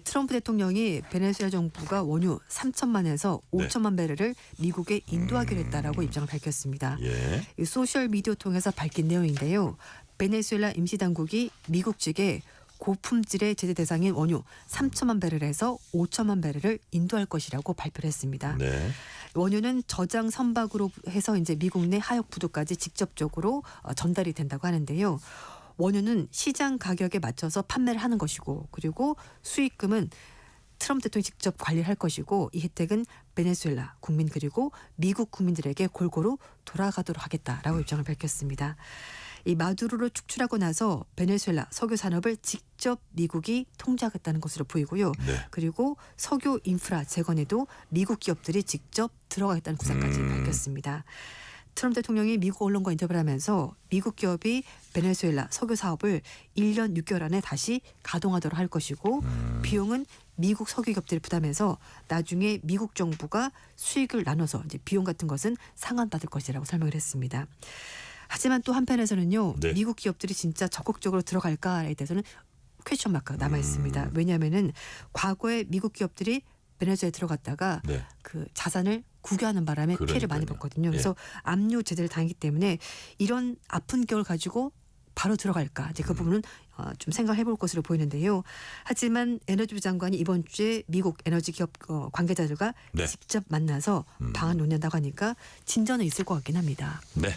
트럼프 대통령이 베네수엘라 정부가 원유 3천만에서 5천만 배럴을 미국에 인도하기로 했다라고 입장을 밝혔습니다. 이 소셜 미디어 통해서 밝힌 내용인데요. 베네수엘라 임시당국이 미국 측에 고품질의 제재 대상인 원유 3천만 배럴에서 5천만 배럴을 인도할 것이라고 발표를 했습니다. 네. 원유는 저장 선박으로 해서 이제 미국 내 하역 부두까지 직접적으로 전달이 된다고 하는데요. 원유는 시장 가격에 맞춰서 판매를 하는 것이고 그리고 수익금은 트럼프 대통령이 직접 관리할 것이고 이 혜택은 베네수엘라 국민 그리고 미국 국민들에게 골고루 돌아가도록 하겠다라고 입장을 밝혔습니다. 이 마두로를 축출하고 나서 베네수엘라 석유 산업을 직접 미국이 통제하겠다는 것으로 보이고요. 네. 그리고 석유 인프라 재건에도 미국 기업들이 직접 들어가겠다는 구상까지 밝혔습니다. 트럼프 대통령이 미국 언론과 인터뷰를 하면서 미국 기업이 베네수엘라 석유 사업을 1년 6개월 안에 다시 가동하도록 할 것이고 비용은 미국 석유 기업들이 부담해서 나중에 미국 정부가 수익을 나눠서 이제 비용 같은 것은 상환받을 것이라고 설명을 했습니다. 하지만 또 한편에서는요. 네. 미국 기업들이 진짜 적극적으로 들어갈까에 대해서는 퀘스천 마크가 남아 있습니다. 왜냐하면은 과거에 미국 기업들이 베네수엘에 들어갔다가 네. 그 자산을 구겨하는 바람에 피해를 많이 그러니까요. 봤거든요. 그래서 압류 제재를 당했기 때문에 이런 아픈 기업을 가지고 바로 들어갈까 이제 그 부분은 좀 생각해 볼 것으로 보이는데요. 하지만 에너지부 장관이 이번 주에 미국 에너지 기업 관계자들과 네. 직접 만나서 방안 논의한다고 하니까 진전은 있을 것 같긴 합니다. 네.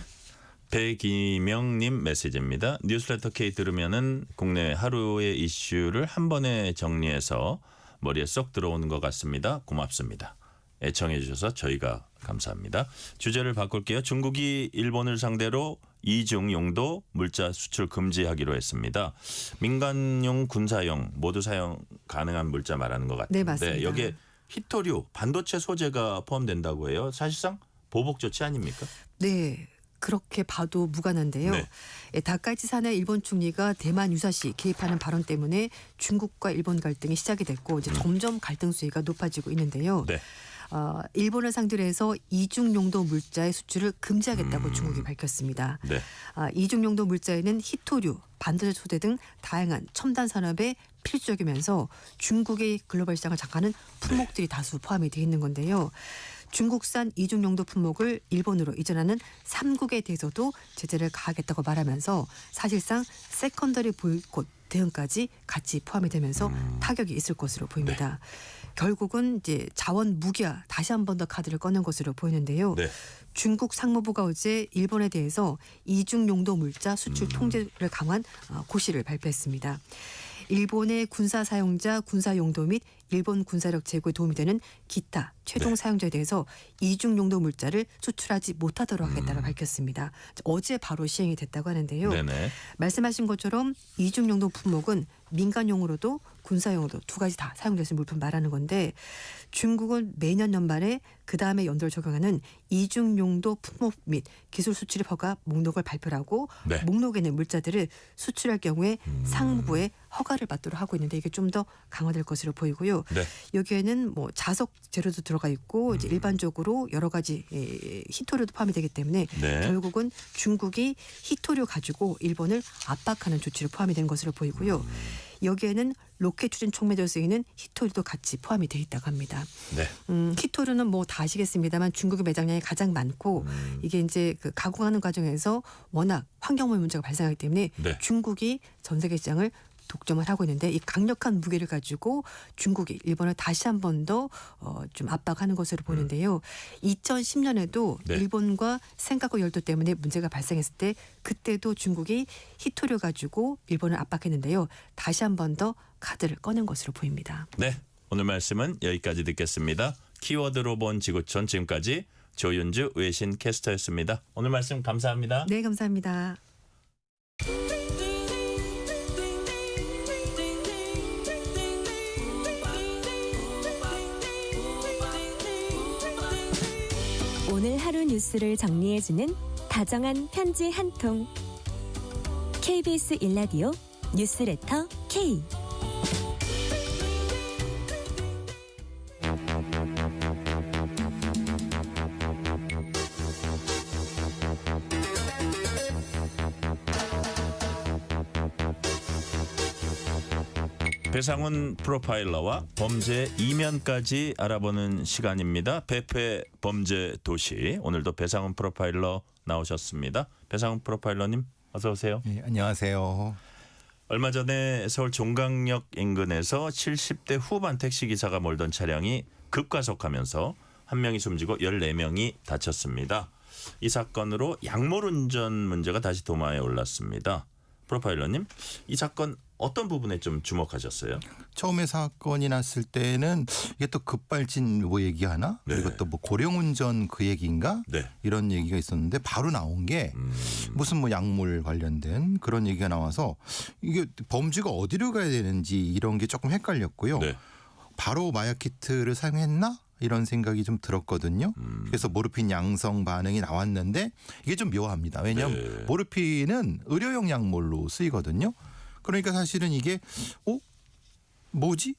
배기명님 메시지입니다. 뉴스레터 K 들으면은 국내 하루의 이슈를 한 번에 정리해서 머리에 쏙 들어오는 것 같습니다. 고맙습니다. 애청해 주셔서 저희가 감사합니다. 주제를 바꿀게요. 중국이 일본을 상대로 이중 용도 물자 수출 금지하기로 했습니다. 민간용, 군사용 모두 사용 가능한 물자 말하는 것 같은데 네, 맞습니다. 여기에 히토류, 반도체 소재가 포함된다고 해요. 사실상 보복 조치 아닙니까? 네. 그렇게 봐도 무관한데요. 네. 다카이치 사내 일본 총리가 대만 유사시 개입하는 발언 때문에 중국과 일본 갈등이 시작이 됐고 이제 점점 갈등 수위가 높아지고 있는데요. 네. 일본을 상대로 해서 이중 용도 물자의 수출을 금지하겠다고 중국이 밝혔습니다. 네. 이중 용도 물자에는 히토류, 반도체 소재 등 다양한 첨단 산업에 필수적이면서 중국의 글로벌 시장을 장악하는 품목들이 다수 포함이 되어 있는 건데요. 중국산 이중 용도 품목을 일본으로 이전하는 3국에 대해서도 제재를 가하겠다고 말하면서 사실상 세컨더리 보이콧 대응까지 같이 포함이 되면서 타격이 있을 것으로 보입니다. 결국은 이제 자원 무기화 다시 한 번 더 카드를 꺼낸 것으로 보이는데요. 네. 중국 상무부가 어제 일본에 대해서 이중 용도 물자 수출 통제를 강화한 고시를 발표했습니다. 일본의 군사 사용자, 군사 용도 및 일본 군사력 제고에 도움이 되는 기타 최종 사용자에 대해서 이중 용도 물자를 수출하지 못하도록 하겠다고 밝혔습니다. 어제 바로 시행이 됐다고 하는데요. 네네. 말씀하신 것처럼 이중 용도 품목은 민간용으로도 군사용으로도 두 가지 다 사용될 수 있는 물품 말하는 건데 중국은 매년 연말에 그다음에 연도를 적용하는 이중 용도 품목 및 기술 수출입 허가 목록을 발표하고 네. 목록에 있는 물자들을 수출할 경우에 상무부의 허가를 받도록 하고 있는데 이게 좀 더 강화될 것으로 보이고요. 네. 여기에는 뭐 자석 재료도 들어가 있고 이제 일반적으로 여러 가지 히토류도 포함이 되기 때문에 네. 결국은 중국이 히토류 가지고 일본을 압박하는 조치를 포함이 된 것으로 보이고요. 여기에는 로켓 추진 촉매제로 쓰이는 히토류도 같이 포함이 되어 있다고 합니다. 네. 히토류는 뭐 다 아시겠습니다만 중국의 매장량이 가장 많고 이게 이제 그 가공하는 과정에서 워낙 환경오염 문제가 발생하기 때문에 네. 중국이 전 세계 시장을 독점을 하고 있는데 이 강력한 무게를 가지고 중국이 일본을 다시 한 번 더 좀 압박하는 것으로 보는데요. 2010년에도 네. 일본과 센카쿠 열도 때문에 문제가 발생했을 때 그때도 중국이 히토류 가지고 일본을 압박했는데요. 다시 한 번 더 카드를 꺼낸 것으로 보입니다. 네. 오늘 말씀은 여기까지 듣겠습니다. 키워드로 본 지구촌 지금까지 조윤주 외신 캐스터였습니다. 오늘 말씀 감사합니다. 네, 감사합니다. 오늘 하루 뉴스를 정리해주는 다정한 편지 한 통. KBS 일라디오 뉴스레터 K. 배상훈 프로파일러와 범죄 이면까지 알아보는 시간입니다. 배페 범죄 도시. 오늘도 배상훈 프로파일러 나오셨습니다. 배상훈 프로파일러님 어서 오세요. 네, 안녕하세요. 얼마 전에 서울 종강역 인근에서 70대 후반 택시기사가 몰던 차량이 급가속하면서 한 명이 숨지고 14명이 다쳤습니다. 이 사건으로 약몰 운전 문제가 다시 도마에 올랐습니다. 프로파일러님, 이 사건 어떤 부분에 좀 주목하셨어요? 처음에 사건이 났을 때는 이게 또 급발진 뭐 얘기하나? 네. 그리고 또 뭐 고령운전 그 얘기인가? 네. 이런 얘기가 있었는데 바로 나온 게 무슨 뭐 약물 관련된 그런 얘기가 나와서 이게 범죄가 어디로 가야 되는지 이런 게 조금 헷갈렸고요. 네. 바로 마약 키트를 사용했나? 이런 생각이 좀 들었거든요. 그래서 모르핀 양성 반응이 나왔는데 이게 좀 묘합니다. 왜냐하면 네. 모르핀은 의료용 약물로 쓰이거든요. 그러니까 사실은 이게 뭐지?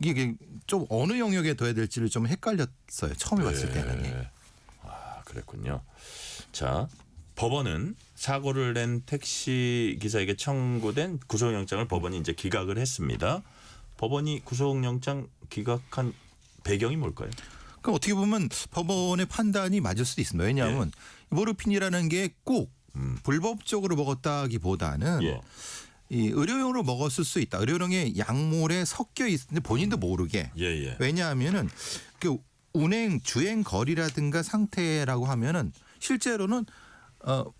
이게 좀 어느 영역에 둬야 될지를 좀 헷갈렸어요. 처음에 봤을 때는. 예. 아, 그랬군요. 자, 법원은 사고를 낸 택시 기사에게 청구된 구속영장을 법원이 이제 기각을 했습니다. 법원이 구속영장 기각한 배경이 뭘까요? 그럼 어떻게 보면 법원의 판단이 맞을 수도 있습니다. 왜냐하면 모르핀이라는 게 꼭 불법적으로 먹었다기보다는 예. 이 의료용으로 먹었을 수 있다. 의료용의 약물에 섞여 있는데 본인도 모르게. 예. 왜냐하면은 그 운행 주행 거리라든가 상태라고 하면은 실제로는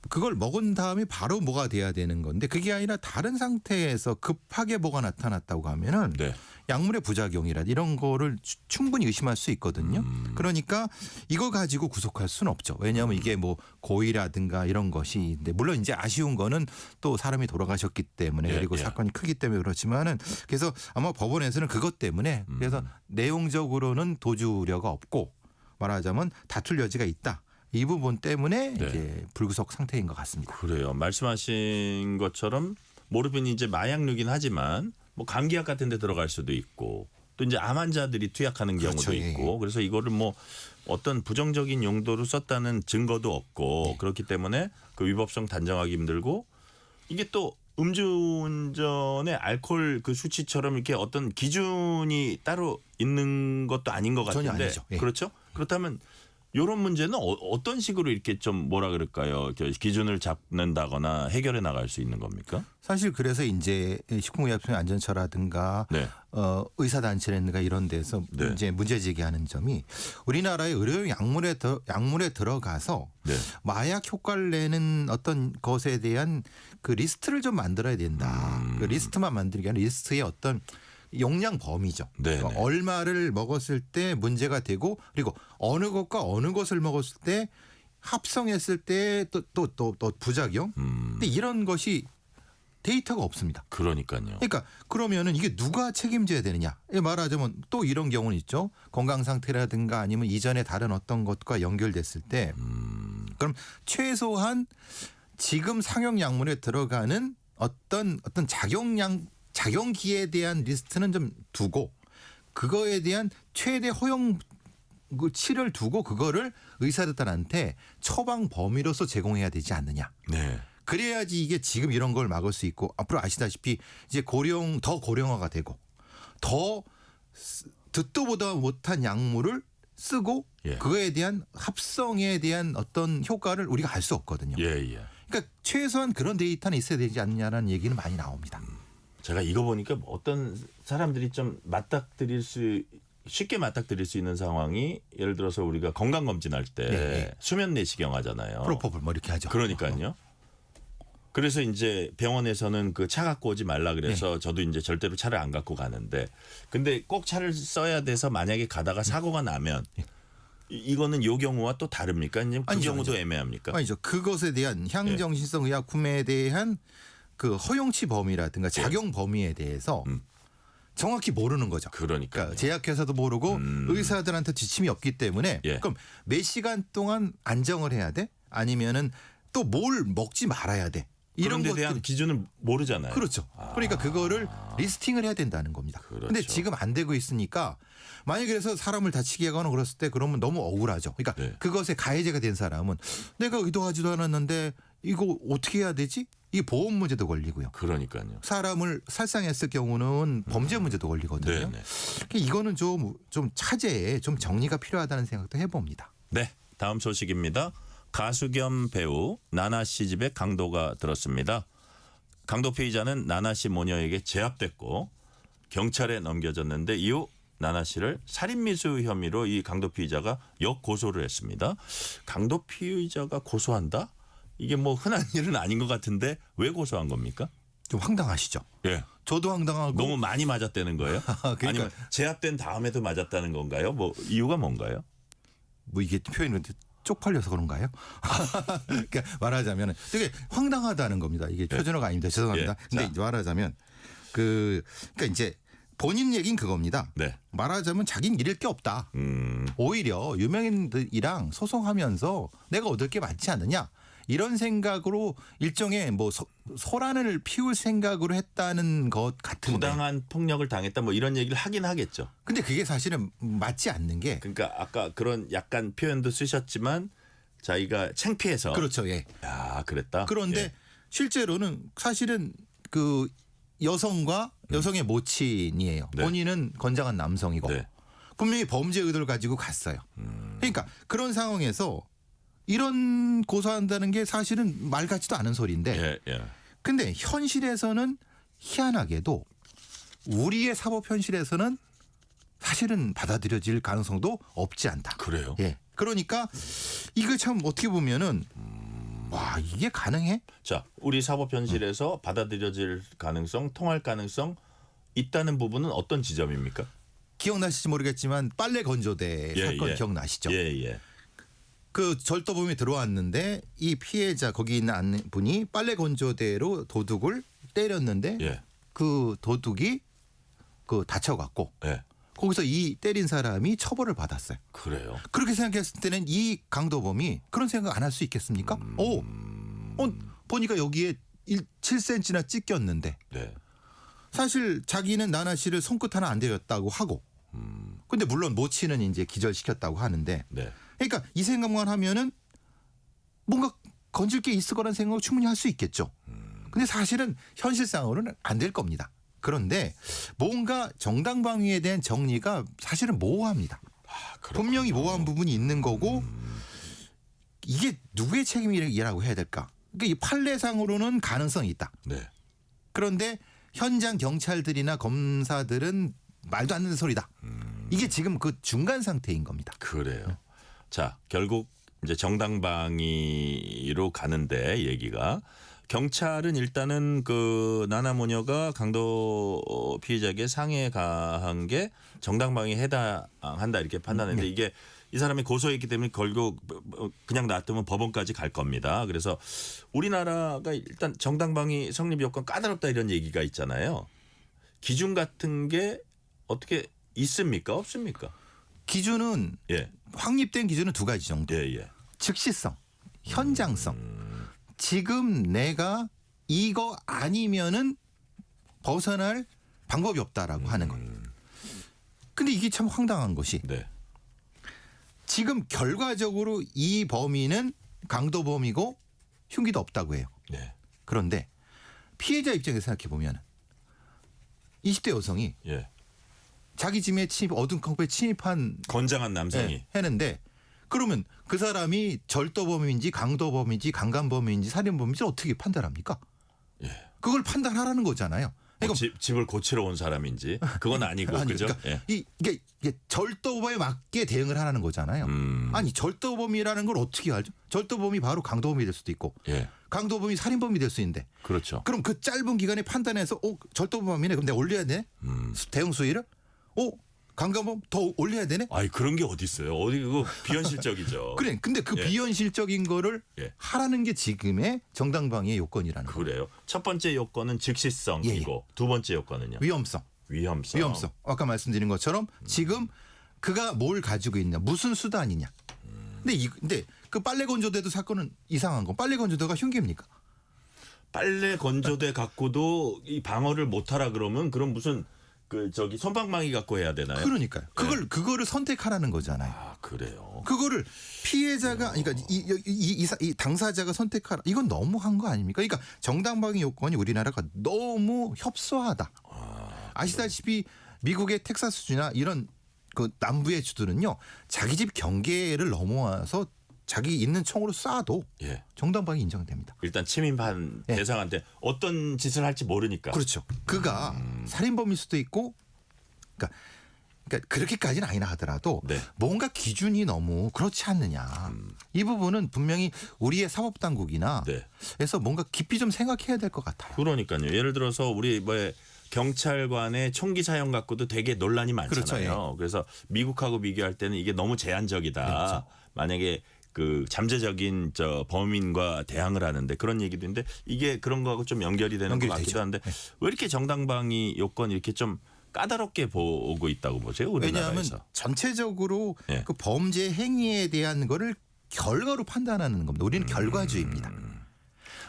그걸 먹은 다음에 바로 뭐가 돼야 되는 건데 그게 아니라 다른 상태에서 급하게 뭐가 나타났다고 하면은 네. 약물의 부작용이라 이런 거를 충분히 의심할 수 있거든요. 그러니까 이거 가지고 구속할 수는 없죠. 왜냐하면 이게 뭐 고의라든가 이런 것이 물론 이제 아쉬운 거는 또 사람이 돌아가셨기 때문에 그리고 사건이 크기 때문에 그렇지만은 그래서 아마 법원에서는 그것 때문에 그래서 내용적으로는 도주우려가 없고 말하자면 다툴 여지가 있다. 이 부분 때문에 이제 불구속 상태인 것 같습니다. 그래요. 말씀하신 것처럼 모르핀이 이제 마약류긴 하지만 뭐 감기약 같은 데 들어갈 수도 있고 또 이제 암 환자들이 투약하는 경우도 그렇죠. 있고 그래서 이거를 뭐 어떤 부정적인 용도로 썼다는 증거도 없고 그렇기 때문에 그 위법성 단정하기 힘들고 이게 또 음주운전의 알코올 그 수치처럼 이렇게 어떤 기준이 따로 있는 것도 아닌 것 같은데 전혀 아니죠. 예. 그렇죠? 그렇다면 이런 문제는 어떤 식으로 이렇게 좀 뭐라 그럴까요? 기준을 잡는다거나 해결해 나갈 수 있는 겁니까? 사실 그래서 이제 식품의약품 안전처라든가 의사단체라든가 이런 데서 이제 문제 제기하는 점이 우리나라의 의료용 약물에 들어가서 마약 효과를 내는 어떤 것에 대한 그 리스트를 좀 만들어야 된다. 그 리스트만 만들기 아니라 리스트의 어떤 용량 범위죠. 그러니까 얼마를 먹었을 때 문제가 되고 그리고 어느 것과 어느 것을 먹었을 때 합성했을 때 또 부작용. 근데 이런 것이 데이터가 없습니다. 그러니까요. 그러니까 그러면은 이게 누가 책임져야 되느냐. 말하자면 또 이런 경우는 있죠. 건강 상태라든가 아니면 이전에 다른 어떤 것과 연결됐을 때 그럼 최소한 지금 상용 약물에 들어가는 어떤 작용기에 대한 리스트는 좀 두고 그거에 대한 최대 허용치를 두고 그거를 의사들한테 처방 범위로서 제공해야 되지 않느냐. 네. 그래야지 이게 지금 이런 걸 막을 수 있고 앞으로 아시다시피 이제 더 고령화가 되고 더 듣도 보다 못한 약물을 쓰고 그거에 대한 합성에 대한 어떤 효과를 우리가 알 수 없거든요. 그러니까 최소한 그런 데이터는 있어야 되지 않느냐라는 얘기는 많이 나옵니다. 제가 이거 보니까 어떤 사람들이 좀 쉽게 맞닥뜨릴 수 있는 상황이 예를 들어서 우리가 건강검진할 때 수면 내시경 하잖아요. 프로포폴 뭐 이렇게 하죠. 그러니까요. 그래서 이제 병원에서는 그 차 갖고 오지 말라 그래서 저도 이제 절대로 차를 안 갖고 가는데 근데 꼭 차를 써야 돼서 만약에 가다가 사고가 나면 이거는 요 경우와 또 다릅니까? 아니면 그 경우도 애매합니까? 아니죠. 그것에 대한 향정신성 의약품에 대한 그 허용치 범위라든가 작용 범위에 대해서 정확히 모르는 거죠. 그러니까 제약회사도 모르고 의사들한테 지침이 없기 때문에 그럼 몇 시간 동안 안정을 해야 돼? 아니면은 또 뭘 먹지 말아야 돼? 이런 것에 대한 기준을 모르잖아요. 그렇죠. 그러니까 그거를 리스팅을 해야 된다는 겁니다. 그런데 지금 안 되고 있으니까 만약에 그래서 사람을 다치게 하거나 그랬을 때 그러면 너무 억울하죠. 그러니까 그것에 가해자가 된 사람은 내가 의도하지도 않았는데 이거 어떻게 해야 되지? 이 보험 문제도 걸리고요. 그러니까요. 사람을 살상했을 경우는 범죄 문제도 걸리거든요. 이거는 좀 차제에 좀 정리가 필요하다는 생각도 해봅니다. 네, 다음 소식입니다. 가수 겸 배우 나나 씨 집에 강도가 들었습니다. 강도 피의자는 나나 씨 모녀에게 제압됐고 경찰에 넘겨졌는데 이후 나나 씨를 살인미수 혐의로 이 강도 피의자가 역고소를 했습니다. 강도 피의자가 고소한다? 이게 뭐 흔한 일은 아닌 것 같은데 왜 고소한 겁니까? 좀 황당하시죠? 예. 저도 황당하고 너무 많이 맞았다는 거예요? 그러니까 아니면 제압된 다음에도 맞았다는 건가요? 뭐 이유가 뭔가요? 뭐 이게 표현이 쪽팔려서 그런가요? 그러니까 말하자면 되게 황당하다는 겁니다. 이게 표준어가 아닙니다. 죄송합니다. 예. 근데 자. 이제 말하자면 그러니까 이제 본인 얘기는 그겁니다. 네. 말하자면 자기는 잃을 게 없다. 오히려 유명인들이랑 소송하면서 내가 얻을 게 많지 않느냐. 이런 생각으로 일종의 뭐 소란을 피울 생각으로 했다는 것 같은데. 부당한 폭력을 당했다 뭐 이런 얘기를 하긴 하겠죠. 근데 그게 사실은 맞지 않는 게. 그러니까 아까 그런 약간 표현도 쓰셨지만 자기가 창피해서. 그렇죠. 예. 야, 그랬다. 그런데 예. 실제로는 사실은 그 여성과 여성의 모친이에요. 네. 본인은 건장한 남성이고 네. 분명히 범죄 의도를 가지고 갔어요. 그러니까 그런 상황에서 이런 고소한다는 게 사실은 말 같지도 않은 소리인데 예, 예. 근데 현실에서는 희한하게도 우리의 사법 현실에서는 사실은 받아들여질 가능성도 없지 않다. 그래요? 예. 그러니까 이거 참 어떻게 보면은 와 이게 가능해? 자, 우리 사법 현실에서 받아들여질 가능성, 통할 가능성 있다는 부분은 어떤 지점입니까? 기억나실지 모르겠지만 빨래 건조대 사건 기억나시죠? 예, 예. 그 절도범이 들어왔는데 이 피해자 거기 있는 분이 빨래 건조대로 도둑을 때렸는데 예. 그 도둑이 그 다쳐갖고 예. 거기서 이 때린 사람이 처벌을 받았어요. 그래요. 그렇게 생각했을 때는 이 강도범이 그런 생각 안 할 수 있겠습니까? 보니까 여기에 7cm나 찢겼는데 네. 사실 자기는 나나 씨를 손끝 하나 안 대였다고 하고 근데 물론 모친은 이제 기절시켰다고 하는데 네. 그러니까 이 생각만 하면은 뭔가 건질 게 있을 거라는 생각을 충분히 할 수 있겠죠. 근데 사실은 현실상으로는 안 될 겁니다. 그런데 뭔가 정당방위에 대한 정리가 사실은 모호합니다. 분명히 모호한 부분이 있는 거고 이게 누구의 책임이라고 해야 될까? 그러니까 이 판례상으로는 가능성이 있다. 네. 그런데 현장 경찰들이나 검사들은 말도 안 되는 소리다. 이게 지금 그 중간 상태인 겁니다. 그래요. 자, 결국 이제 정당방위로 가는데 얘기가 경찰은 일단은 그 나나 모녀가 강도 피해자에게 상해 가한 게 정당방위에 해당한다 이렇게 판단했는데 이게 이 사람이 고소했기 때문에 결국 그냥 놔두면 법원까지 갈 겁니다. 그래서 우리나라가 일단 정당방위 성립 요건 까다롭다 이런 얘기가 있잖아요. 기준 같은 게 어떻게 있습니까? 없습니까? 기준은 확립된 기준은 두 가지 정도. 즉시성, 현장성. 지금 내가 이거 아니면은 벗어날 방법이 없다라고 하는 거예요. 근데 이게 참 황당한 것이 지금 결과적으로 이 범인은 강도범이고 흉기도 없다고 해요. 그런데 피해자 입장에서 생각해 보면 20대 여성이 자기 집에 어두운 컴퓨터에 침입한 건장한 남성이 했는데 그러면 그 사람이 절도범인지 강도범인지 강간범인지 살인범인지 어떻게 판단합니까? 그걸 판단하라는 거잖아요. 그러니까 집을 고치러 온 사람인지 그건 아니고 그죠? 그러니까 이게 절도범에 맞게 대응을 하라는 거잖아요. 아니 절도범이라는 걸 어떻게 알죠? 절도범이 바로 강도범이 될 수도 있고 강도범이 살인범이 될 수 있는데 그렇죠. 그럼 그 짧은 기간에 판단해서 절도범이네 그럼 내가 올려야 되네? 대응 수위를? 강간범 더 올려야 되네? 아니 그런 게 어디 있어요? 어디 그거 비현실적이죠. 그래. 근데 그 비현실적인 거를 하라는 게 지금의 정당방위의 요건이라는 거예요. 그래요. 첫 번째 요건은 즉시성이고 두 번째 요건은요? 위험성. 아까 말씀드린 것처럼 지금 그가 뭘 가지고 있냐, 무슨 수단이냐. 근데 그 빨래 건조대도 사건은 이상한 건 빨래 건조대가 흉기입니까? 빨래 건조대 갖고도 이 방어를 못하라 그러면 그럼 무슨 손방망이 갖고 해야 되나요? 그러니까요. 그거를 선택하라는 거잖아요. 아, 그래요. 그거를 피해자가 그러니까 이 당사자가 선택하라. 이건 너무한 거 아닙니까? 그러니까 정당방위 요건이 우리나라가 너무 협소하다. 아시다시피 미국의 텍사스주나 이런 그 남부의 주들은요. 자기 집 경계를 넘어와서 자기 있는 총으로 쏴도 예. 정당방위 인정됩니다. 일단 침입한 대상한테 어떤 짓을 할지 모르니까. 그렇죠. 그가 살인범일 수도 있고, 그러니까 그렇게까지는 아니나 하더라도 뭔가 기준이 너무 그렇지 않느냐. 이 부분은 분명히 우리의 사법당국이나 에서 뭔가 깊이 좀 생각해야 될 것 같아요. 그러니까요. 예를 들어서 우리 경찰관의 총기 사용 갖고도 되게 논란이 많잖아요. 그렇죠. 그래서 미국하고 비교할 때는 이게 너무 제한적이다. 그렇죠. 만약에 그 잠재적인 범인과 대항을 하는데 그런 얘기도 있는데 이게 그런 거하고 좀 연결이 되는 것 같기도 한데 왜 이렇게 정당방위 요건 이렇게 좀 까다롭게 보고 있다고 보세요? 우리나라에서. 왜냐하면 전체적으로 그 범죄 행위에 대한 거를 결과로 판단하는 겁니다. 우리는 결과주의입니다.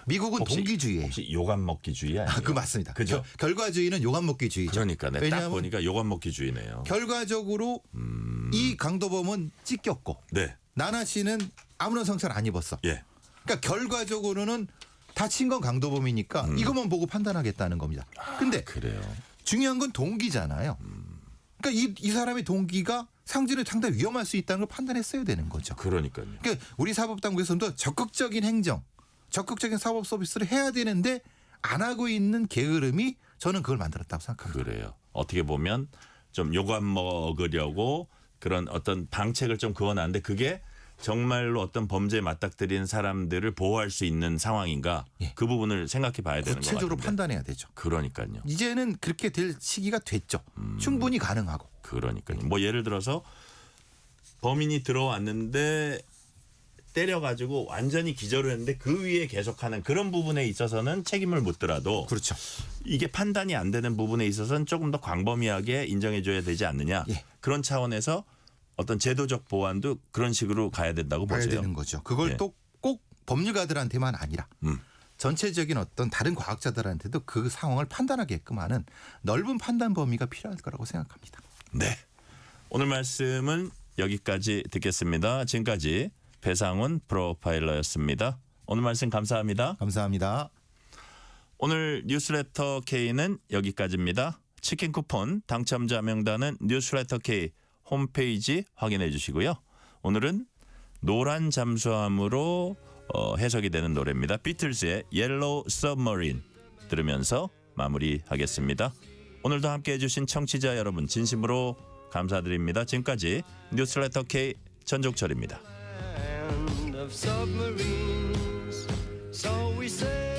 미국은 동기주의예요. 혹시 요감 먹기주의 아니에요? 그 맞습니다. 그죠? 결과주의는 요감 먹기주의죠. 그러니까 딱 왜냐하면 보니까 요감 먹기주의네요. 결과적으로 이 강도범은 찢겼고 나나 씨는 아무런 상처를 안 입었어. 그러니까 결과적으로는 다친 건 강도범이니까 이것만 보고 판단하겠다는 겁니다. 근데 그래요. 중요한 건 동기잖아요. 그러니까 이 사람의 동기가 상대는 상당히 위험할 수 있다는 걸 판단했어야 되는 거죠. 그러니까요. 그러니까 우리 사법당국에서도 적극적인 행정, 적극적인 사법 서비스를 해야 되는데 안 하고 있는 게으름이 저는 그걸 만들었다고 생각합니다. 그래요. 어떻게 보면 좀 요감 먹으려고 그런 어떤 방책을 좀 그어놨는데 그게 정말로 어떤 범죄에 맞닥뜨리는 사람들을 보호할 수 있는 상황인가 그 부분을 생각해 봐야 되는 것 같아요. 구체적으로 판단해야 되죠. 그러니까요. 이제는 그렇게 될 시기가 됐죠. 충분히 가능하고. 그러니까요. 뭐 예를 들어서 범인이 들어왔는데 때려가지고 완전히 기절을 했는데 그 위에 계속하는 그런 부분에 있어서는 책임을 묻더라도 그렇죠. 이게 판단이 안 되는 부분에 있어서는 조금 더 광범위하게 인정해 줘야 되지 않느냐. 그런 차원에서 어떤 제도적 보완도 그런 식으로 가야 된다고 봐야 보세요. 되는 거죠. 그걸 또 꼭 법률가들한테만 아니라 전체적인 어떤 다른 과학자들한테도 그 상황을 판단하게끔 하는 넓은 판단 범위가 필요할 거라고 생각합니다. 네. 오늘 말씀은 여기까지 듣겠습니다. 지금까지 배상훈 프로파일러였습니다. 오늘 말씀 감사합니다. 감사합니다. 오늘 뉴스레터 K는 여기까지입니다. 치킨 쿠폰 당첨자 명단은 뉴스레터 K 홈페이지 확인해 주시고요. 오늘은 노란 잠수함으로 해석이 되는 노래입니다. 비틀즈의 Yellow Submarine 들으면서 마무리하겠습니다. 오늘도 함께해 주신 청취자 여러분 진심으로 감사드립니다. 지금까지 뉴스레터 K 전종철입니다. Of submarines, so we say